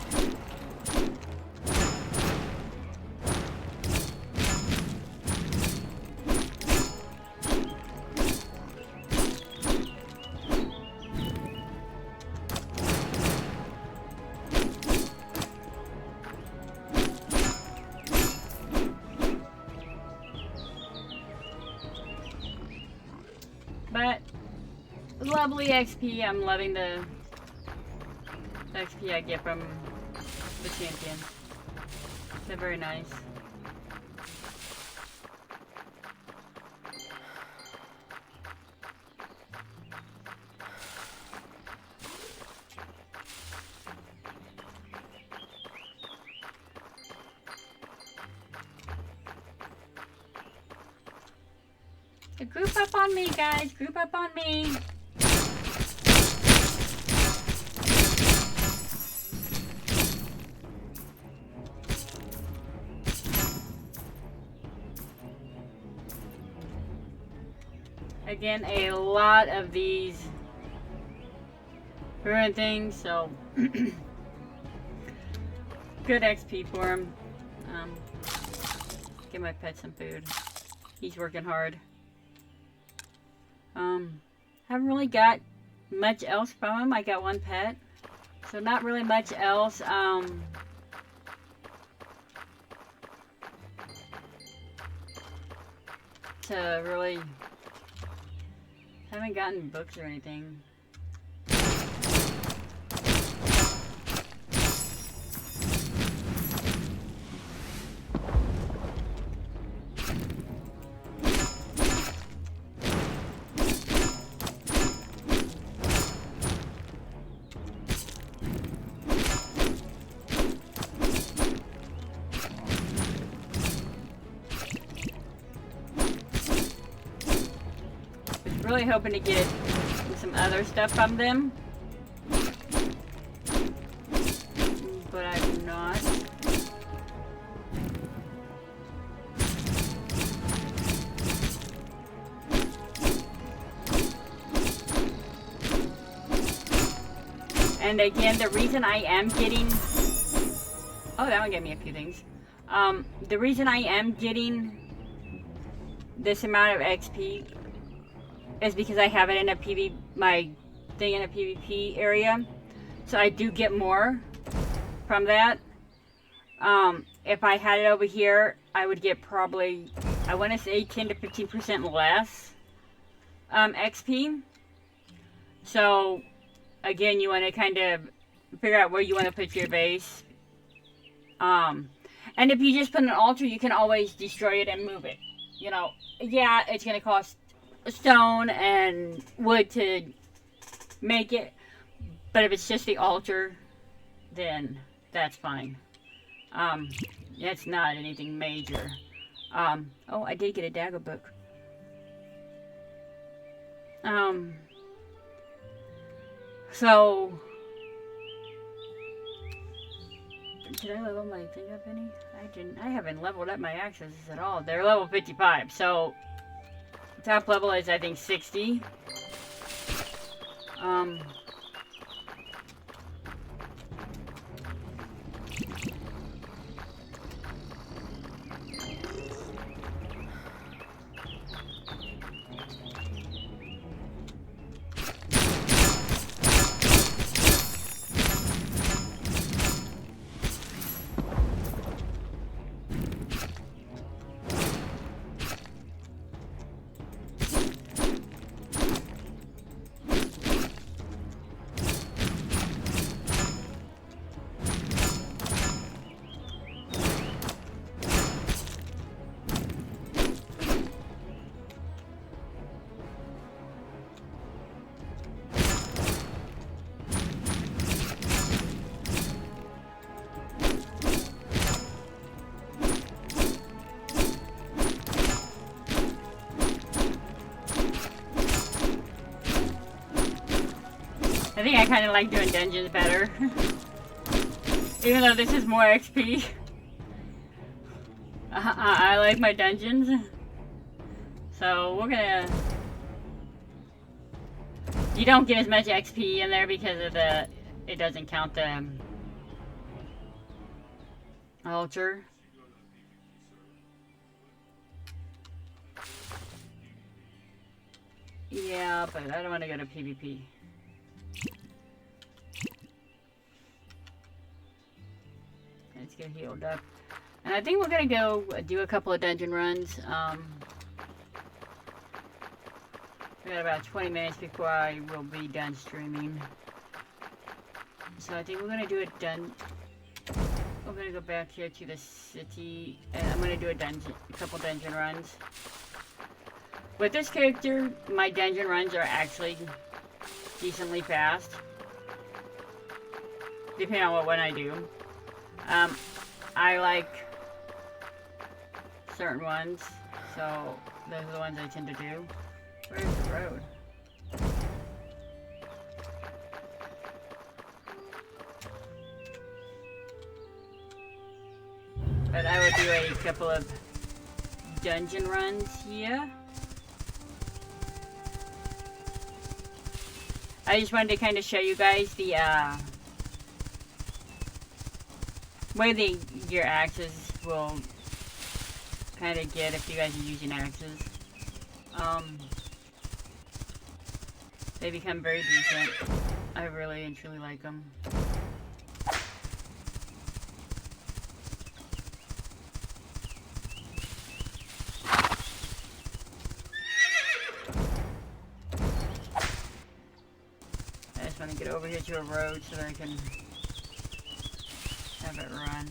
But lovely XP. I'm loving the XP I get from the champion. They're very nice. Group up on me, guys. Group up on me. Again, a lot of these ruin things, so good XP for him. Give my pet some food. He's working hard. Haven't really got much else from him. I got 1 pet, so not really much else. To really haven't gotten books or anything. really hoping to get some other stuff from them. But I'm not. And again, the reason I am getting... Oh, that one gave me a few things. The reason I am getting this amount of XP is because I have it in a my thing in a PvP area. So I do get more from that. If I had it over here, I would get probably, I want to say 10 to 15% less XP. So again, you want to kind of figure out where you want to put your base. And if you just put an altar, you can always destroy it and move it. You know, yeah, it's going to cost stone and wood to make it. But if it's just the altar, then that's fine. It's not anything major. Oh, I did get a dagger book. So... Did I level my thing up any? I didn't. I haven't leveled up my axes at all. They're level 55. So, top level is, I think, 60. I think I kind of like doing dungeons better. Even though this is more XP. I like my dungeons. So we're gonna... You don't get as much XP in there because of the... It doesn't count the... altar. Yeah, but I don't want to go to PvP. Let's get healed up. And I think we're gonna go do a couple of dungeon runs. We got about 20 minutes before I will be done streaming. So I think we're gonna do a I'm gonna go back here to the city, and I'm gonna do a couple dungeon runs. With this character, my dungeon runs are actually decently fast, depending on what one I do. I like certain ones, so those are the ones I tend to do. Where's the road? But I would do a couple of dungeon runs here. I just wanted to kind of show you guys the way your axes will kind of get if you guys are using axes. They become very decent. I really and truly like them. I just want to get over here to a road so that I can have it run.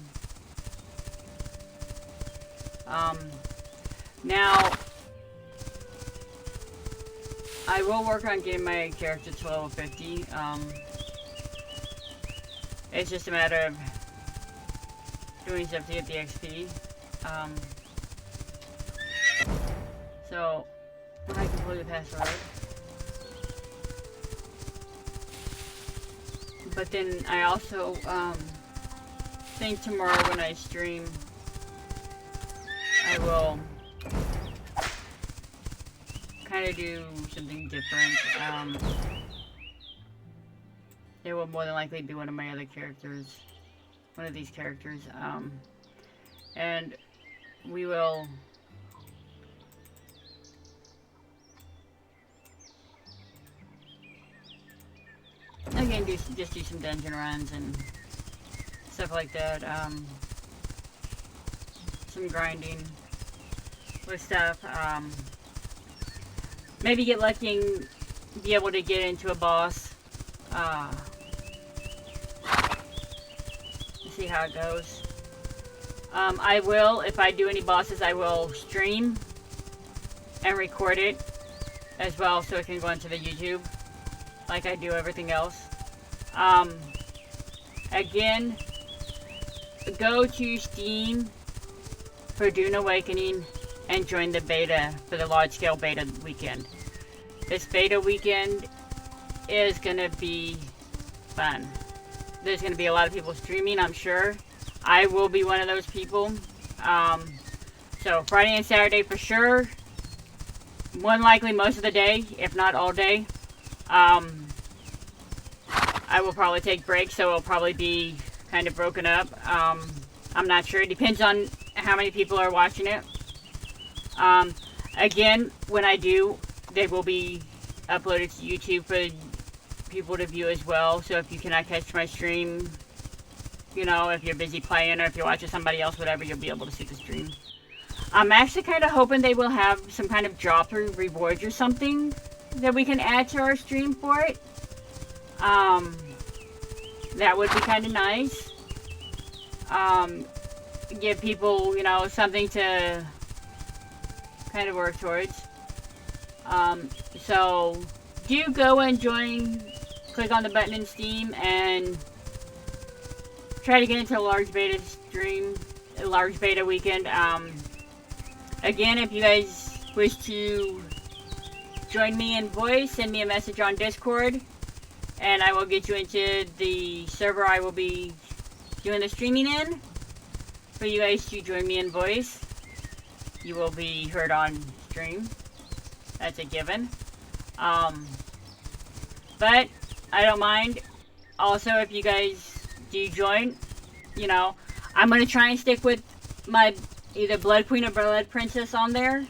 Now, I will work on getting my character to level 50. It's just a matter of doing stuff to get the XP. So, I completely passed the road. But then I also think tomorrow when I stream, I will kind of do something different. It will more than likely be one of my other characters, one of these characters, and we will again just do some dungeon runs and stuff like that. Some grinding with stuff. Maybe get lucky and be able to get into a boss. See how it goes. I will, if I do any bosses, I will stream and record it as well so it can go into the YouTube like I do everything else. Again, go to Steam for Dune Awakening and join the beta for the large scale beta weekend. This beta weekend is gonna be fun. There's gonna be a lot of people streaming, I'm sure. I will be one of those people. So Friday and Saturday for sure. More than likely most of the day, if not all day. I will probably take breaks, so it'll probably be kind of broken up. I'm not sure. It depends on how many people are watching it. Again, when I do, they will be uploaded to YouTube for people to view as well. So if you cannot catch my stream, you know, if you're busy playing or if you're watching somebody else, whatever, you'll be able to see the stream. I'm actually kind of hoping they will have some kind of drop or rewards or something that we can add to our stream for it. That would be kind of nice. Give people, you know, something to kind of work towards. So do go and join, click on the button in Steam and try to get into a large beta stream, a large beta weekend. Again, if you guys wish to join me in voice, send me a message on Discord and I will get you into the server I will be doing the streaming in. For you guys to join me in voice, you will be heard on stream. That's a given. But I don't mind. Also, if you guys do join, you know, I'm gonna try and stick with my either Blood Queen or Blood Princess on there.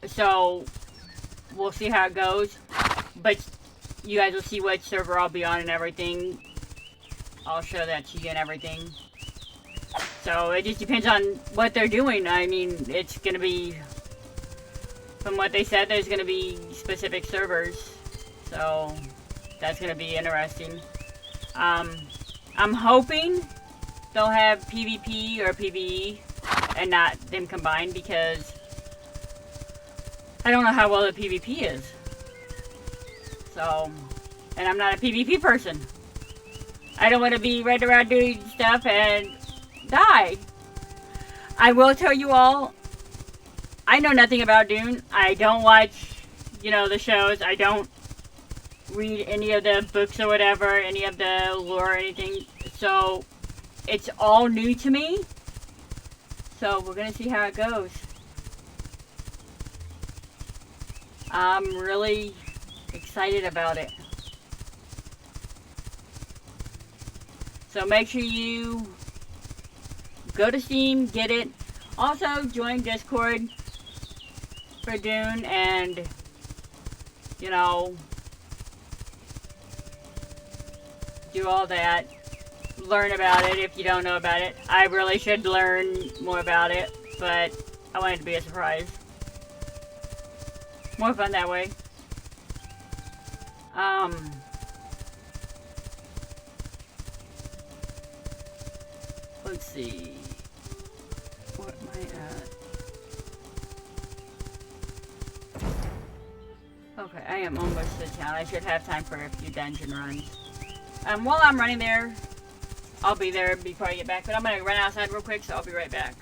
So we'll see how it goes. But you guys will see what server I'll be on and everything. I'll show that to you and everything. So it just depends on what they're doing. I mean, it's gonna be, from what they said, there's gonna be specific servers. So that's gonna be interesting. I'm hoping they'll have PvP or PvE and not them combined, because I don't know how well the PvP is. So, and I'm not a PvP person. I don't want to be right around doing stuff and die. I will tell you all, I know nothing about Dune. I don't watch, you know, the shows. I don't read any of the books or whatever, any of the lore or anything. So, it's all new to me. So, we're going to see how it goes. I'm really excited about it. So, make sure you go to Steam, get it. Also, join Discord for Dune and, you know, do all that. Learn about it if you don't know about it. I really should learn more about it, but I want it to be a surprise. More fun that way. Let's see. What am I at? Okay, I am almost to town. I should have time for a few dungeon runs. While I'm running there, I'll be there before I get back. But I'm gonna run outside real quick, so I'll be right back.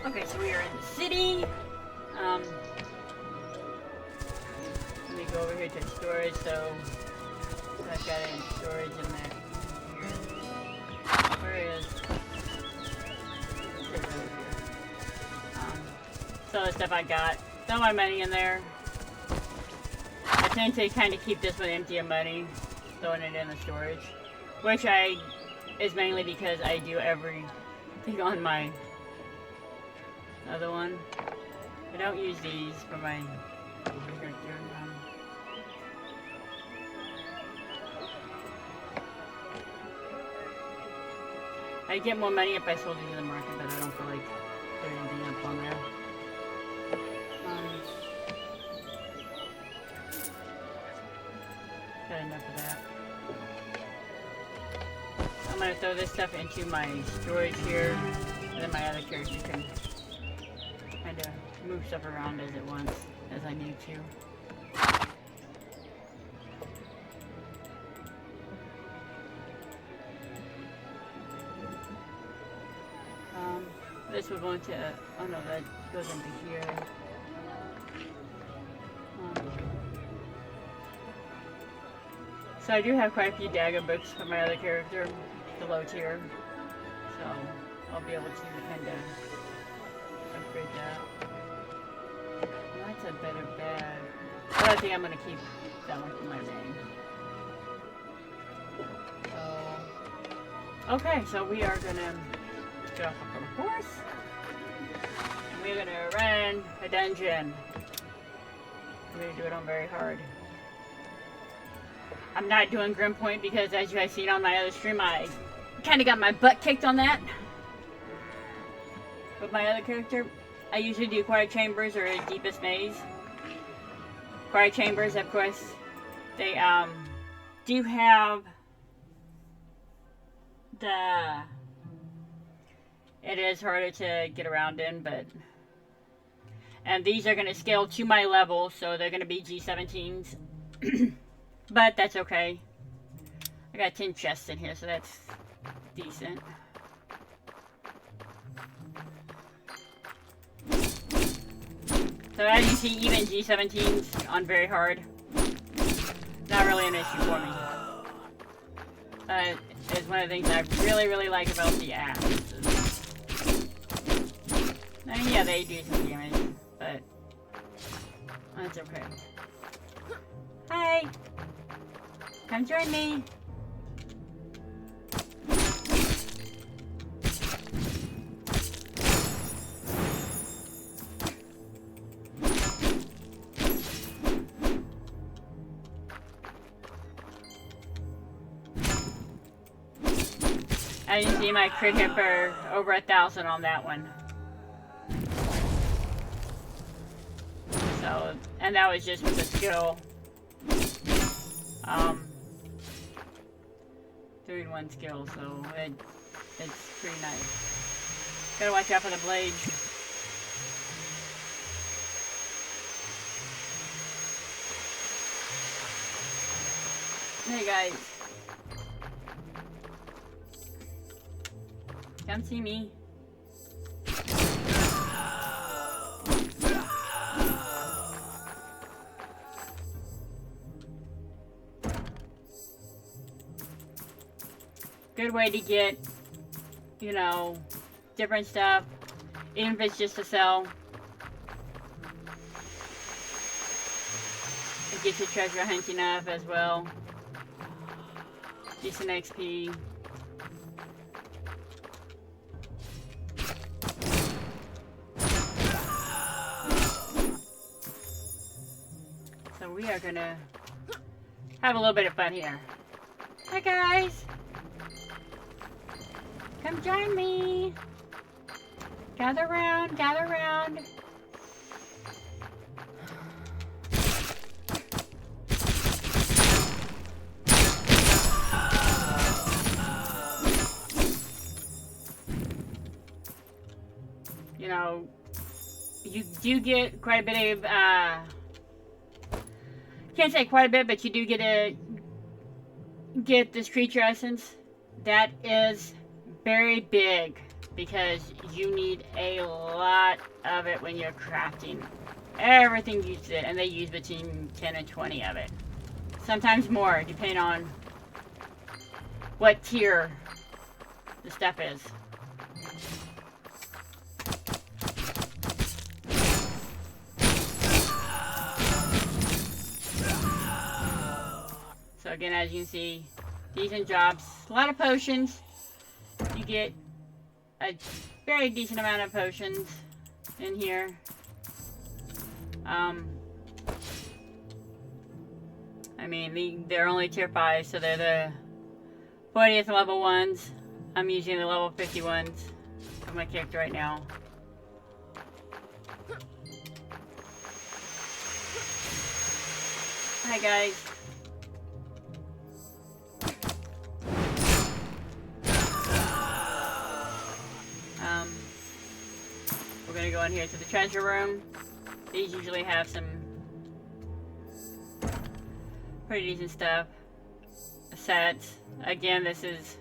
Okay, so we are in the city. Let me go over here to storage. So I've got it in storage in there. Where is? It's over here. So the stuff I got. Throw my money in there. I tend to kind of keep this one empty of money, throwing it in the storage, which is mainly because I do everything on my other one. I don't use these for my character. I get more money if I sold it to the market, but I don't feel like putting anything up on there. Got enough of that. I'm gonna throw this stuff into my storage here, and then my other character can kind of move stuff around as it wants, as I need to. This will go into, oh no, that goes into here. So I do have quite a few dagger books for my other character, the low tier. So I'll be able to kind of upgrade that. Well, that's a better bag. But I think I'm going to keep that one for my main. So, okay, so we are going to get off of our horse. And we're going to run a dungeon. I'm going to do it on very hard. I'm not doing Grimpoint because, as you guys seen on my other stream, I kind of got my butt kicked on that. With my other character, I usually do Quiet Chambers or Deepest Maze. Quiet Chambers, of course, they do have the... It is harder to get around in, but... And these are going to scale to my level, so they're going to be G17s. But that's okay. I got 10 chests in here, so that's decent. So as you see, even G17s on very hard. Not really an issue for me. It's one of the things I really, really like about the axes. I mean, yeah, they do some damage, but that's okay. Hi! Come join me! As you see, my crit hit for over 1,000 on that one. So, and that was just with the skill. 3-in-1 skill, so it's pretty nice. Gotta watch out for the blade. Hey guys. Come see me. Good way to get, you know, different stuff, even if it's just to sell. It gets your treasure hunting up as well. Decent XP. So we are gonna have a little bit of fun here. Hi guys! Come join me! Gather round, gather round. You know, you do get quite a bit of, can't say quite a bit, but you do get this creature essence. That is very big. because you need a lot of it when you're crafting. Everything uses it, and they use between 10 and 20 of it. Sometimes more, depending on what tier the stuff is. So again, as you can see, decent jobs. A lot of potions. You get a very decent amount of potions in here. I mean, they're only tier 5, so they're the 40th level ones. I'm using the level 50 ones of my character right now. Hi guys. We're gonna go in here to the treasure room. These usually have some pretty decent stuff. Sets. Again, this is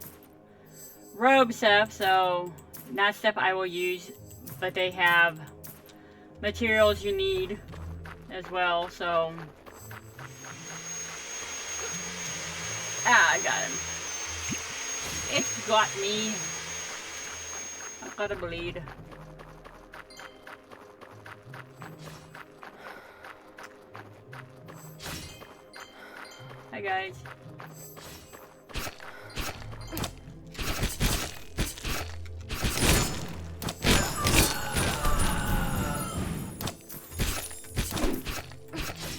robe stuff, so not stuff I will use, but they have materials you need as well, so... Ah, I got him. It's got me. I've got to bleed. Hi guys.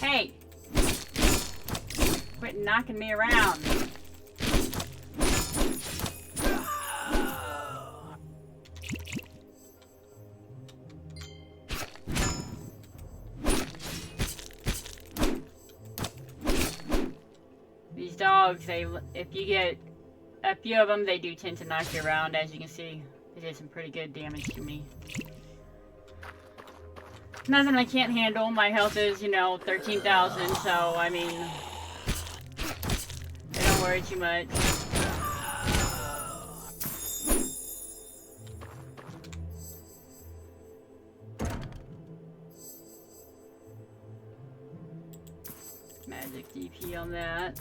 Hey! Quit knocking me around. These dogs, if you get a few of them, they do tend to knock you around. As you can see, they did some pretty good damage to me. Nothing I can't handle. My health is, 13,000, so, I mean, I don't worry too much. Magic DP on that.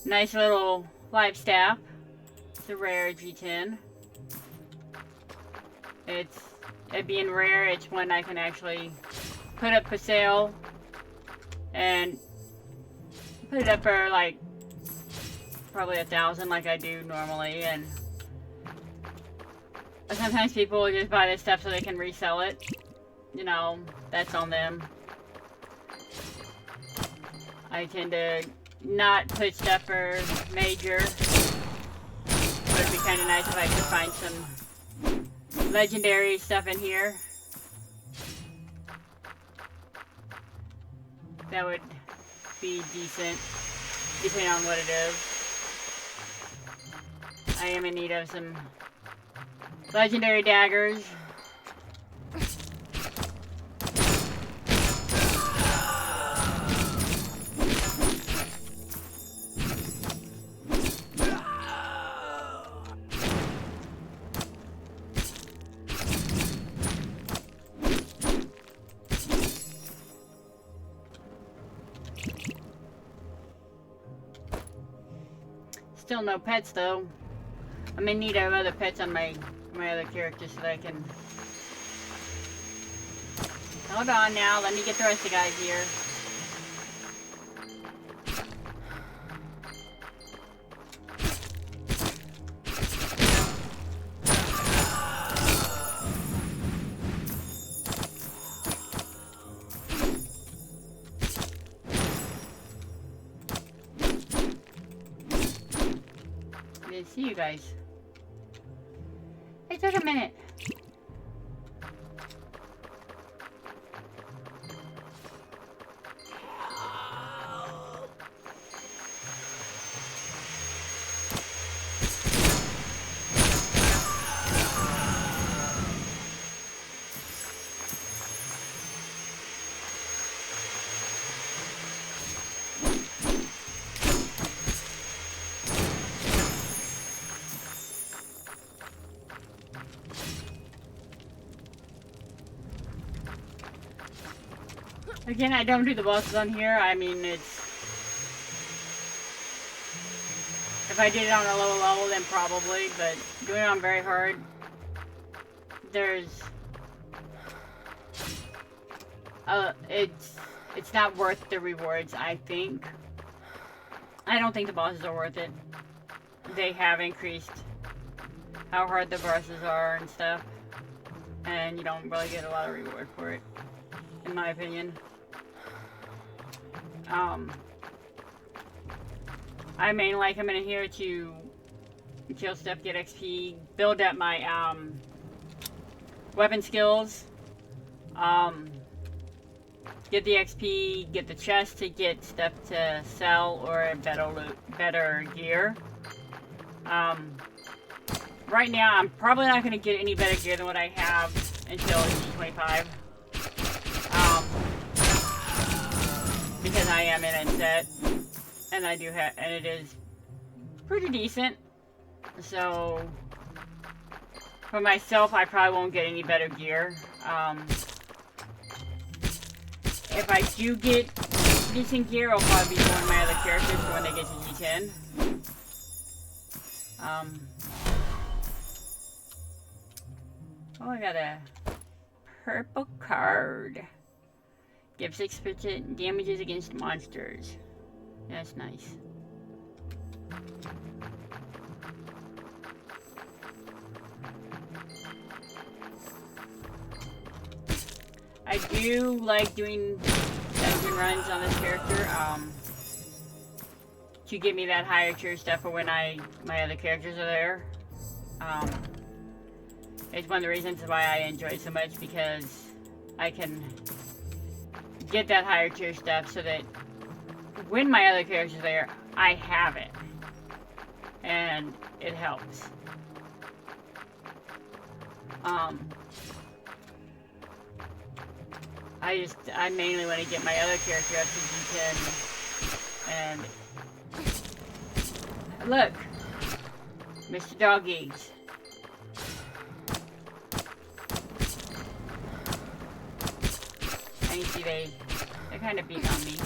Nice little life staff. It's a rare G10. It being rare, it's one I can actually put up for sale and put it up for like probably 1,000 like I do normally, and sometimes people will just buy this stuff so they can resell it. That's on them. I tend to not put stuff for major, but it'd be kind of nice if I could find some legendary stuff in here. That would be decent, depending on what it is. I am in need of some legendary daggers. Still no pets though. I'm in need of other pets on my other characters so that I can... Hold on now, let me get the rest of the guys here. See you guys. It took a minute. Again, I don't do the bosses on here. I mean, it's... If I did it on a low level, then probably, but doing it on very hard, there's... it's not worth the rewards, I think. I don't think the bosses are worth it. They have increased how hard the bosses are and stuff, and you don't really get a lot of reward for it, in my opinion. I mainly like coming in here to kill stuff, get XP, build up my weapon skills, get the XP, get the chest to get stuff to sell or better gear. Right now, I'm probably not going to get any better gear than what I have until G25. Because I am in a set, and I do have, and it is pretty decent. So, for myself, I probably won't get any better gear. If I do get decent gear, it'll probably be one of my other characters for when they get to G10. Oh, I got a purple card. Give 6% damages against monsters. That's nice. I do like doing dungeon runs on this character, to get me that higher tier stuff for when my other characters are there. It's one of the reasons why I enjoy it so much, because I can get that higher tier stuff so that when my other characters are there, I have it. And it helps. I mainly want to get my other character up to G10. And look, Mr. Dog Eats. And you see they're kind of beating on me.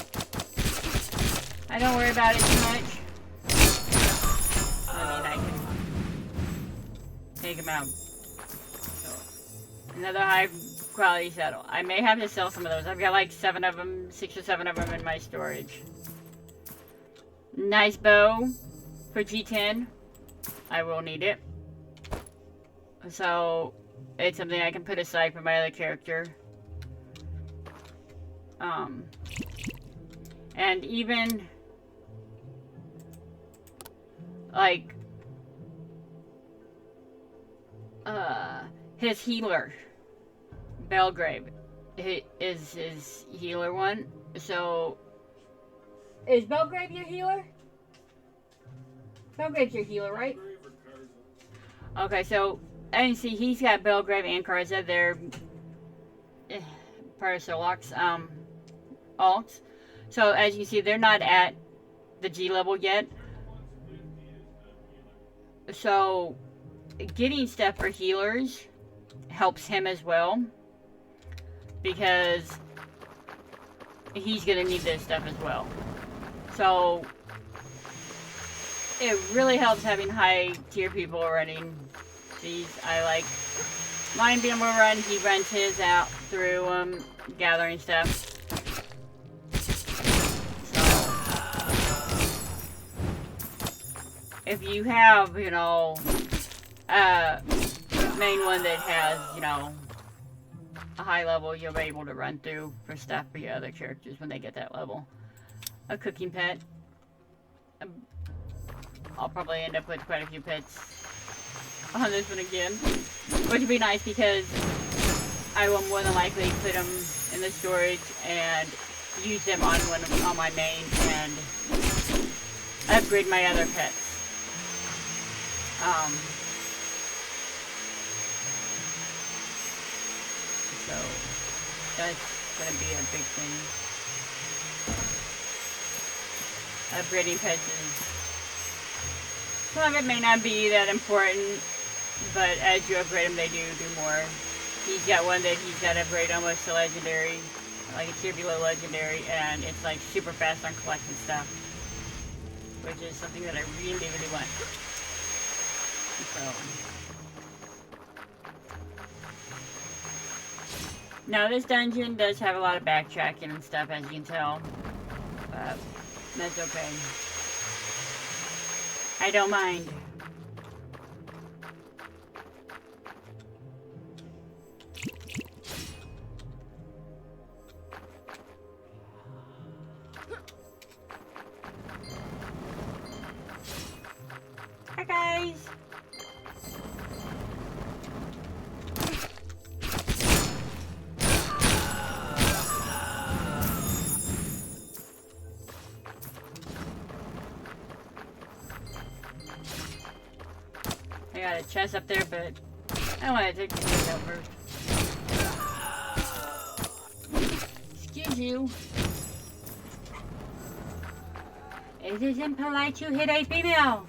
I don't worry about it too much. I mean, I can take them out. So, another high quality saddle. I may have to sell some of those. I've got like 7 of them, 6 or 7 of them in my storage. Nice bow for G10. I will need it. So, it's something I can put aside for my other character. And even like his healer, Belgrave, is his healer one. So is Belgrave your healer? Belgrave's your healer, right? Okay, so and you see he's got Belgrave and Karza. They're part of Solok's alts. So as you see, they're not at the G level yet. So getting stuff for healers helps him as well, because he's gonna need this stuff as well. So it really helps having high tier people running these. I like mine being able to run. He runs his out through gathering stuff. If you have, you know, main one that has, you know, a high level, you'll be able to run through for stuff for your other characters when they get that level. A cooking pet. I'll probably end up with quite a few pets on this one again, which would be nice because I will more than likely put them in the storage and use them on my main and upgrade my other pets. So that's gonna be a big thing. Upgrading pets is, some of it may not be that important, but as you upgrade them, they do more. He's got one that he's got to upgrade almost to legendary. like a tier below legendary, and it's like super fast on collecting stuff, which is something that I really, really want. So, now this dungeon does have a lot of backtracking and stuff, as you can tell, but that's okay. I don't mind. Hi guys! I got a chest up there, but I want to take the chest out first. Excuse you. It isn't polite to hit a female.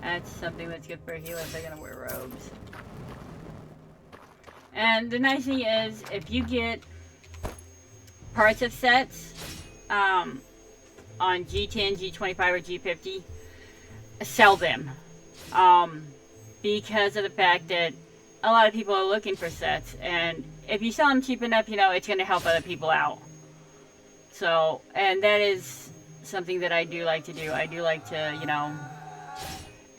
That's something that's good for a healer if they're gonna wear robes. And the nice thing is, if you get parts of sets on G10, G25, or G50, sell them. Because of the fact that a lot of people are looking for sets, and if you sell them cheap enough, you know, it's going to help other people out. So, and that is something that I do like to do. I do like to, you know,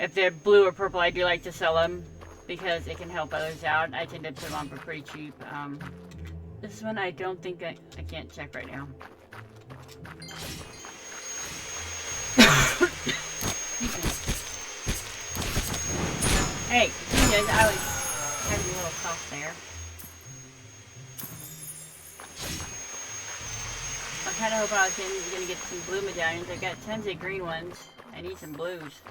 if they're blue or purple, I do like to sell them because it can help others out. I tend to put them on for pretty cheap. This one I don't think I can't check right now. Hey, you guys, I was having a little cough there. I'm kind of hoping I was going to get some blue medallions. I've got tons of green ones. I need some blues.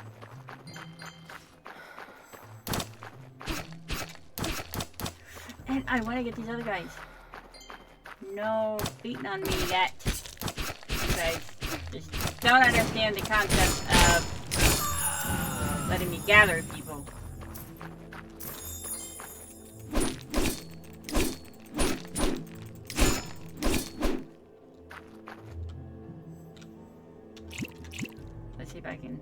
And I want to get these other guys. No beating on me yet. You guys just don't understand the concept of letting me gather people. Let's see if I can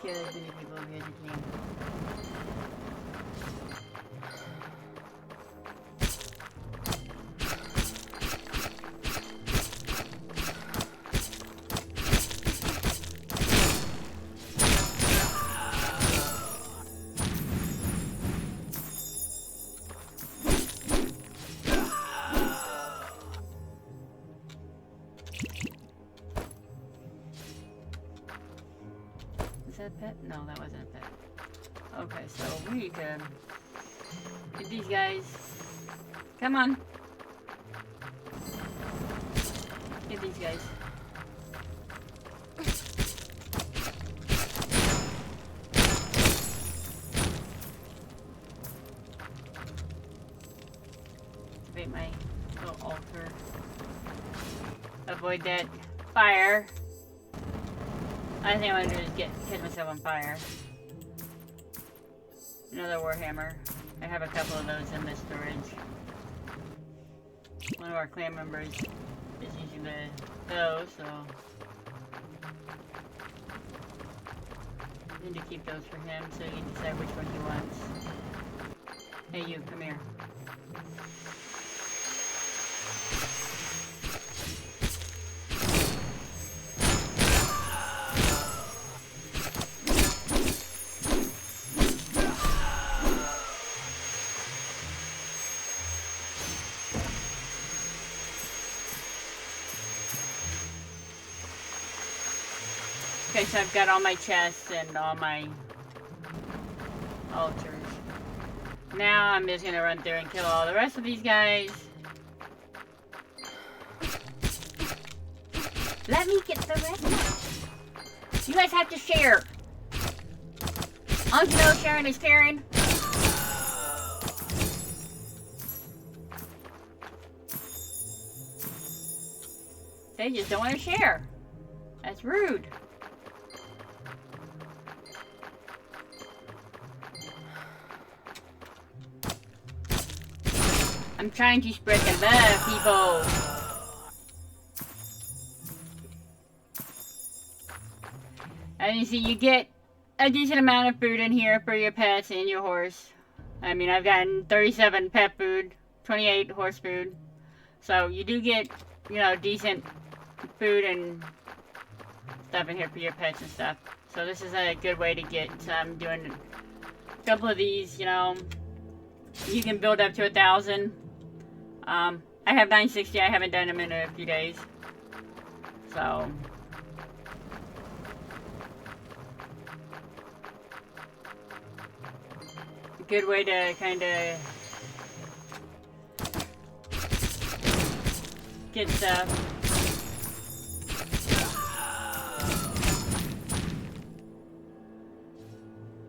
get as many people over here as I can. That a pet? No, that wasn't a pet. Okay, so we need to get these guys. Come on. Get these guys. Activate my little altar. Avoid that fire. I think I'm gonna do is catch myself on fire. Another warhammer. I have a couple of those in the storage. One of our clan members is using those, so I need to keep those for him so he can decide which one he wants. Hey you, come here. Okay, so I've got all my chests and all my altars. Now I'm just gonna run through and kill all the rest of these guys. Let me get the rest. You guys have to share. Don't you know sharing is caring? They just don't want to share. That's rude. I'm trying to spread the love, people. As you see, you get a decent amount of food in here for your pets and your horse. I mean, I've gotten 37 pet food, 28 horse food. So you do get, you know, decent food and stuff in here for your pets and stuff. So this is a good way to get doing a couple of these, you know. You can build up to 1,000. I have 960. I haven't done them in a few days. So a good way to kind of get stuff.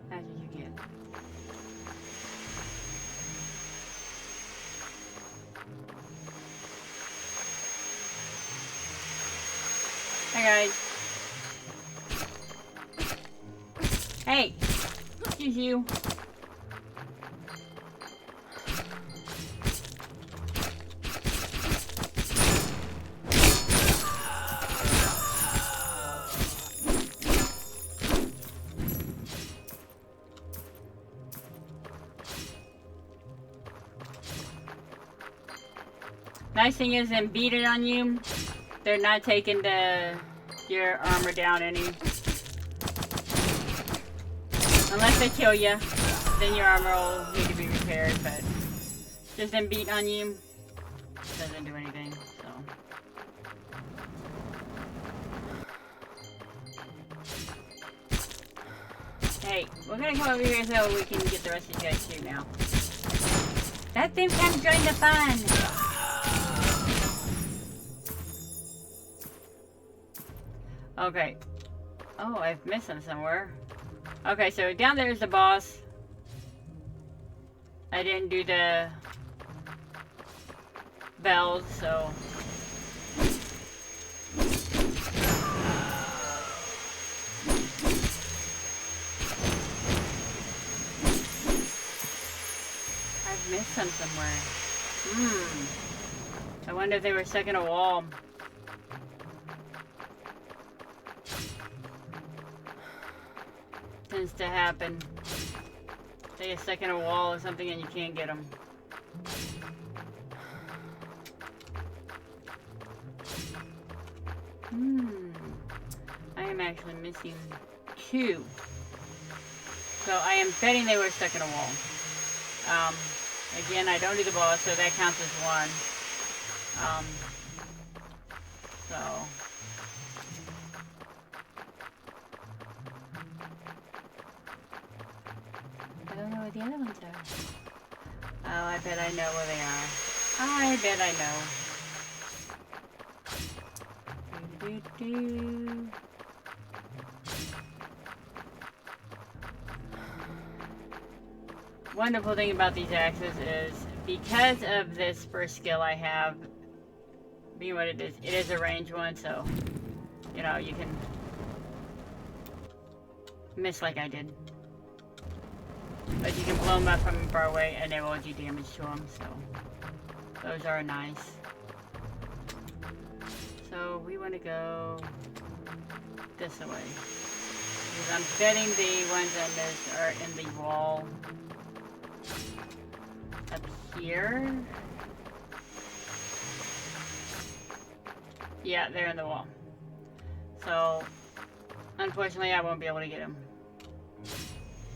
How did you get? Hi guys. Hey, excuse you. Nice thing is, in beat it on you, they're not taking your armor down any. Unless they kill you, then your armor will need to be repaired, but just in beat on you, doesn't do anything, so. Hey, we're gonna come over here so we can get the rest of you guys too now. That thing can join the fun! Okay. Oh, I've missed him somewhere. Okay, so down there is the boss. I didn't do the bells, so... I've missed them somewhere. I wonder if they were stuck in a wall. Tends to happen. They get stuck in a wall or something and you can't get them. I am actually missing 2. So I am betting they were stuck in a wall. Again, I don't do the boss, so that counts as 1. So... I don't know where the other ones are. Oh, I bet I know where they are. I bet I know. Wonderful thing about these axes is, because of this first skill I have, being what it is a ranged one, so, you know, you can miss like I did. But you can blow them up from far away and they won't do damage to them, so those are nice. So we want to go this way. Because I'm betting the ones on this are in the wall up here. Yeah, they're in the wall. So, unfortunately, I won't be able to get them.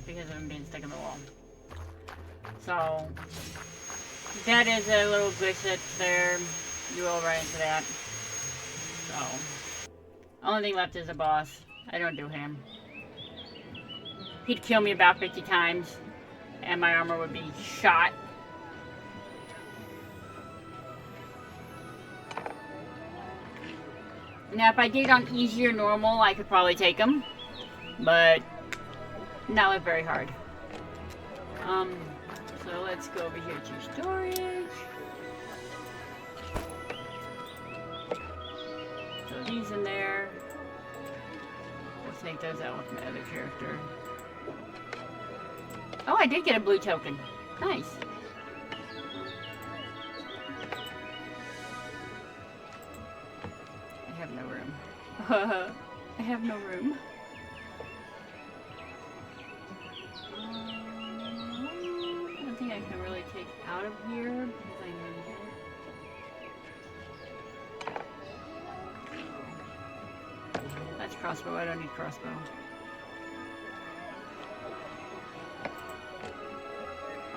Because of them being stuck in the wall. So, that is a little glitch that's there. You will run into that. So, only thing left is a boss. I don't do him. He'd kill me about 50 times. And my armor would be shot. Now, if I did it on easy or normal, I could probably take him. But... not very hard. So let's go over here to storage. Throw these in there. take those out with my other character. Oh, I did get a blue token. Nice. I have no room. I have no room. I don't think I can really take out of here because I need it. That's crossbow. I don't need crossbow.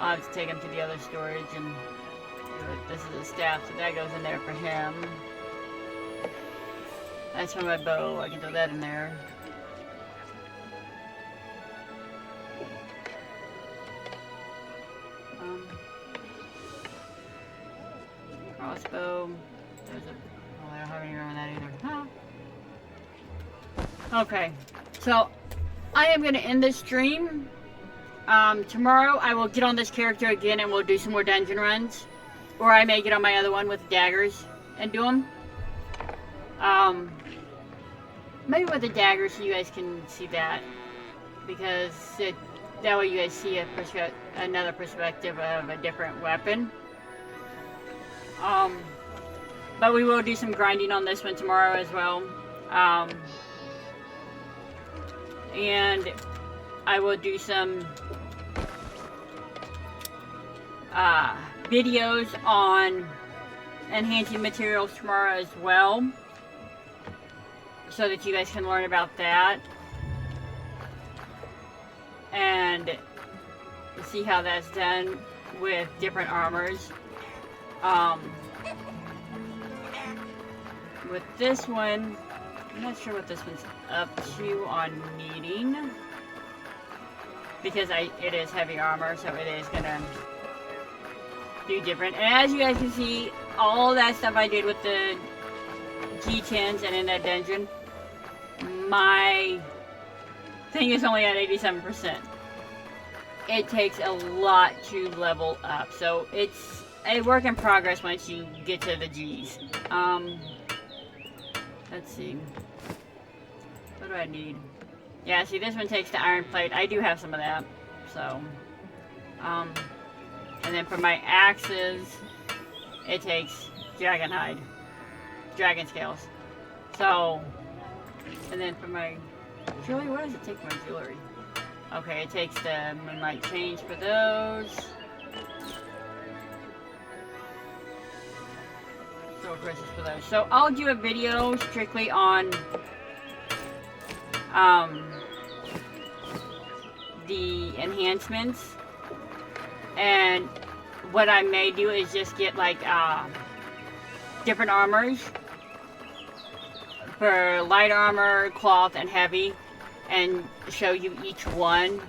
I'll have to take him to the other storage and do it. This is a staff, so that goes in there for him. That's for my bow. I can throw that in there. Crossbow. There's a. Oh, I don't have any room on that either. Huh. Okay, so I am going to end this stream. Tomorrow I will get on this character again and we'll do some more dungeon runs. Or I may get on my other one with daggers and do them. Maybe with the daggers so you guys can see that. Because that way you guys see another perspective of a different weapon. But we will do some grinding on this one tomorrow as well. And I will do some videos on enhancing materials tomorrow as well, so that you guys can learn about that and see how that's done with different armors. With this one, I'm not sure what this one's up to on needing, because it is heavy armor, so it is gonna do different. And as you guys can see, all that stuff I did with the G10s and in that dungeon, my thing is only at 87%. It takes a lot to level up, so it's a work in progress once you get to the G's. Let's see. What do I need? Yeah, see, this one takes the iron plate. I do have some of that, so. And then for my axes, it takes dragon hide, dragon scales. So, and then for my jewelry, what does it take for my jewelry? Okay, it takes the moonlight change for those. Soul crystals for those. So I'll do a video strictly on the enhancements, and what I may do is just get like different armors for light armor, cloth, and heavy, and show you each one,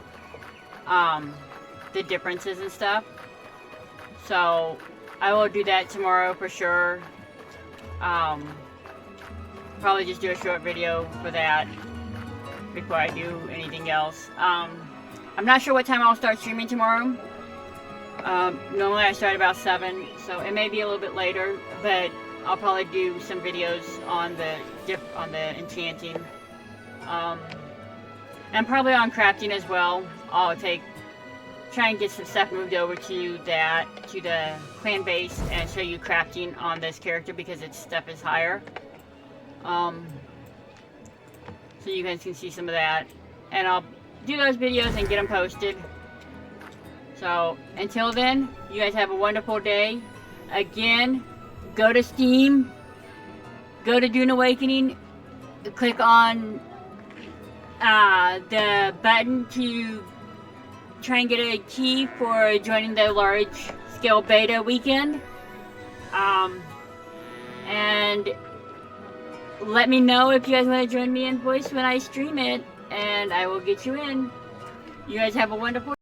the differences and stuff. So I will do that tomorrow for sure. Probably just do a short video for that before I do anything else. I'm not sure what time I'll start streaming tomorrow. Normally I start about 7, so it may be a little bit later, but I'll probably do some videos on the enchanting, and probably on crafting as well. I'll try and get some stuff moved over to the clan base and show you crafting on this character because its stuff is higher. So you guys can see some of that, and I'll do those videos and get them posted. So until then, you guys have a wonderful day. Again, go to Steam, go to Dune Awakening, click on the button to try and get a key for joining the large scale beta weekend, and let me know if you guys want to join me in voice when I stream it, and I will get you in. You guys have a wonderful